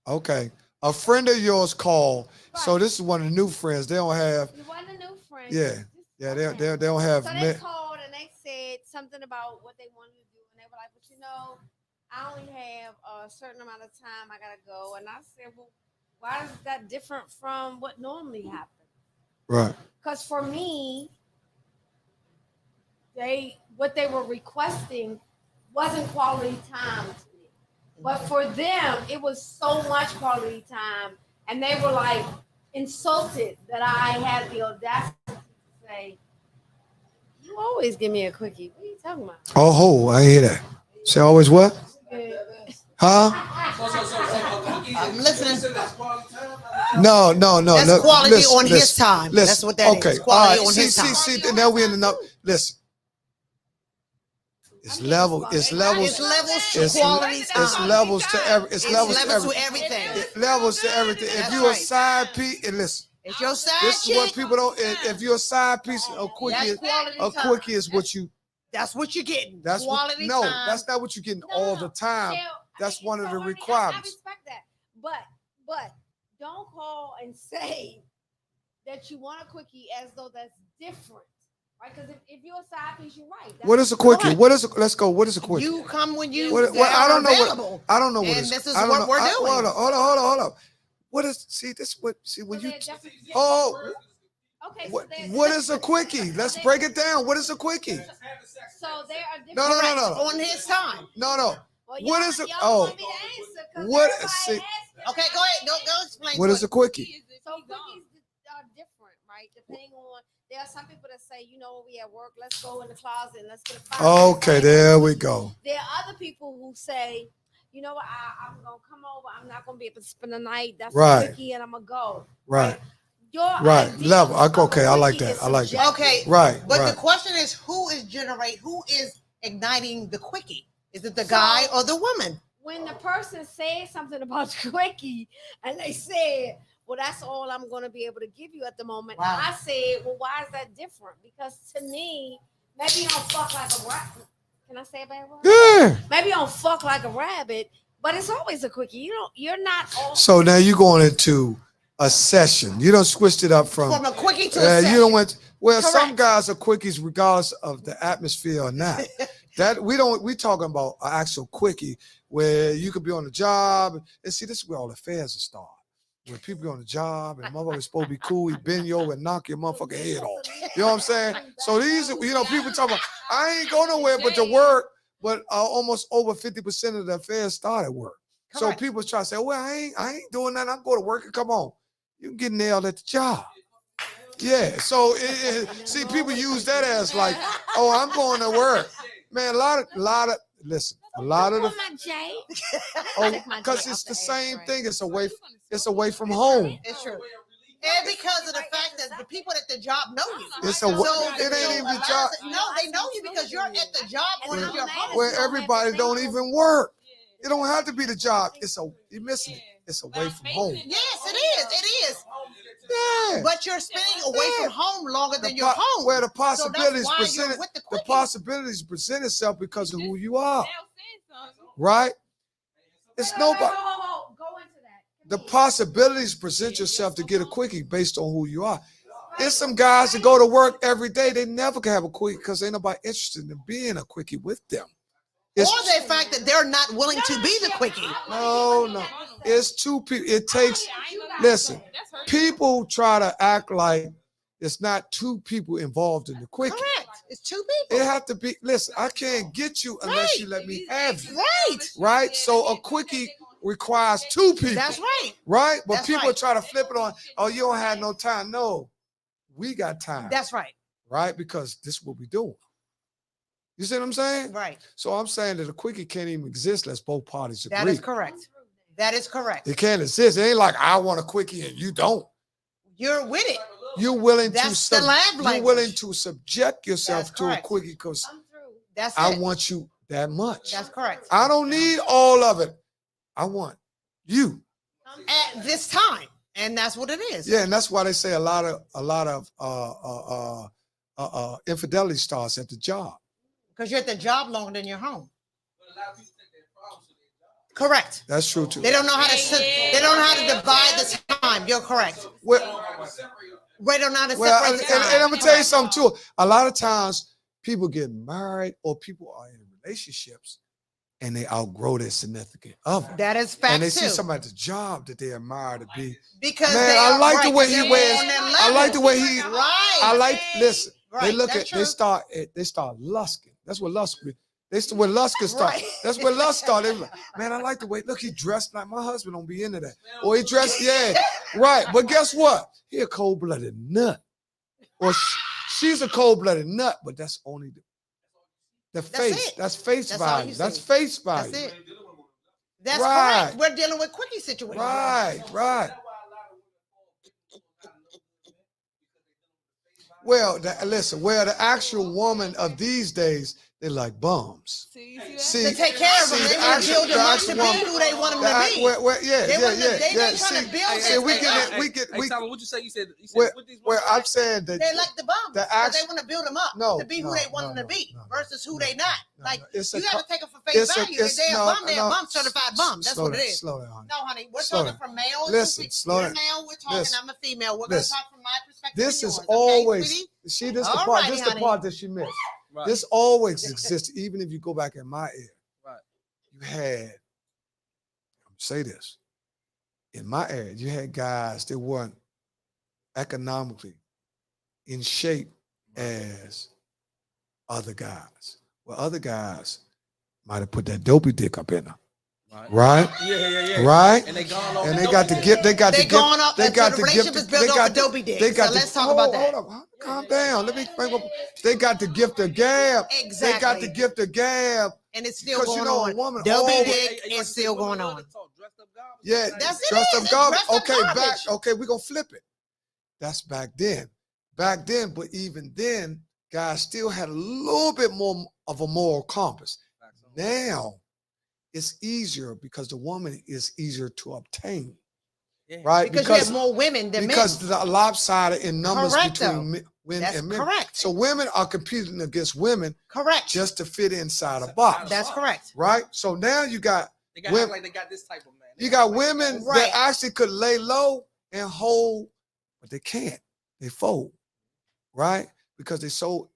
S2: Okay. A friend of yours called. So this is one of the new friends. They don't have.
S4: One of the new friends.
S2: Yeah. Yeah. They don't have.
S4: So they called and they said something about what they wanted to do, and they were like, "But you know, I only have a certain amount of time. I gotta go." And I said, "Well, why is that different from what normally happens?"
S2: Right.
S4: Because for me, what they were requesting wasn't quality time to me. But for them, it was so much quality time. And they were like insulted that I had the audacity to say, "You always give me a quickie. What are you talking about?"
S2: Oh, I hear that. Say always what? Huh?
S5: I'm listening.
S2: No.
S5: That's
S2: Look,
S5: quality
S2: listen,
S5: on his
S2: listen,
S5: time.
S2: listen.
S5: That's what that
S2: Okay.
S5: is. Quality on
S2: see,
S5: his time.
S2: See, now we in the listen. It's levels.
S5: It's levels to quality time.
S2: It's levels to every. It's levels to everything.
S5: everything.
S2: It levels to everything. If
S5: That's
S2: you're a
S5: right.
S2: side piece, and listen,
S5: It's your side
S2: this is what
S5: chick.
S2: people don't. If you're a side piece, a quickie,
S5: That's quality time.
S2: is what you.
S5: That's what you're getting.
S2: That's
S5: quality
S2: what, no.
S5: time.
S2: That's not what you're getting all the time. That's one of the requirements.
S4: I respect that. But don't call and say that you want a quickie as though that's different. Right? Because if you're a side piece, you're right.
S2: What is a quickie? Let's go. What is a quickie?
S5: You come when you
S2: I don't know
S5: available.
S2: I don't know what
S5: And
S2: it's.
S5: this is
S2: I don't
S5: what
S2: know.
S5: we're doing.
S2: Hold on. What is? See this? What? See when you? Oh.
S4: Okay.
S2: What is a quickie? Let's break it down. What is a quickie?
S4: So there are different.
S2: No.
S5: On his time.
S2: No.
S4: Well,
S2: What is it?
S4: Oh.
S2: What? See,
S5: Okay, go ahead. Go explain.
S2: what is a quickie?
S4: So quickies are different, right? Depending on, there are some people that say, you know, we at work, let's go in the closet and let's get a fire.
S2: Okay, there we go.
S4: There are other people who say, you know what, I'm gonna come over. I'm not gonna be able to spend the night. That's
S2: Right.
S4: a quickie, and I'm gonna go.
S2: Right.
S4: Your
S2: Right.
S4: idea
S2: Level.
S4: of a
S2: Okay, I like
S4: quickie
S2: that.
S4: is
S2: I like that.
S5: Okay.
S2: Right.
S5: But
S2: right.
S5: the question is, who is igniting the quickie? Is it the guy or the woman?
S4: When the person says something about the quickie and they said, well, that's all I'm going to be able to give you at the moment.
S5: Wow.
S4: I said, well, why is that different? Because to me, maybe you don't fuck like a rabbit. Can I say a bad word?
S2: Yeah.
S4: Maybe you don't fuck like a rabbit, but it's always a quickie. You're not all.
S2: So now you're going into a session. You don't switched it up from
S5: a quickie to a session.
S2: you don't went. Well,
S5: Correct.
S2: some guys are quickies regardless of the atmosphere or not. That we talking about an actual quickie where you could be on the job and see this is where all the affairs are started. When people be on the job and motherfucker's supposed to be cool, he bend you over and knock your motherfucking head off. You know what I'm saying? So these, people talking about, I ain't going nowhere but to work, but almost over 50% of the affairs start at work. Correct. So people try to say, well, I ain't doing that. I'm going to work and come on. You can get nailed at the job. Yeah. So see, people use that as like, oh, I'm going to work. Man, a lot of the because it's the same thing. It's away from home.
S5: It's true. And because of the fact that the people at the job know you.
S2: It ain't even the job.
S5: No, they know you because you're at the job or at your home.
S2: Where everybody don't even work. It don't have to be the job. You're missing it. It's away from home.
S5: Yes, it is. It is.
S2: Yeah.
S5: But you're spending away from home longer than your home.
S2: Where the possibilities present itself because of who you are. Right? It's nobody.
S4: Go into that.
S2: The possibilities present yourself to get a quickie based on who you are. There's some guys that go to work every day. They never can have a quickie because ain't nobody interested in being a quickie with them.
S5: Or the fact that they're not willing to be the quickie.
S2: No. It's two people. It takes, listen, people try to act like it's not two people involved in the quickie.
S5: Correct. It's two people.
S2: It have to be, listen, I can't get you unless you let me have you.
S5: Right.
S2: Right? So a quickie requires two people.
S5: That's right.
S2: Right? But
S5: That's
S2: people
S5: right.
S2: try to flip it on, oh, you don't have no time. No, we got time.
S5: That's right.
S2: Right? Because this is what we doing. You see what I'm saying?
S5: Right.
S2: So I'm saying that a quickie can't even exist unless both parties agree.
S5: That is correct. That is correct.
S2: It can't exist. It ain't like I want a quickie and you don't.
S5: You're with it.
S2: You're willing
S5: you're
S2: willing to subject yourself to a quickie because I want you that much.
S5: That's correct.
S2: I don't need all of it. I want you
S5: at this time, and that's what it is.
S2: Yeah, and that's why they say a lot of infidelity starts at the job.
S5: Because you're at the job longer than you're home. Correct.
S2: That's true too.
S5: They don't know how to they don't know how to divide the time. You're correct.
S2: They
S5: don't know how to separate the time.
S2: And I'm gonna tell you something too. A lot of times people get married or people are in relationships and they outgrow their significant other.
S5: That is fact.
S2: And they
S5: too.
S2: see somebody at the job that they admire to be.
S5: Because
S2: man, I like the way he wears. I like the way he.
S5: Right.
S2: I like. Listen.
S5: Right.
S2: They look at.
S5: True.
S2: They start lusting. That's what lust. When lust can start. Right. That's when lust started. Like, man, I like the way. Look, he dressed like my husband. Don't be into that. Or he dressed. Yeah. Right. But guess what? He a cold-blooded nut. Or she's a cold-blooded nut. But that's only the face. That's face value. That's face value.
S5: That's it. That's correct. We're dealing with quickie situations.
S2: Right. Well, listen, the actual woman of these days, they're like bums.
S5: See, to take care of them, they want to build them up to be who they want them to be. They trying to build
S2: we get.
S3: What you say? You said
S2: I'm saying that
S5: they like the bums. They want to build them up to be who they want them to be versus who they not. Like you got to take them for face value. If they're a bum, they're a bum, certified bum. That's what it is.
S2: Slow down, honey.
S5: No, honey, we're talking from male.
S2: Listen, slow down.
S5: You're male. We're talking. I'm a female. We're going to talk from my perspective.
S2: This is always. See, this the part. This the part that she missed. Right. This always existed, even if you go back in my era.
S3: Right.
S2: You had, say this, in my era, you had guys that weren't economically in shape as other guys. Well, other guys might have put that dopey dick up in her. Right?
S3: Yeah.
S2: Right?
S3: And they gone off.
S2: And they got the gift. They got the gift.
S5: They got the gift. They got the dopey dick. So let's talk about that.
S2: Hold up. Calm down. Let me bring up. They got the gift of gab.
S5: Exactly.
S2: They got the gift of gab.
S5: And it's still going on.
S2: A woman
S5: dopey dick is still going on.
S2: Yeah.
S5: That's
S2: dressed up garbage. Okay,
S5: garbage.
S2: Okay, we're gonna flip it. That's back then. But even then, guys still had a little bit more of a moral compass. Now it's easier because the woman is easier to obtain.
S3: Yeah.
S2: Right?
S5: Because you have more women than men.
S2: Because the lopsided in numbers
S5: Correct,
S2: between
S5: though.
S2: women
S5: That's
S2: and men.
S5: correct.
S2: So women are competing against women
S5: Correct.
S2: just to fit inside a box.
S5: That's correct.
S2: Right? So now you got
S3: They got
S2: women,
S3: like they got this type of man.
S2: you got women
S5: Right.
S2: that actually could lay low and hold, but they can't. They fold. Right? Because they're so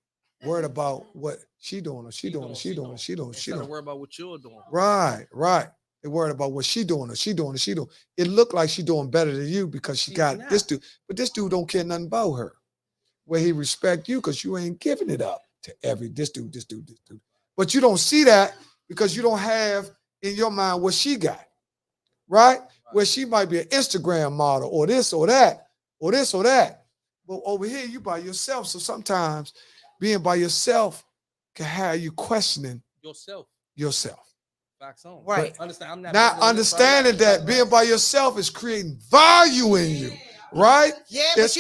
S2: worried about what she doing or she doing or she doing or she doing or she
S3: Instead of
S2: doing.
S3: worry about what you're doing.
S2: Right, right. They're worried about what she doing or she doing or she doing. It looked like she doing better than you because she
S3: She's
S2: got
S3: not.
S2: this dude. But this dude don't care nothing about her. Where he respect you because you ain't giving it up to this dude. But you don't see that because you don't have in your mind what she got. Right? Where she might be an Instagram model or this or that or this or that. But over here, you by yourself. So sometimes being by yourself can have you questioning yourself.
S3: Facts on.
S5: Right.
S3: Understand? I'm not
S2: Not understanding that being by yourself is creating value in you, right?
S5: Yeah,
S2: It's-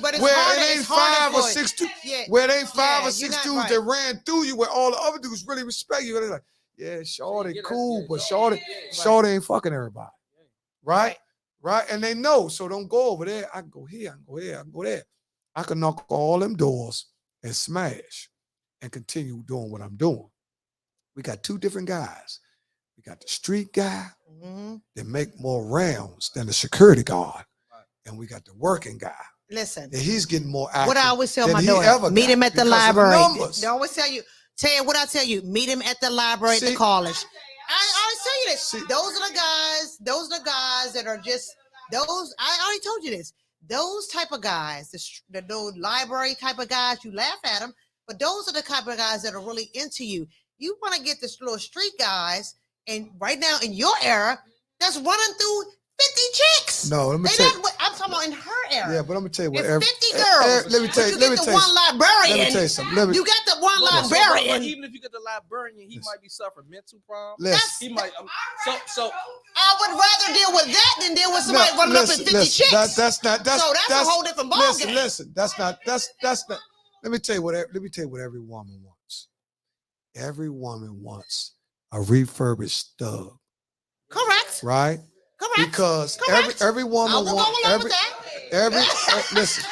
S5: but it's
S2: where
S5: harder.
S2: it ain't
S5: It's harder
S2: five or
S5: for it.
S2: six dudes,
S5: Yeah.
S2: where it ain't five
S5: Yeah,
S2: or
S5: you're
S2: six
S5: not
S2: dudes
S5: right.
S2: that ran through you, where all the other dudes really respect you. They're like, yeah, Shorty,
S3: Yeah, that's
S2: cool,
S3: good.
S2: but
S3: Yeah,
S2: Shorty,
S3: yeah, yeah.
S2: Shorty ain't fucking everybody, right? Right? And they know, so don't go over there. I can go here, I can go here, I can go there. I can knock all them doors and smash and continue doing what I'm doing. We got two different guys. We got the street guy that make more rounds than the security guard. And we got the working guy.
S5: Listen.
S2: And he's getting more action
S5: What I always tell
S2: than
S5: my
S2: he
S5: daughter,
S2: ever
S5: meet
S2: got
S5: him at the
S2: because of
S5: library.
S2: numbers.
S5: They always tell you, Ted, what I tell you, meet him at the library at the college. I always tell you this. Those are the guys that are just those. I already told you this. Those type of guys, those library type of guys, you laugh at them, but those are the type of guys that are really into you. You want to get this little street guys, and right now in your era, that's running through 50 chicks.
S2: No, let me tell you.
S5: I'm talking about in her era.
S2: Yeah, but I'm gonna tell you what.
S5: It's 50 girls.
S2: Let me tell you.
S5: But
S2: Let
S5: you
S2: me
S5: get
S2: tell
S5: the
S2: you.
S5: one librarian.
S2: Let me tell you something.
S5: You got the one
S3: But
S5: librarian.
S3: even if you get the librarian, he might be suffering mental problems.
S2: Listen.
S3: He might. So
S5: I would rather deal with that than deal with somebody running up in 50 chicks.
S2: That's
S5: so that's a whole different ballgame.
S2: Listen. That's not. Let me tell you what every woman wants. Every woman wants a refurbished thug.
S5: Correct.
S2: Right.
S5: Correct.
S2: Because
S5: Correct.
S2: every woman wants listen,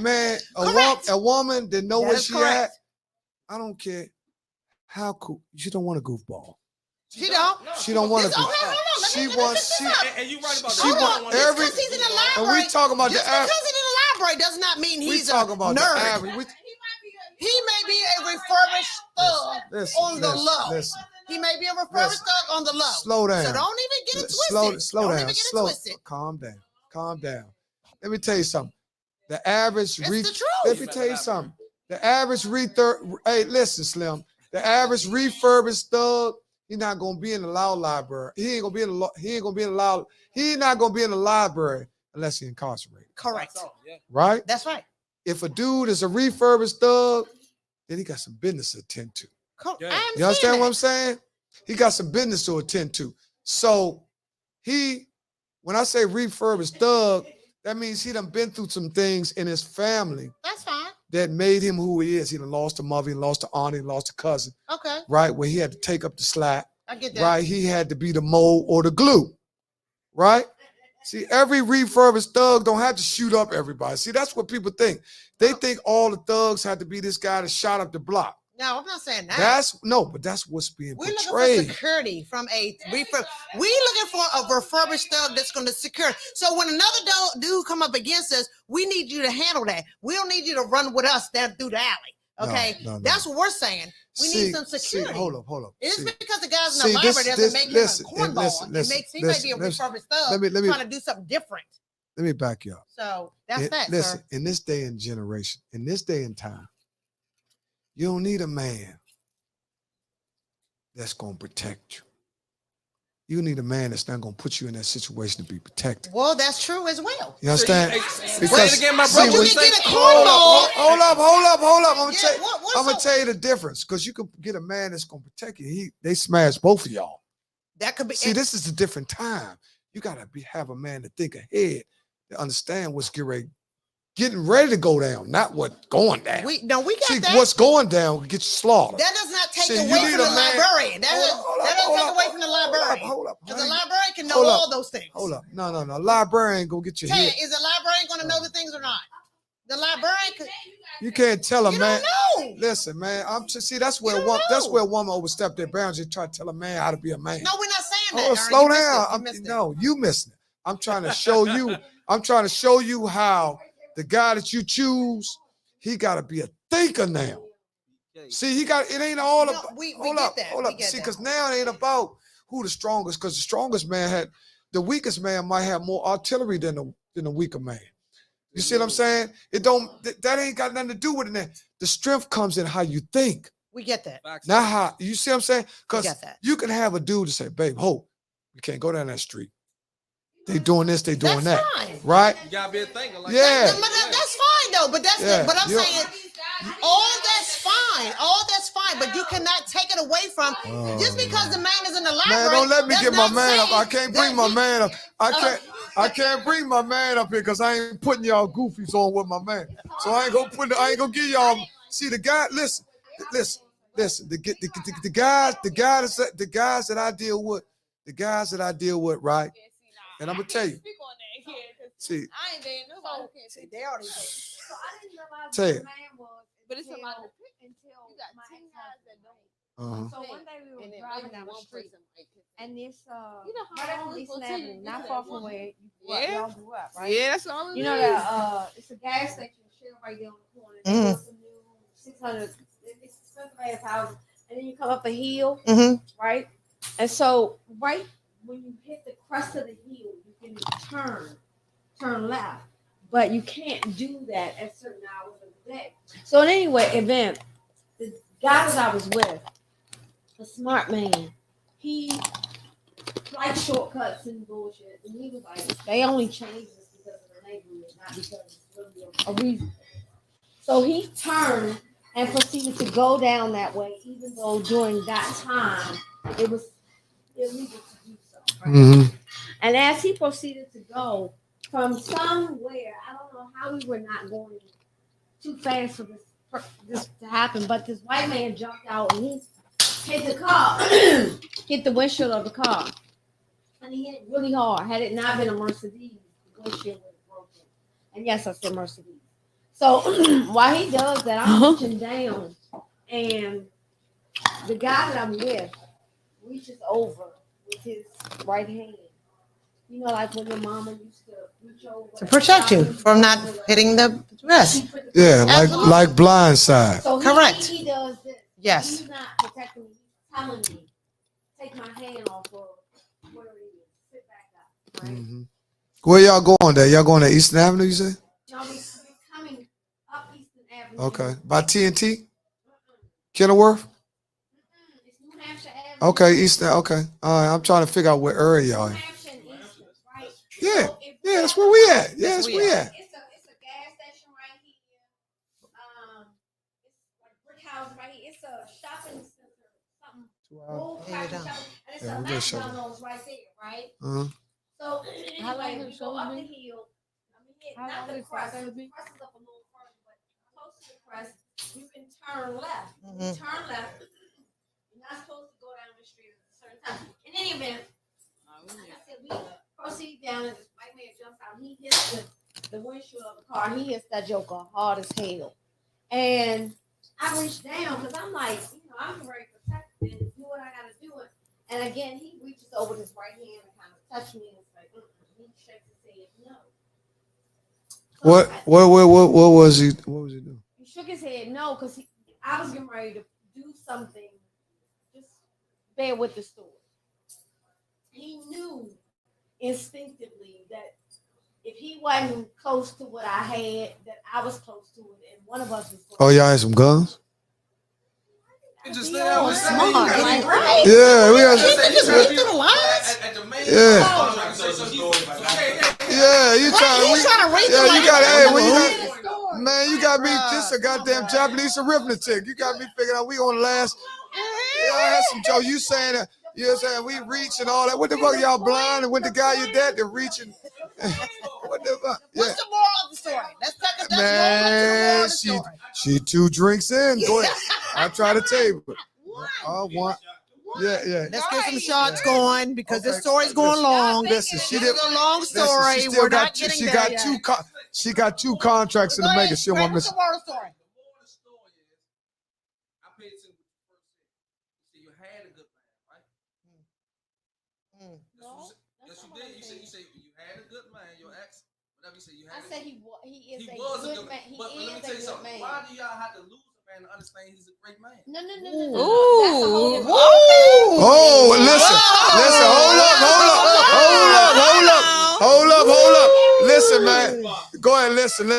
S2: man, a woman that know where she at. I don't care how cool. She don't want a goofball.
S5: She don't.
S2: She don't want to. She wants.
S3: And you right about that.
S2: She wants every.
S5: Because he's in the library.
S2: And we talking about
S5: just
S2: the average.
S5: because he's in the library does not mean he's a
S2: about
S5: nerd.
S2: the average.
S5: He may be a refurbished thug on the low.
S2: Listen.
S5: He may be a refurbished thug on the low.
S2: Slow down.
S5: So don't even get it twisted.
S2: Slow
S5: don't
S2: down.
S5: even get it twisted.
S2: Calm down. Let me tell you something. The average.
S5: It's the truth.
S2: Let me tell you something. The average Hey, listen, Slim. The average refurbished thug. He's not gonna be in the law library. He ain't gonna be in the. He ain't gonna be in the law. He's not gonna be in the library unless he's incarcerated.
S5: Correct.
S2: Right.
S5: That's right.
S2: If a dude is a refurbished thug, then he got some business to attend to. You understand what I'm saying? He got some business to attend to. So when I say refurbished thug, that means he done been through some things in his family.
S5: That's fine.
S2: That made him who he is. He done lost a mother, he lost an aunt, he lost a cousin.
S5: Okay.
S2: Right? Where he had to take up the slack.
S5: I get that.
S2: Right? He had to be the mold or the glue. Right? See, every refurbished thug don't have to shoot up everybody. See, that's what people think. They think all the thugs had to be this guy that shot up the block.
S5: No, I'm not saying that.
S2: But that's what's being
S5: We're
S2: portrayed.
S5: looking for security from a refurb. We're looking for a refurbished thug that's going to secure. So when another dude come up against us, we need you to handle that. We don't need you to run with us down through the alley. Okay,
S2: No.
S5: That's what we're saying. We need some security.
S2: Hold up.
S5: It's because the guys in the library doesn't make him a cornball. He may be a refurbished thug trying to do something different.
S2: Let me back you up.
S5: So that's that,
S2: listen,
S5: sir.
S2: in this day and generation, in this day and time, you don't need a man that's going to protect you. You need a man that's not going to put you in that situation to be protected.
S5: Well, that's true as well.
S2: You understand?
S3: Say it again, my brother.
S5: You can get a cornball.
S2: Hold up. I'm going to
S5: Yeah,
S2: tell you the difference because you can get a man that's going to protect you. They smash both of y'all.
S5: That could be.
S2: See, this is a different time. You got to have a man to think ahead, to understand what's getting ready getting ready to go down, not what going down.
S5: We got
S2: See,
S5: that.
S2: what's going down will get you slaughtered.
S5: That does not take
S2: See, you
S5: away
S2: need
S5: from
S2: a
S5: the
S2: man-
S5: librarian. That doesn't take away from the librarian.
S2: Hold up.
S5: Because the librarian can know
S2: Hold up.
S5: all those things.
S2: Hold up. No. Librarian go get your
S5: Tell you,
S2: head.
S5: is the librarian going to know the things or not? The librarian could.
S2: You can't tell a
S5: You
S2: man.
S5: don't know.
S2: Listen, man. I'm just see that's
S5: You
S2: where
S5: don't
S2: that's
S5: know.
S2: where a woman overstepped their boundaries and try to tell a man how to be a man.
S5: No, we're not saying that.
S2: Oh,
S5: Darren.
S2: slow
S5: You missed
S2: down.
S5: it. You missed it.
S2: No, you missing it. I'm trying to show you. I'm trying to show you how the guy that you choose, he got to be a thinker now. See, he got it. Ain't all
S5: No,
S2: about.
S5: we
S2: hold
S5: get
S2: up,
S5: that.
S2: hold
S5: We
S2: up.
S5: get
S2: See,
S5: that.
S2: because now it ain't about who the strongest. Because the strongest man had, the weakest man might have more artillery than the weaker man. You see what I'm saying? It don't. That ain't got nothing to do with it. Now. The strength comes in how you think.
S5: We get that.
S2: Not how you see what I'm saying? Because
S5: get that.
S2: you can have a dude to say, babe, hope, we can't go down that street. They doing this, they doing
S5: That's
S2: that.
S5: fine.
S2: Right?
S3: You gotta be a thinker. Like
S2: Yeah.
S5: That's fine though. But
S2: Yeah,
S5: but I'm
S2: you-
S5: saying all that's fine. All that's fine. But you cannot take it away from just because the man is in the library.
S2: Man, don't let me
S5: does
S2: get my
S5: not
S2: man up.
S5: say
S2: I can't bring
S5: that
S2: my
S5: he-
S2: man up. I can't bring my man up here because I ain't putting y'all goofies on with my man. So I ain't gonna give y'all. See the guy. Listen. The guys that I deal with, right? And I'm gonna tell you. See,
S1: I ain't dating nobody.
S5: See, they already know.
S4: So I didn't realize
S2: Tell
S4: what
S2: you.
S4: the man was
S1: But it's a lot of
S4: until
S1: you got
S4: my
S1: 10 guys that
S4: ex-husband.
S1: don't.
S4: So one day we were
S1: And then
S4: driving
S1: maybe
S4: down the
S1: one
S4: street,
S1: person might pick
S4: and this
S1: You know how
S4: right
S1: long
S4: on
S1: it's
S4: Eastern
S1: gonna take
S4: Avenue,
S1: you
S4: not
S1: to
S4: far
S1: that
S4: from
S1: one?
S4: where
S1: Yeah.
S4: y'all grew up, right?
S1: Yeah, that's all it
S4: You know
S1: is.
S4: that it's a gas station shell right there on the corner. They
S5: Mhm.
S4: built some new 600, it's expensive ass houses, and then you come up a hill,
S5: Mhm.
S4: right? And so right when you hit the crest of the hill, you can turn left, but you can't do that at certain hours of the day. So in any event, the guy that I was with, a smart man, he liked shortcuts and bullshit, and he was like, they only changed this because of the neighborhood, not because it's really a reason. So he turned and proceeded to go down that way, even though during that time it was illegal to do so. Right?
S2: Mm-hmm.
S4: And as he proceeded to go from somewhere, I don't know how we were not going too fast for this to happen, but this white man jumped out and he hit the car, hit the windshield of the car, and he hit it really hard. Had it not been a Mercedes, the windshield would have broken. And yes, I said Mercedes. So while he does that, I'm reaching down, and the guy that I'm with reaches over with his right hand. You know, like when your mama used to reach over
S5: To protect you from not hitting the rest.
S2: Yeah,
S5: Absolutely.
S2: like blindside.
S4: So
S5: Correct.
S4: He does this.
S5: Yes.
S4: He's not protecting me. He's telling me, take my hand off of where it is. Sit back up. Right?
S2: Mm-hmm. Where y'all going there? Y'all going to Eastern Avenue, you say?
S4: No, we're coming up Eastern Avenue.
S2: Okay. By TNT? Kenilworth?
S4: It's New Hampshire Avenue.
S2: Okay, Eastern. Okay. All right. I'm trying to figure out where area y'all
S4: New
S2: at.
S4: Hampshire and Eastern, right?
S2: Yeah.
S4: So if
S2: Yeah, that's where we at. Yeah, that's
S5: we
S2: where we
S5: at.
S2: at.
S4: It's a gas station right here. It's like brick house right here. It's a shopping center, something. Old
S5: Yeah,
S4: fashioned
S5: down.
S4: shopping, and it's
S2: Yeah,
S4: a
S2: we just showed
S4: McDonald's right there, right?
S2: Uh-huh.
S4: So
S1: How long
S4: anyway,
S1: it
S4: we go up the
S1: showed
S4: hill. I mean,
S1: How
S4: not
S1: long
S4: the
S1: is
S4: crest.
S1: that
S4: The
S1: gonna be?
S4: crest is up a little further, but close to the crest, you can turn left. You
S5: Mhm.
S4: turn left. You're not supposed to go down the street at a certain time. In any event, like I said, we proceed down, and this white man jumps out. He hits the windshield of the car. He hits that joker hard as hell. And I reach down because I'm like, I'm very protected and do what I gotta do. And again, he reaches over his right hand and kind of touch me and it's like, he shakes his head no. So
S2: What was he doing?
S4: he shook his head no because I was getting ready to do something. Just bear with the story. He knew instinctively that if he wasn't close to what I had, that I was close to it, and one of us was going
S2: Oh, y'all had some guns?
S3: You just
S4: Be
S3: stay out
S4: all
S3: with
S4: smart,
S3: that.
S4: like, right?
S2: Yeah, we got
S5: Just read through the lines.
S2: Yeah, you trying
S5: He's trying to read
S2: yeah,
S5: the
S2: you got
S5: lines.
S2: hey, man, you got me this a goddamn Japanese arithmetic. You got me figuring out we on the last. Yeah, I had some Joe. You saying that? You know what I'm saying? We reach and all that. What the fuck, y'all blind? And with the guy you dead, they're reaching. What the fuck? Yeah.
S5: What's the moral of the story? Let's take it
S2: man, she 2 drinks in. Go ahead. I try to tell you. One. Yeah.
S5: Let's get some shots going because
S2: Okay.
S5: this story's going long.
S2: Listen, she
S5: This
S2: did.
S5: is a long story.
S2: Listen, she still
S5: We're
S2: got
S5: not getting
S2: she
S5: there
S2: got
S5: yet.
S2: she got 2 contracts in the making. She don't want to miss.
S5: What's the moral story?
S3: I paid attention to the first thing. You said you had a good man, right? Yes, you did. You said you had a good man, your ex. Whatever you said, you had.
S9: I said he is a
S3: was
S9: good
S3: a good
S9: man. He
S3: But let me
S9: is
S3: tell
S9: a
S3: you
S9: good
S3: something.
S9: man.
S3: Why do y'all have to lose a man to understand he's a great man?
S9: No.
S1: Ooh.
S2: Oh, listen. Hold up. Listen, man. Go ahead, listen. Go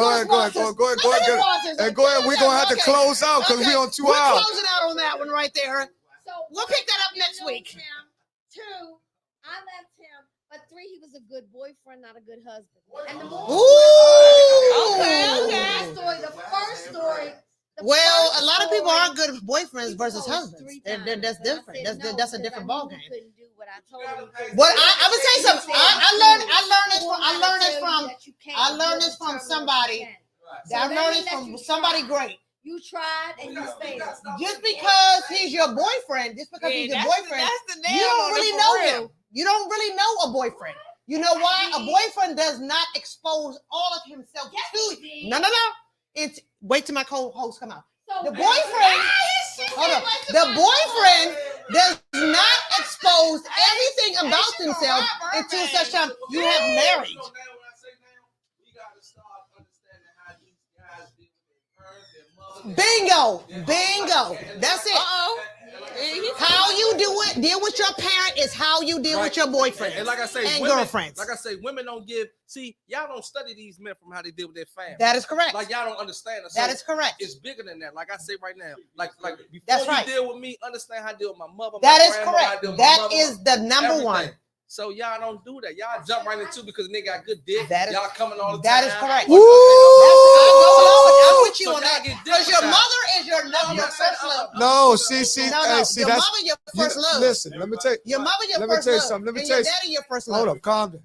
S2: ahead. And go ahead. We're gonna have to close out because we on 2
S5: We're
S2: hours.
S5: closing out on that one right there.
S9: So
S5: We'll pick that up next week.
S9: 2, I left him. But 3, he was a good boyfriend, not a good husband. And the
S5: Okay.
S9: the first story.
S5: Well, a lot of people aren't good boyfriends versus husbands. That's different. That's a different ballgame.
S9: Couldn't do what I told him.
S5: What I would say something. I learned this from somebody. I learned this from somebody great.
S9: You tried and you failed.
S5: Just because he's your boyfriend, you don't really know him. You don't really know a boyfriend. You know why? A boyfriend does not expose all of himself to you. No. It's wait till my co-host come out. The boyfriend, the boyfriend does not expose everything about himself until such time you have married. Bingo. That's it. How you deal with your parent is how you deal with your boyfriend
S3: and like I say,
S5: and
S3: women,
S5: girlfriends.
S3: Like I say, women don't give. See, y'all don't study these men from how they deal with their family.
S5: That is correct.
S3: Like y'all don't understand. So
S5: that is correct.
S3: It's bigger than that. Like I say right now. Like before
S5: That's
S3: you
S5: right.
S3: deal with me, understand how I deal with my mother.
S5: That
S3: my
S5: is
S3: grandmother,
S5: correct.
S3: how I deal with
S5: That
S3: my mother,
S5: is the number
S3: everything.
S5: one.
S3: So y'all don't do that. Y'all jump right into because nigga got good dick. Y'all coming all the
S5: that
S3: time.
S5: That is correct.
S3: I'm
S5: with you on that. Because your mother is your first love.
S2: No, see,
S5: your
S2: that's
S5: mother your first love.
S2: Listen, let me tell you.
S5: Your mother your
S2: let me
S5: first
S2: tell you
S5: love.
S2: something. Let me
S5: and
S2: tell
S5: your
S2: you.
S5: daddy your first love.
S2: Hold up, calm down.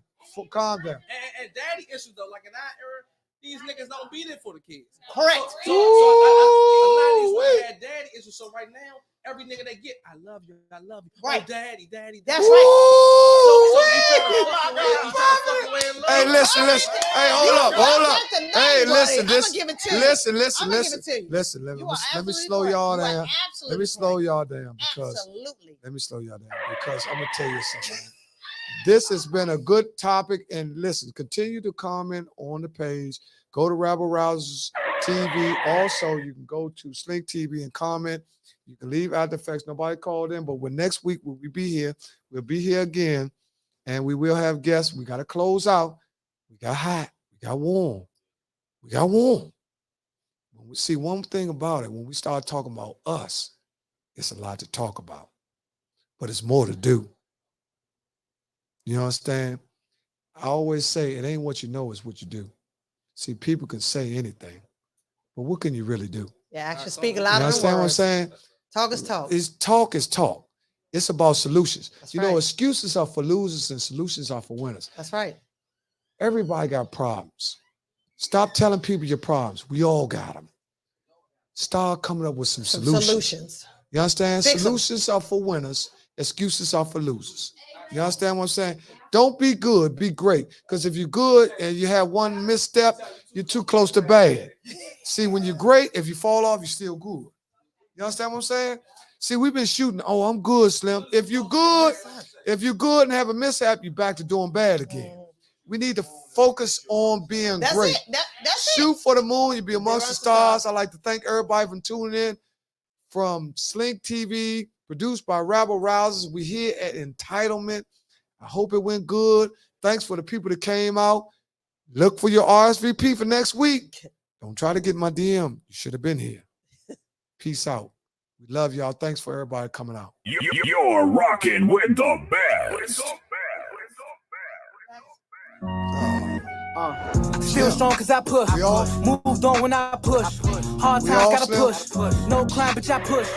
S3: And daddy issues though, like in our era, these niggas don't be there for the kids.
S5: Correct.
S3: So a lot of these women had daddy issues. So right now, every nigga they get, I love you.
S5: Right.
S3: Oh, daddy.
S5: That's right.
S3: So you trying to fuck away in love.
S2: Hey, listen. Hey, hold up. Hey, listen.
S5: I'm gonna give it to you.
S2: Listen. Let me slow y'all down. Let me slow y'all down because I'm gonna tell you something. This has been a good topic, and listen, continue to comment on the page. Go to Rabble Rousers TV. Also, you can go to Slink TV and comment. You can leave after effects. Nobody called in, but next week we'll be here. We'll be here again, and we will have guests. We got to close out. We got hot. We got warm. When we see one thing about it, when we start talking about us, it's a lot to talk about, but it's more to do. You understand? I always say it ain't what you know, it's what you do. See, people can say anything, but what can you really do?
S5: Yeah, actually speak a
S2: You
S5: lot of
S2: understand
S5: words.
S2: what I'm saying?
S5: Talk is talk.
S2: It's talk. It's about solutions.
S5: That's
S2: you know,
S5: right.
S2: excuses are for losers and solutions are for winners.
S5: That's right.
S2: Everybody got problems. Stop telling people your problems. We all got them. Start coming up with some solutions. You understand?
S5: Fix 'em.
S2: Solutions are for winners. Excuses are for losers. You understand what I'm saying? Don't be good, be great. Because if you're good and you have one misstep, you're too close to bad. See, when you're great, if you fall off, you're still good. You understand what I'm saying? See, we've been shooting. Oh, I'm good, Slim. If you're good and have a mishap, you're back to doing bad again. We need to focus on being great.
S5: That's
S2: Shoot for the moon. You'll be amongst the stars. I'd like to thank everybody for tuning in. From Slink TV, produced by Rabble Rousers. We're here at Entitlement. I hope it went good. Thanks for the people that came out. Look for your RSVP for next week. Don't try to get my DM. You should have been here. Peace out. We love y'all. Thanks for everybody coming out.
S6: You're rocking with the best.
S7: Still strong cause I push. Moved on when I push. Hard times gotta push. No crime, bitch, I push.